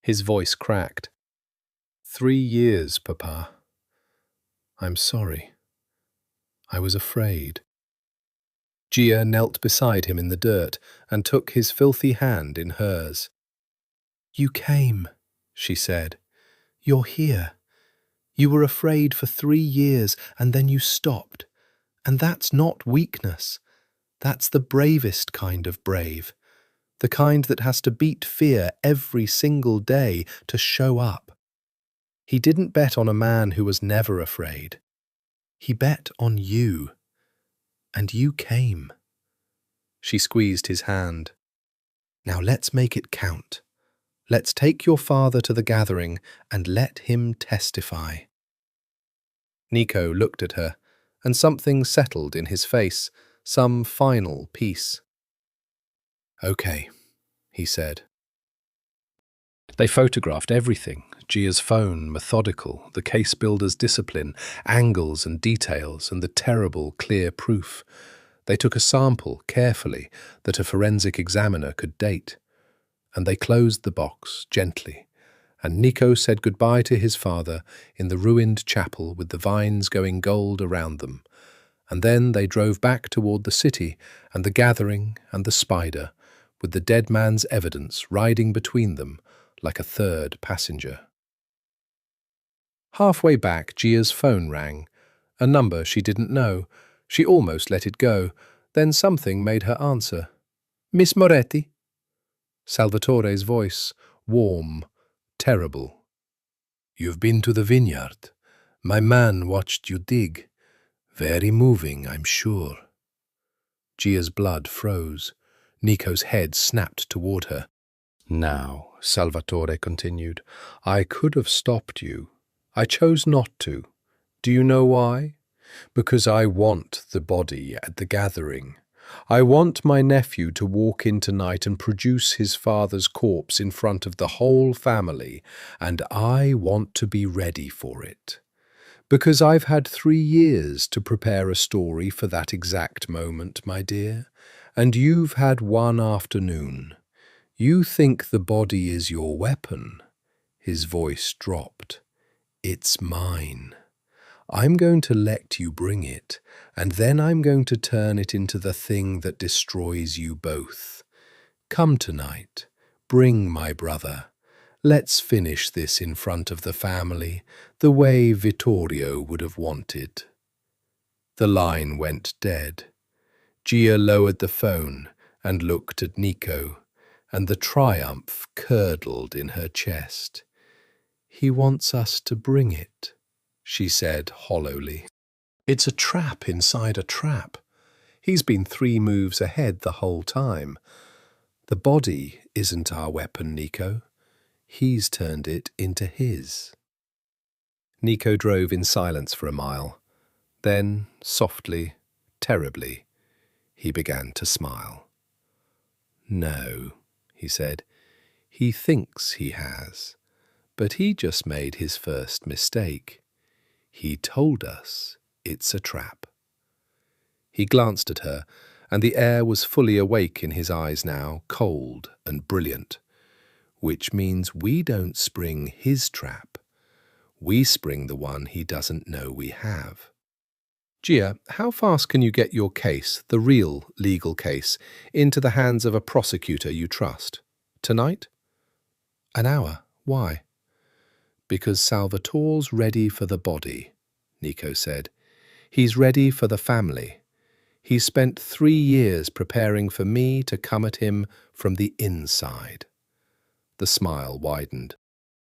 His voice cracked. 3 years, Papa. I'm sorry. I was afraid. Gia knelt beside him in the dirt and took his filthy hand in hers. You came, she said. You're here. You were afraid for 3 years and then you stopped. And that's not weakness. That's the bravest kind of brave. The kind that has to beat fear every single day to show up. He didn't bet on a man who was never afraid. He bet on you. And you came. She squeezed his hand. Now let's make it count. Let's take your father to the gathering and let him testify. Nico looked at her, and something settled in his face, some final peace. Okay, he said. They photographed everything, Gia's phone, methodical, the case builder's discipline, angles and details, and the terrible, clear proof. They took a sample, carefully, that a forensic examiner could date. And they closed the box, gently, and Nico said goodbye to his father in the ruined chapel with the vines going gold around them. And then they drove back toward the city and the gathering and the spider, with the dead man's evidence riding between them like a third passenger. Halfway back, Gia's phone rang. A number she didn't know. She almost let it go. Then something made her answer. Miss Moretti? Salvatore's voice, warm, terrible. You've been to the vineyard. My man watched you dig. Very moving, I'm sure. Gia's blood froze. Nico's head snapped toward her. Now, Salvatore continued, I could have stopped you. I chose not to. Do you know why? Because I want the body at the gathering. I want my nephew to walk in tonight and produce his father's corpse in front of the whole family, and I want to be ready for it. Because I've had 3 years to prepare a story for that exact moment, my dear, and you've had 1 afternoon. You think the body is your weapon. His voice dropped. It's mine. I'm going to let you bring it, and then I'm going to turn it into the thing that destroys you both. Come tonight. Bring my brother. Let's finish this in front of the family, the way Vittorio would have wanted. The line went dead. Gia lowered the phone and looked at Nico, and the triumph curdled in her chest. He wants us to bring it, she said hollowly. It's a trap inside a trap. He's been 3 moves ahead the whole time. The body isn't our weapon, Nico. He's turned it into his. Nico drove in silence for a mile. Then, softly, terribly, he began to smile. No, he said. He thinks he has, but he just made his first mistake. He told us it's a trap. He glanced at her, and the air was fully awake in his eyes now, cold and brilliant. Which means we don't spring his trap. We spring the one he doesn't know we have. Gia, how fast can you get your case, the real legal case, into the hands of a prosecutor you trust? Tonight? An hour. Why? Because Salvatore's ready for the body, Nico said. He's ready for the family. He spent 3 years preparing for me to come at him from the inside. The smile widened.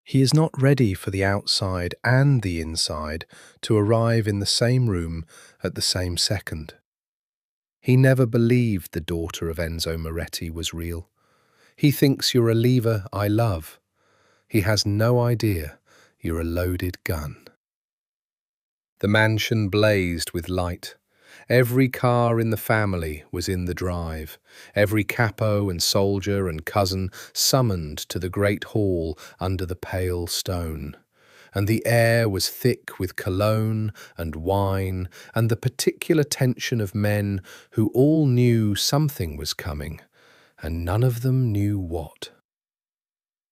He is not ready for the outside and the inside to arrive in the same room at the same second. He never believed the daughter of Enzo Moretti was real. He thinks you're a lever I love. He has no idea you're a loaded gun. The mansion blazed with light. Every car in the family was in the drive, every capo and soldier and cousin summoned to the great hall under the pale stone, and the air was thick with cologne and wine and the particular tension of men who all knew something was coming, and none of them knew what.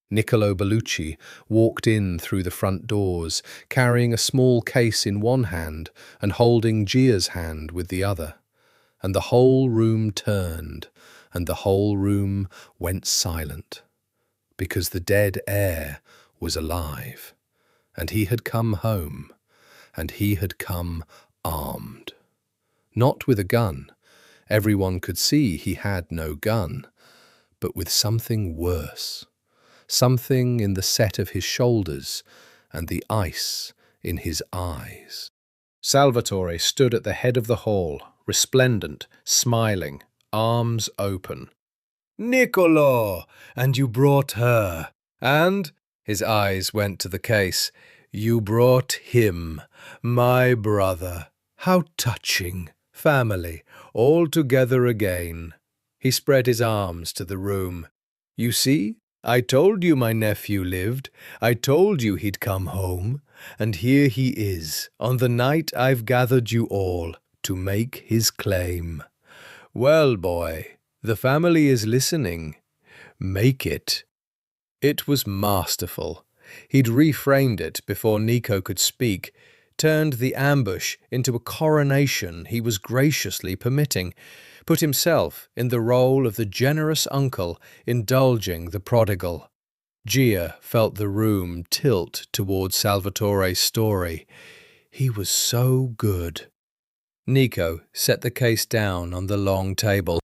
Nico Bellucci walked in through the front doors, carrying a small case in one hand and holding Gia's hand with the other. And the whole room turned, and the whole room went silent, because the dead heir was alive, and he had come home, and he had come armed. Not with a gun. Everyone could see he had no gun, but with something worse. Something in the set of his shoulders and the ice in his eyes. Salvatore stood at the head of the hall, resplendent, smiling, arms open. "Niccolo! And you brought her. And," his eyes went to the case, "you brought him, my brother. How touching. Family, all together again." He spread his arms to the room. "You see? I told you my nephew lived. I told you he'd come home. And here he is, on the night I've gathered you all to make his claim. Well, boy, the family is listening. Make it." It was masterful. He'd reframed it before Nico could speak, turned the ambush into a coronation he was graciously permitting, put himself in the role of the generous uncle indulging the prodigal. Gia felt the room tilt towards Salvatore's story. He was so good. Nico set the case down on the long table.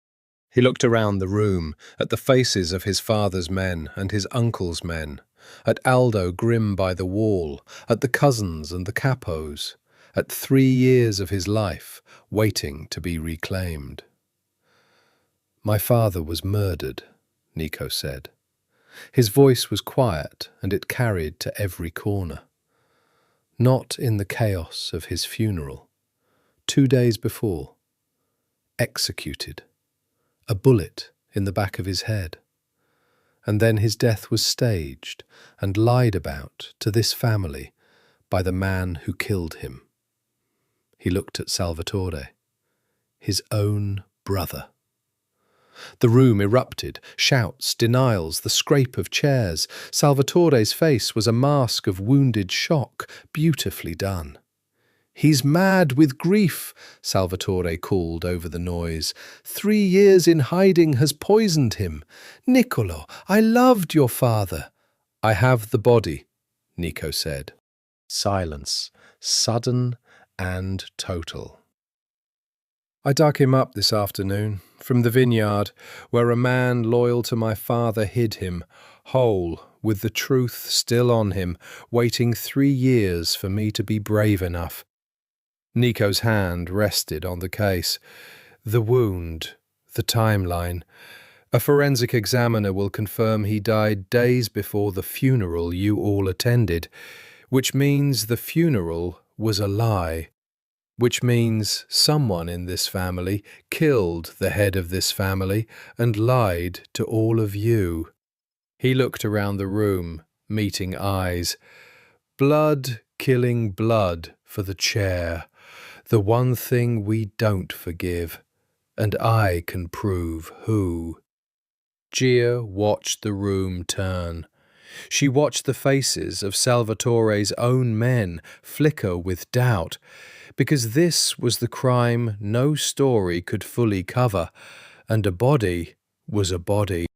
He looked around the room, at the faces of his father's men and his uncle's men, at Aldo grim by the wall, at the cousins and the capos, at 3 years of his life waiting to be reclaimed. "My father was murdered," Nico said. His voice was quiet, and it carried to every corner. Not in the chaos of his funeral. 2 days before. Executed. A bullet in the back of his head. And then his death was staged and lied about to this family by the man who killed him. He looked at Salvatore. His own brother. The room erupted, shouts, denials, the scrape of chairs. Salvatore's face was a mask of wounded shock, beautifully done. "He's mad with grief," Salvatore called over the noise. 3 years in hiding has poisoned him. "Niccolo, I loved your father." "I have the body," Nico said. Silence, sudden and total. "I dug him up this afternoon, from the vineyard, where a man loyal to my father hid him, whole, with the truth still on him, waiting 3 years for me to be brave enough." Nico's hand rested on the case. "The wound, the timeline. A forensic examiner will confirm he died days before the funeral you all attended, which means the funeral was a lie. which means someone in this family killed the head of this family and lied to all of you. He looked around the room, meeting eyes. Blood killing blood for the chair, the one thing we don't forgive, and I can prove who. Gia watched the room turn. She watched the faces of Salvatore's own men flicker with doubt, because this was the crime no story could fully cover, and a body was a body.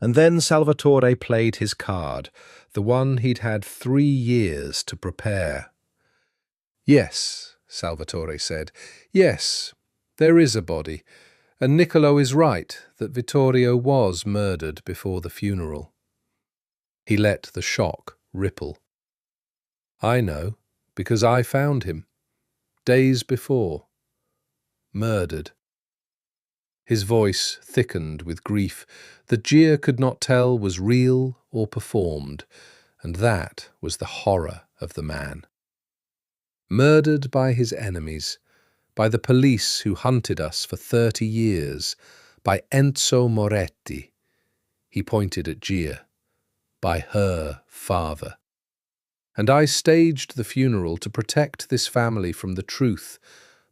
And then Salvatore played his card, the one he'd had 3 years to prepare. Yes, Salvatore said, yes, there is a body, and Niccolo is right that Vittorio was murdered before the funeral. He let the shock ripple. I know, because I found him, days before, murdered. His voice thickened with grief that Gia could not tell was real or performed, and that was the horror of the man. Murdered by his enemies, by the police who hunted us for 30 years, by Enzo Moretti. He pointed at Gia. By her father. And I staged the funeral to protect this family from the truth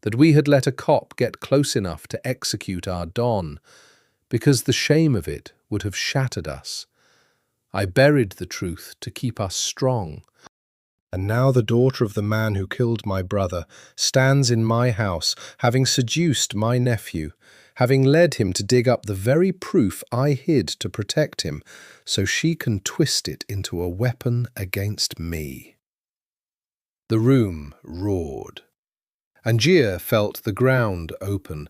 that we had let a cop get close enough to execute our Don, because the shame of it would have shattered us. I buried the truth to keep us strong. And now the daughter of the man who killed my brother stands in my house, having seduced my nephew, having led him to dig up the very proof I hid to protect him, so she can twist it into a weapon against me. The room roared, and Gia felt the ground open,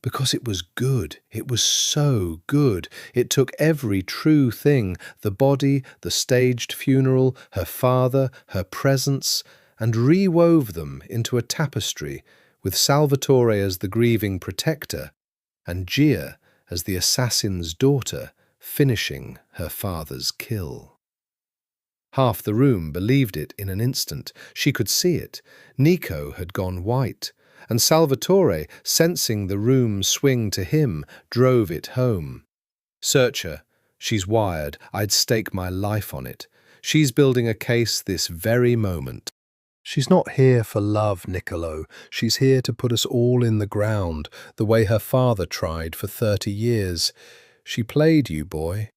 because it was good. It was so good. It took every true thing, the body, the staged funeral, her father, her presence, and rewove them into a tapestry with Salvatore as the grieving protector and Gia as the assassin's daughter finishing her father's kill. Half the room believed it in an instant. She could see it. Nico had gone white, and Salvatore, sensing the room swing to him, drove it home. Search her. She's wired. I'd stake my life on it. She's building a case this very moment. She's not here for love, Niccolo. She's here to put us all in the ground, the way her father tried for 30 years. She played you, boy.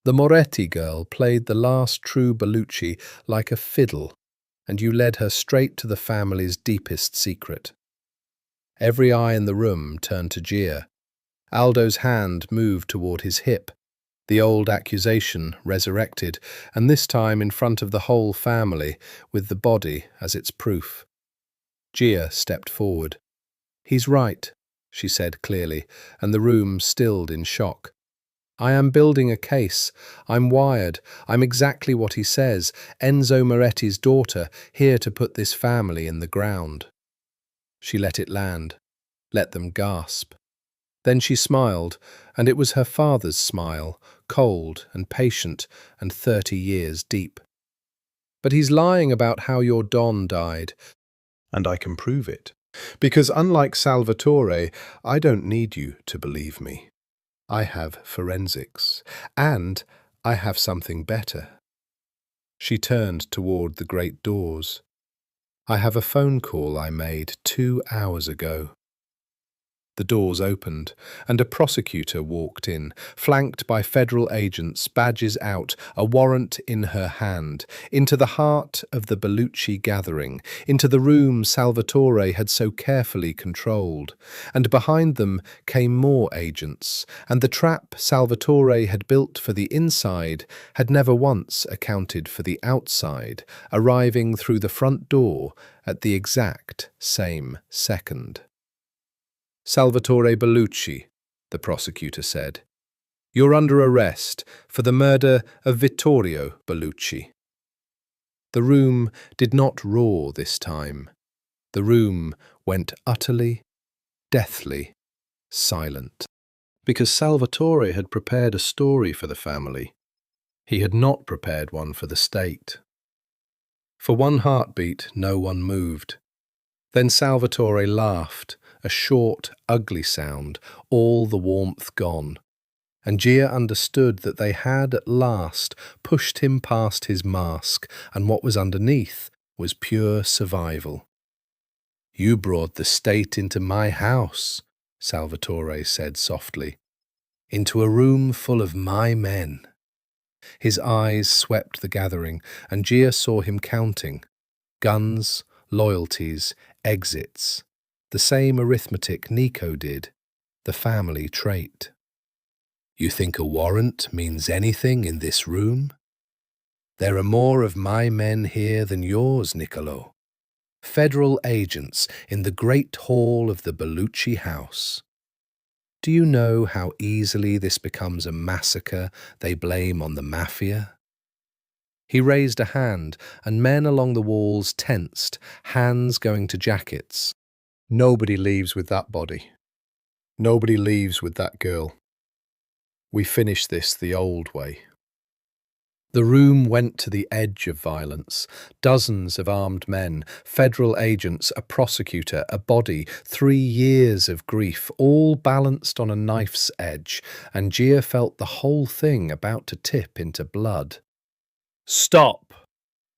The Moretti girl played the last true Bellucci like a fiddle, and you led her straight to the family's deepest secret. Every eye in the room turned to Gia. Aldo's hand moved toward his hip. The old accusation resurrected, and this time in front of the whole family, with the body as its proof. Gia stepped forward. He's right, she said clearly, and the room stilled in shock. I am building a case. I'm wired. I'm exactly what he says, Enzo Moretti's daughter, here to put this family in the ground. She let it land, let them gasp. Then she smiled, and it was her father's smile, cold and patient and 30 years deep. But he's lying about how your Don died, and I can prove it. Because unlike Salvatore, I don't need you to believe me. I have forensics, and I have something better. She turned toward the great doors. I have a phone call I made 2 hours ago. The doors opened, and a prosecutor walked in, flanked by federal agents, badges out, a warrant in her hand, into the heart of the Bellucci gathering, into the room Salvatore had so carefully controlled. And behind them came more agents, and the trap Salvatore had built for the inside had never once accounted for the outside, arriving through the front door at the exact same second. Salvatore Bellucci, the prosecutor said. You're under arrest for the murder of Vittorio Bellucci. The room did not roar this time. The room went utterly, deathly silent. Because Salvatore had prepared a story for the family. He had not prepared one for the state. For one heartbeat, no one moved. Then Salvatore laughed, a short, ugly sound, all the warmth gone. And Gia understood that they had at last pushed him past his mask, and what was underneath was pure survival. "You brought the state into my house," Salvatore said softly, "into a room full of my men." His eyes swept the gathering, and Gia saw him counting. Guns, loyalties, exits. The same arithmetic Nico did, the family trait. "You think a warrant means anything in this room? There are more of my men here than yours, Niccolo. Federal agents in the great hall of the Bellucci house. Do you know how easily this becomes a massacre they blame on the mafia?" He raised a hand, and men along the walls tensed, hands going to jackets. "Nobody leaves with that body. Nobody leaves with that girl. We finish this the old way." The room went to the edge of violence. Dozens of armed men, federal agents, a prosecutor, a body, 3 years of grief, all balanced on a knife's edge, and Gia felt the whole thing about to tip into blood. "Stop!"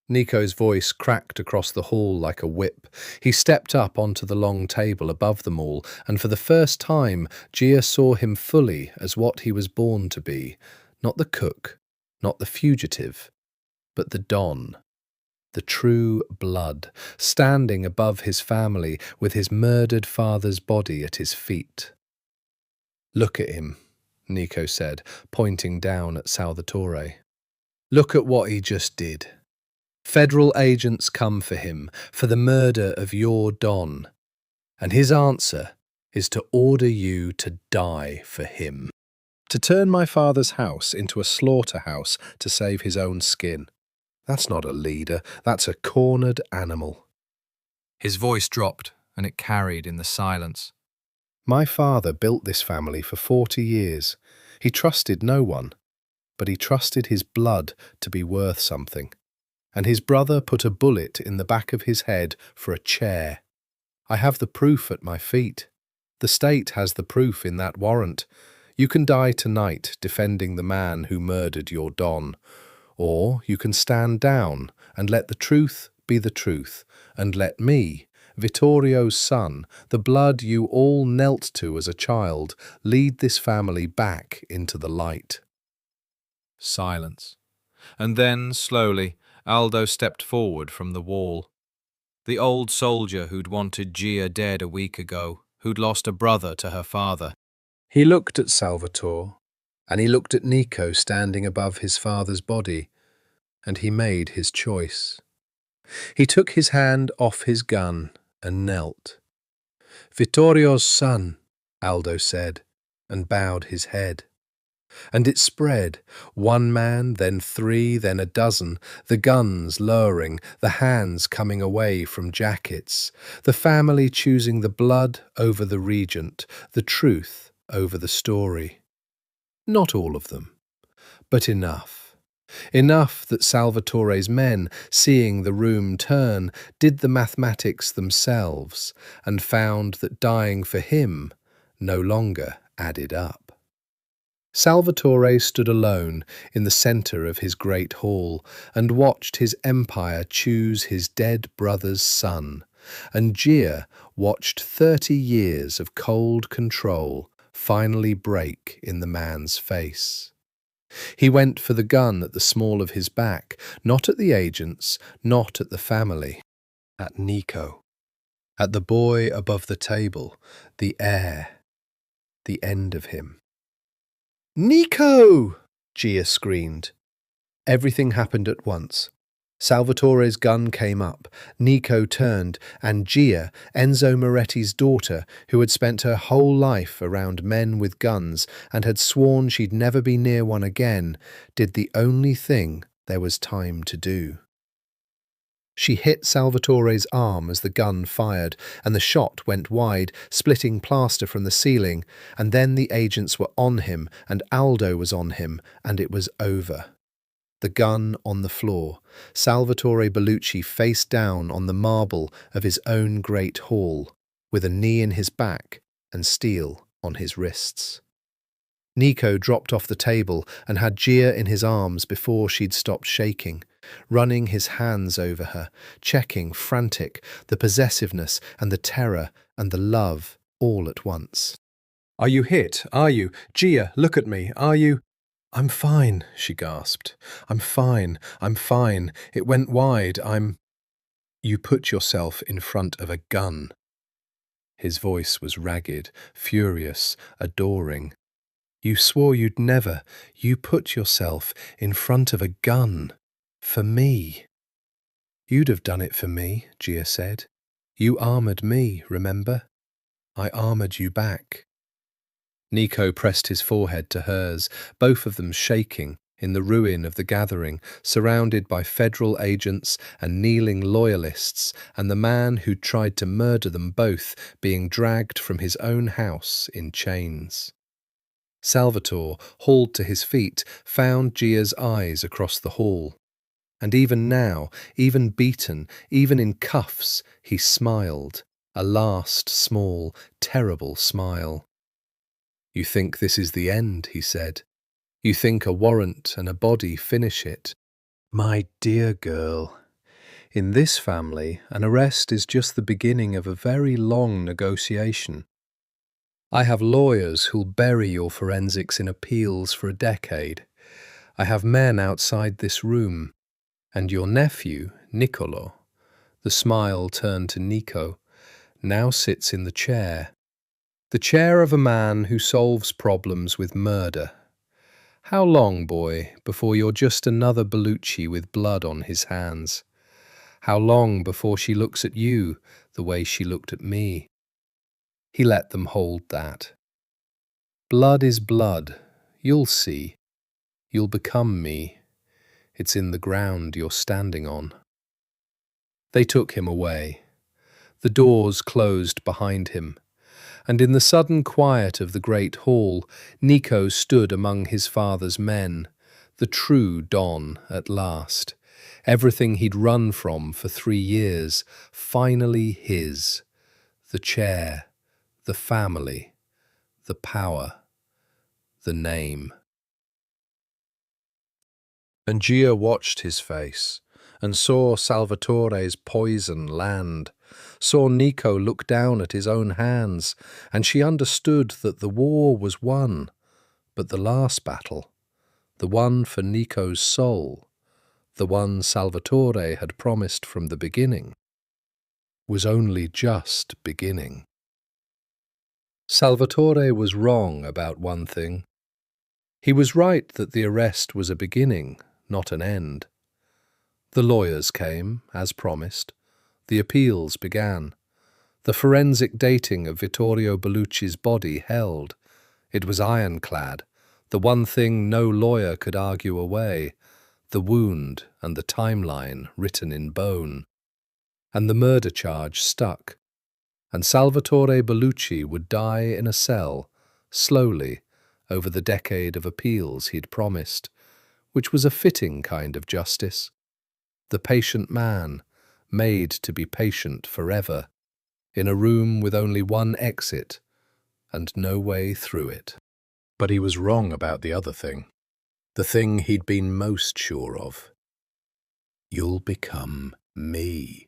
Nico's voice cracked across the hall like a whip. He stepped up onto the long table above them all, and for the first time Gia saw him fully as what he was born to be, not the cook, not the fugitive, but the Don, the true blood, standing above his family with his murdered father's body at his feet. "Look at him," Nico said, pointing down at Salvatore. "Look at what he just did. Federal agents come for him, for the murder of your Don, and his answer is to order you to die for him. To turn my father's house into a slaughterhouse to save his own skin. That's not a leader, that's a cornered animal." His voice dropped, and it carried in the silence. "My father built this family for 40 years. He trusted no one, but he trusted his blood to be worth something. And his brother put a bullet in the back of his head for a chair. I have the proof at my feet. The state has the proof in that warrant. You can die tonight defending the man who murdered your Don, or you can stand down and let the truth be the truth, and let me, Vittorio's son, the blood you all knelt to as a child, lead this family back into the light." Silence. And then, slowly, Aldo stepped forward from the wall. The old soldier who'd wanted Gia dead a week ago, who'd lost a brother to her father. He looked at Salvatore, and he looked at Nico standing above his father's body, and he made his choice. He took his hand off his gun and knelt. "Vittorio's son," Aldo said, and bowed his head. And it spread, 1 man, then 3, then a dozen, the guns lowering, the hands coming away from jackets, the family choosing the blood over the regent, the truth over the story. Not all of them, but enough. Enough that Salvatore's men, seeing the room turn, did the mathematics themselves, and found that dying for him no longer added up. Salvatore stood alone in the centre of his great hall and watched his empire choose his dead brother's son, and Gia watched 30 years of cold control finally break in the man's face. He went for the gun at the small of his back, not at the agents, not at the family, at Nico, at the boy above the table, the heir, the end of him. "Nico!" Gia screamed. Everything happened at once. Salvatore's gun came up, Nico turned, and Gia, Enzo Moretti's daughter, who had spent her whole life around men with guns and had sworn she'd never be near one again, did the only thing there was time to do. She hit Salvatore's arm as the gun fired, and the shot went wide, splitting plaster from the ceiling, and then the agents were on him, and Aldo was on him, and it was over. The gun on the floor, Salvatore Bellucci face down on the marble of his own great hall, with a knee in his back and steel on his wrists. Nico dropped off the table and had Gia in his arms before she'd stopped shaking, running his hands over her, checking, frantic, the possessiveness and the terror and the love all at once. "Are you hit? Are you? Gia, look at me. Are you—" "I'm fine," she gasped. "I'm fine. I'm fine. It went wide. You put yourself in front of a gun." His voice was ragged, furious, adoring. "You swore you'd never. You put yourself in front of a gun. For me." "You'd have done it for me," Gia said. "You armoured me, remember? I armoured you back." Nico pressed his forehead to hers, both of them shaking, in the ruin of the gathering, surrounded by federal agents and kneeling loyalists, and the man who'd tried to murder them both being dragged from his own house in chains. Salvatore, hauled to his feet, found Gia's eyes across the hall. And even now, even beaten, even in cuffs, he smiled, a last small, terrible smile. "You think this is the end," he said. "You think a warrant and a body finish it. My dear girl, in this family, an arrest is just the beginning of a very long negotiation. I have lawyers who'll bury your forensics in appeals for a decade. I have men outside this room. And your nephew, Niccolo," the smile turned to Nico, "now sits in the chair. The chair of a man who solves problems with murder. How long, boy, before you're just another Bellucci with blood on his hands? How long before she looks at you the way she looked at me?" He let them hold that. "Blood is blood. You'll see. You'll become me. It's in the ground you're standing on." They took him away. The doors closed behind him, and in the sudden quiet of the great hall, Nico stood among his father's men, the true Don at last. Everything he'd run from for 3 years, finally his. The chair, the family, the power, the name. And Gia watched his face, and saw Salvatore's poison land, saw Nico look down at his own hands, and she understood that the war was won, but the last battle, the one for Nico's soul, the one Salvatore had promised from the beginning, was only just beginning. Salvatore was wrong about one thing. He was right that the arrest was a beginning, not an end. The lawyers came, as promised. The appeals began. The forensic dating of Vittorio Bellucci's body held. It was ironclad, the one thing no lawyer could argue away, the wound and the timeline written in bone. And the murder charge stuck. And Salvatore Bellucci would die in a cell, slowly, over the decade of appeals he'd promised, which was a fitting kind of justice. The patient man, made to be patient forever, in a room with only one exit and no way through it. But he was wrong about the other thing, the thing he'd been most sure of. You'll become me.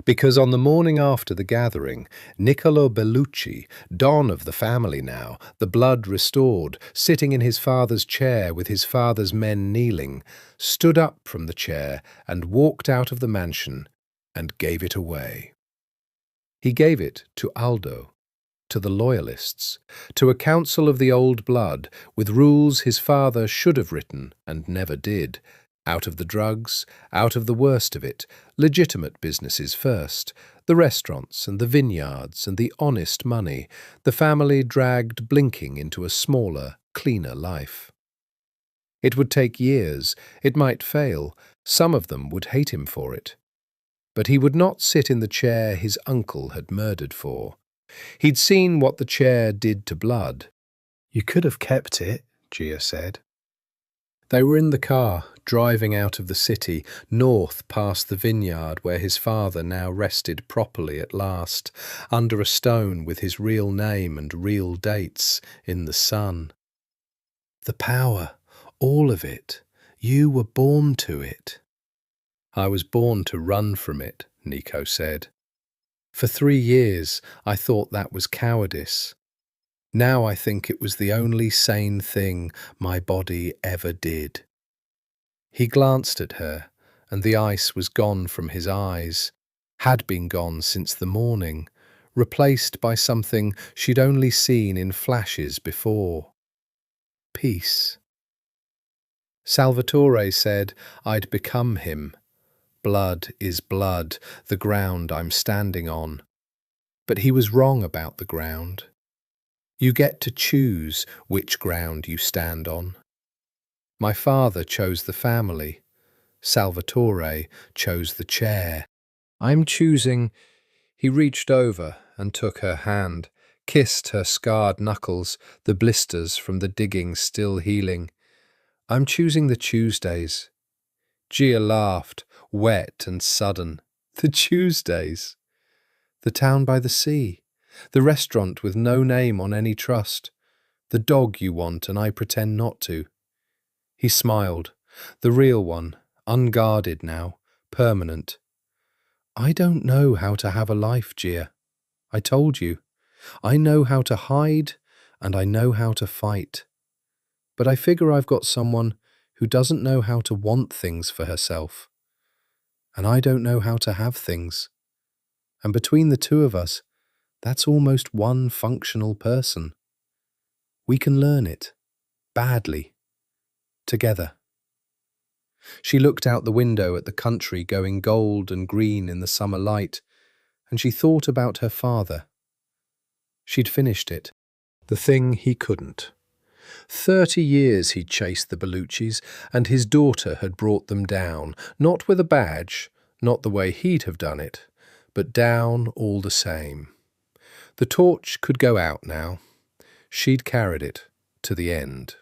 Because on the morning after the gathering, Niccolo Bellucci, Don of the family now, the blood restored, sitting in his father's chair with his father's men kneeling, stood up from the chair and walked out of the mansion and gave it away. He gave it to Aldo, to the loyalists, to a council of the old blood, with rules his father should have written and never did. Out of the drugs, out of the worst of it, legitimate businesses first, the restaurants and the vineyards and the honest money, the family dragged blinking into a smaller, cleaner life. It would take years, it might fail, some of them would hate him for it. But he would not sit in the chair his uncle had murdered for. He'd seen what the chair did to blood. You could have kept it, Gia said. They were in the car, driving out of the city, north past the vineyard where his father now rested properly at last, under a stone with his real name and real dates in the sun. The power, all of it. You were born to it. I was born to run from it, Nico said. For 3 years I thought that was cowardice. Now I think it was the only sane thing my body ever did. He glanced at her, and the ice was gone from his eyes, had been gone since the morning, replaced by something she'd only seen in flashes before. Peace. Salvatore said I'd become him. Blood is blood, the ground I'm standing on. But he was wrong about the ground. You get to choose which ground you stand on. My father chose the family. Salvatore chose the chair. I'm choosing. He reached over and took her hand, kissed her scarred knuckles, the blisters from the digging still healing. I'm choosing the Tuesdays. Gia laughed, wet and sudden. The Tuesdays? The town by the sea. The restaurant with no name on any trust. The dog you want and I pretend not to. He smiled. The real one, unguarded now, permanent. I don't know how to have a life, Gia. I told you. I know how to hide and I know how to fight. But I figure I've got someone who doesn't know how to want things for herself. And I don't know how to have things. And between the two of us, that's almost one functional person. We can learn it, badly, together. She looked out the window at the country going gold and green in the summer light, and she thought about her father. She'd finished it, the thing he couldn't. 30 years he'd chased the Belluccis, and his daughter had brought them down, not with a badge, not the way he'd have done it, but down all the same. The torch could go out now. She'd carried it to the end.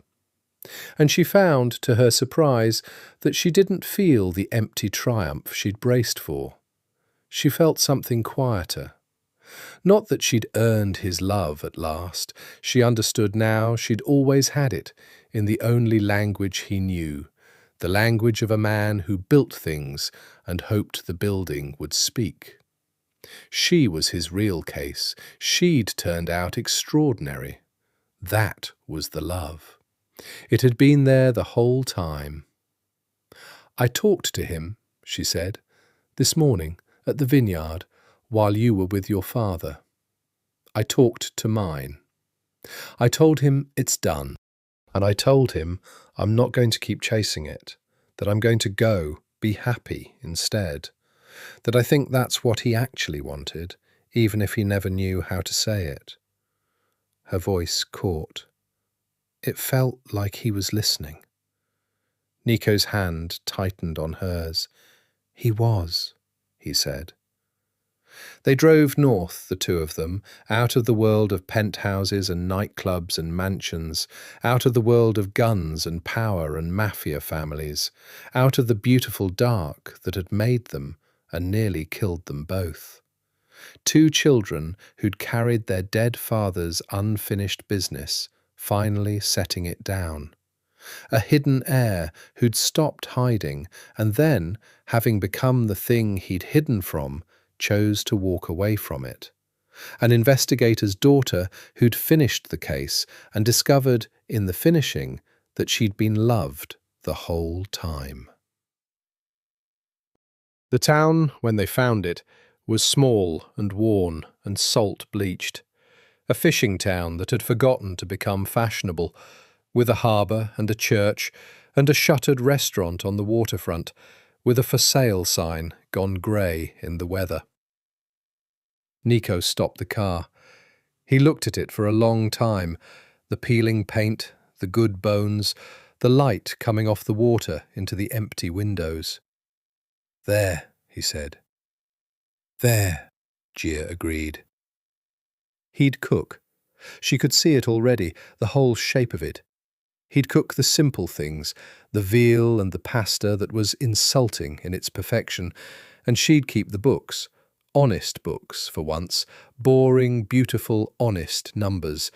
And she found, to her surprise, that she didn't feel the empty triumph she'd braced for. She felt something quieter. Not that she'd earned his love at last. She understood now she'd always had it, in the only language he knew, the language of a man who built things and hoped the building would speak. She was his real case. She'd turned out extraordinary. That was the love. It had been there the whole time. I talked to him, she said, this morning at the vineyard while you were with your father. I talked to mine. I told him it's done. And I told him I'm not going to keep chasing it, that I'm going to go, be happy instead. That I think that's what he actually wanted, even if he never knew how to say it. Her voice caught. It felt like he was listening. Nico's hand tightened on hers. He was, he said. They drove north, the two of them, out of the world of penthouses and nightclubs and mansions, out of the world of guns and power and mafia families, out of the beautiful dark that had made them and nearly killed them both. 2 children who'd carried their dead father's unfinished business, finally setting it down. A hidden heir who'd stopped hiding and then, having become the thing he'd hidden from, chose to walk away from it. An investigator's daughter who'd finished the case and discovered, in the finishing, that she'd been loved the whole time. The town, when they found it, was small and worn and salt-bleached. A fishing town that had forgotten to become fashionable, with a harbour and a church and a shuttered restaurant on the waterfront, with a for sale sign gone grey in the weather. Nico stopped the car. He looked at it for a long time, the peeling paint, the good bones, the light coming off the water into the empty windows. There, he said. There, Gia agreed. He'd cook. She could see it already, the whole shape of it. He'd cook the simple things, the veal and the pasta that was insulting in its perfection, and she'd keep the books. Honest books, for once, boring, beautiful, honest numbers.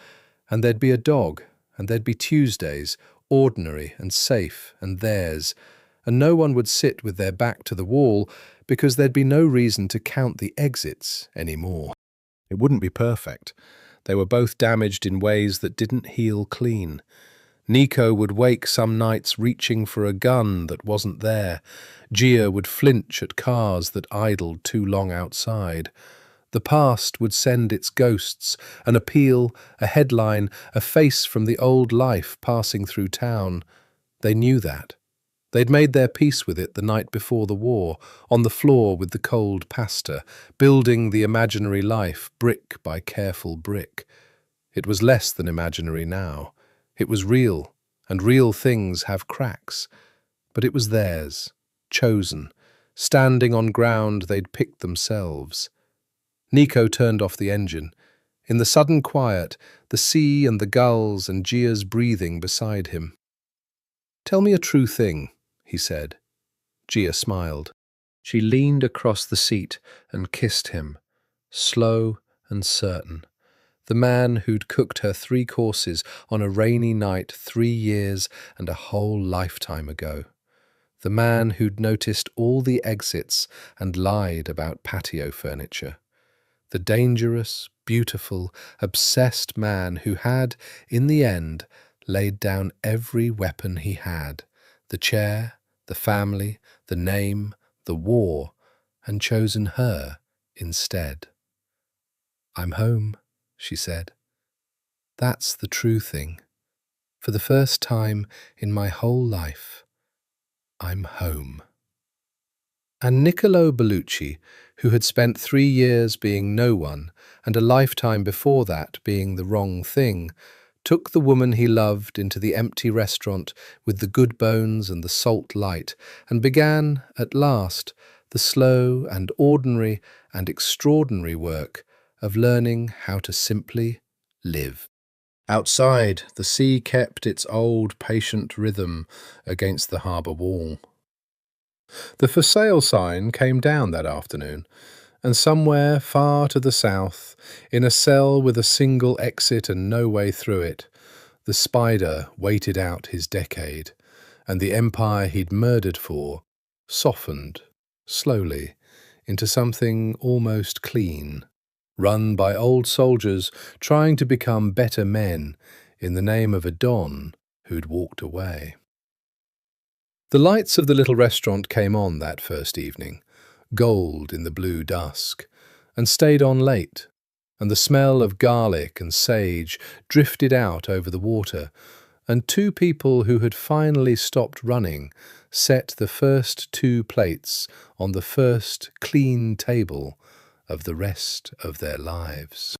And there'd be a dog, and there'd be Tuesdays, ordinary and safe and theirs, and no one would sit with their back to the wall because there'd be no reason to count the exits anymore. It wouldn't be perfect. They were both damaged in ways that didn't heal clean. Nico would wake some nights reaching for a gun that wasn't there. Gia would flinch at cars that idled too long outside. The past would send its ghosts, an appeal, a headline, a face from the old life passing through town. They knew that. They'd made their peace with it the night before the war, on the floor with the cold pasta, building the imaginary life brick by careful brick. It was less than imaginary now. It was real, and real things have cracks. But it was theirs, chosen, standing on ground they'd picked themselves. Nico turned off the engine. In the sudden quiet, the sea and the gulls and Gia's breathing beside him. "Tell me a true thing," he said. Gia smiled. She leaned across the seat and kissed him, slow and certain. The man who'd cooked her 3 courses on a rainy night 3 years and a whole lifetime ago. The man who'd noticed all the exits and lied about patio furniture. The dangerous, beautiful, obsessed man who had, in the end, laid down every weapon he had, the chair, the family, the name, the war, and chosen her instead. "I'm home," she said. "That's the true thing. For the first time in my whole life, I'm home." And Nico Bellucci, who had spent 3 years being no one and a lifetime before that being the wrong thing, took the woman he loved into the empty restaurant with the good bones and the salt light and began, at last, the slow and ordinary and extraordinary work of learning how to simply live. Outside, the sea kept its old, patient rhythm against the harbour wall. The for sale sign came down that afternoon, and somewhere far to the south, in a cell with a single exit and no way through it, the spider waited out his decade, and the empire he'd murdered for softened, slowly, into something almost clean, run by old soldiers trying to become better men in the name of a Don who'd walked away. The lights of the little restaurant came on that first evening, gold in the blue dusk, and stayed on late, and the smell of garlic and sage drifted out over the water, and 2 people who had finally stopped running set the first 2 plates on the first clean table of the rest of their lives.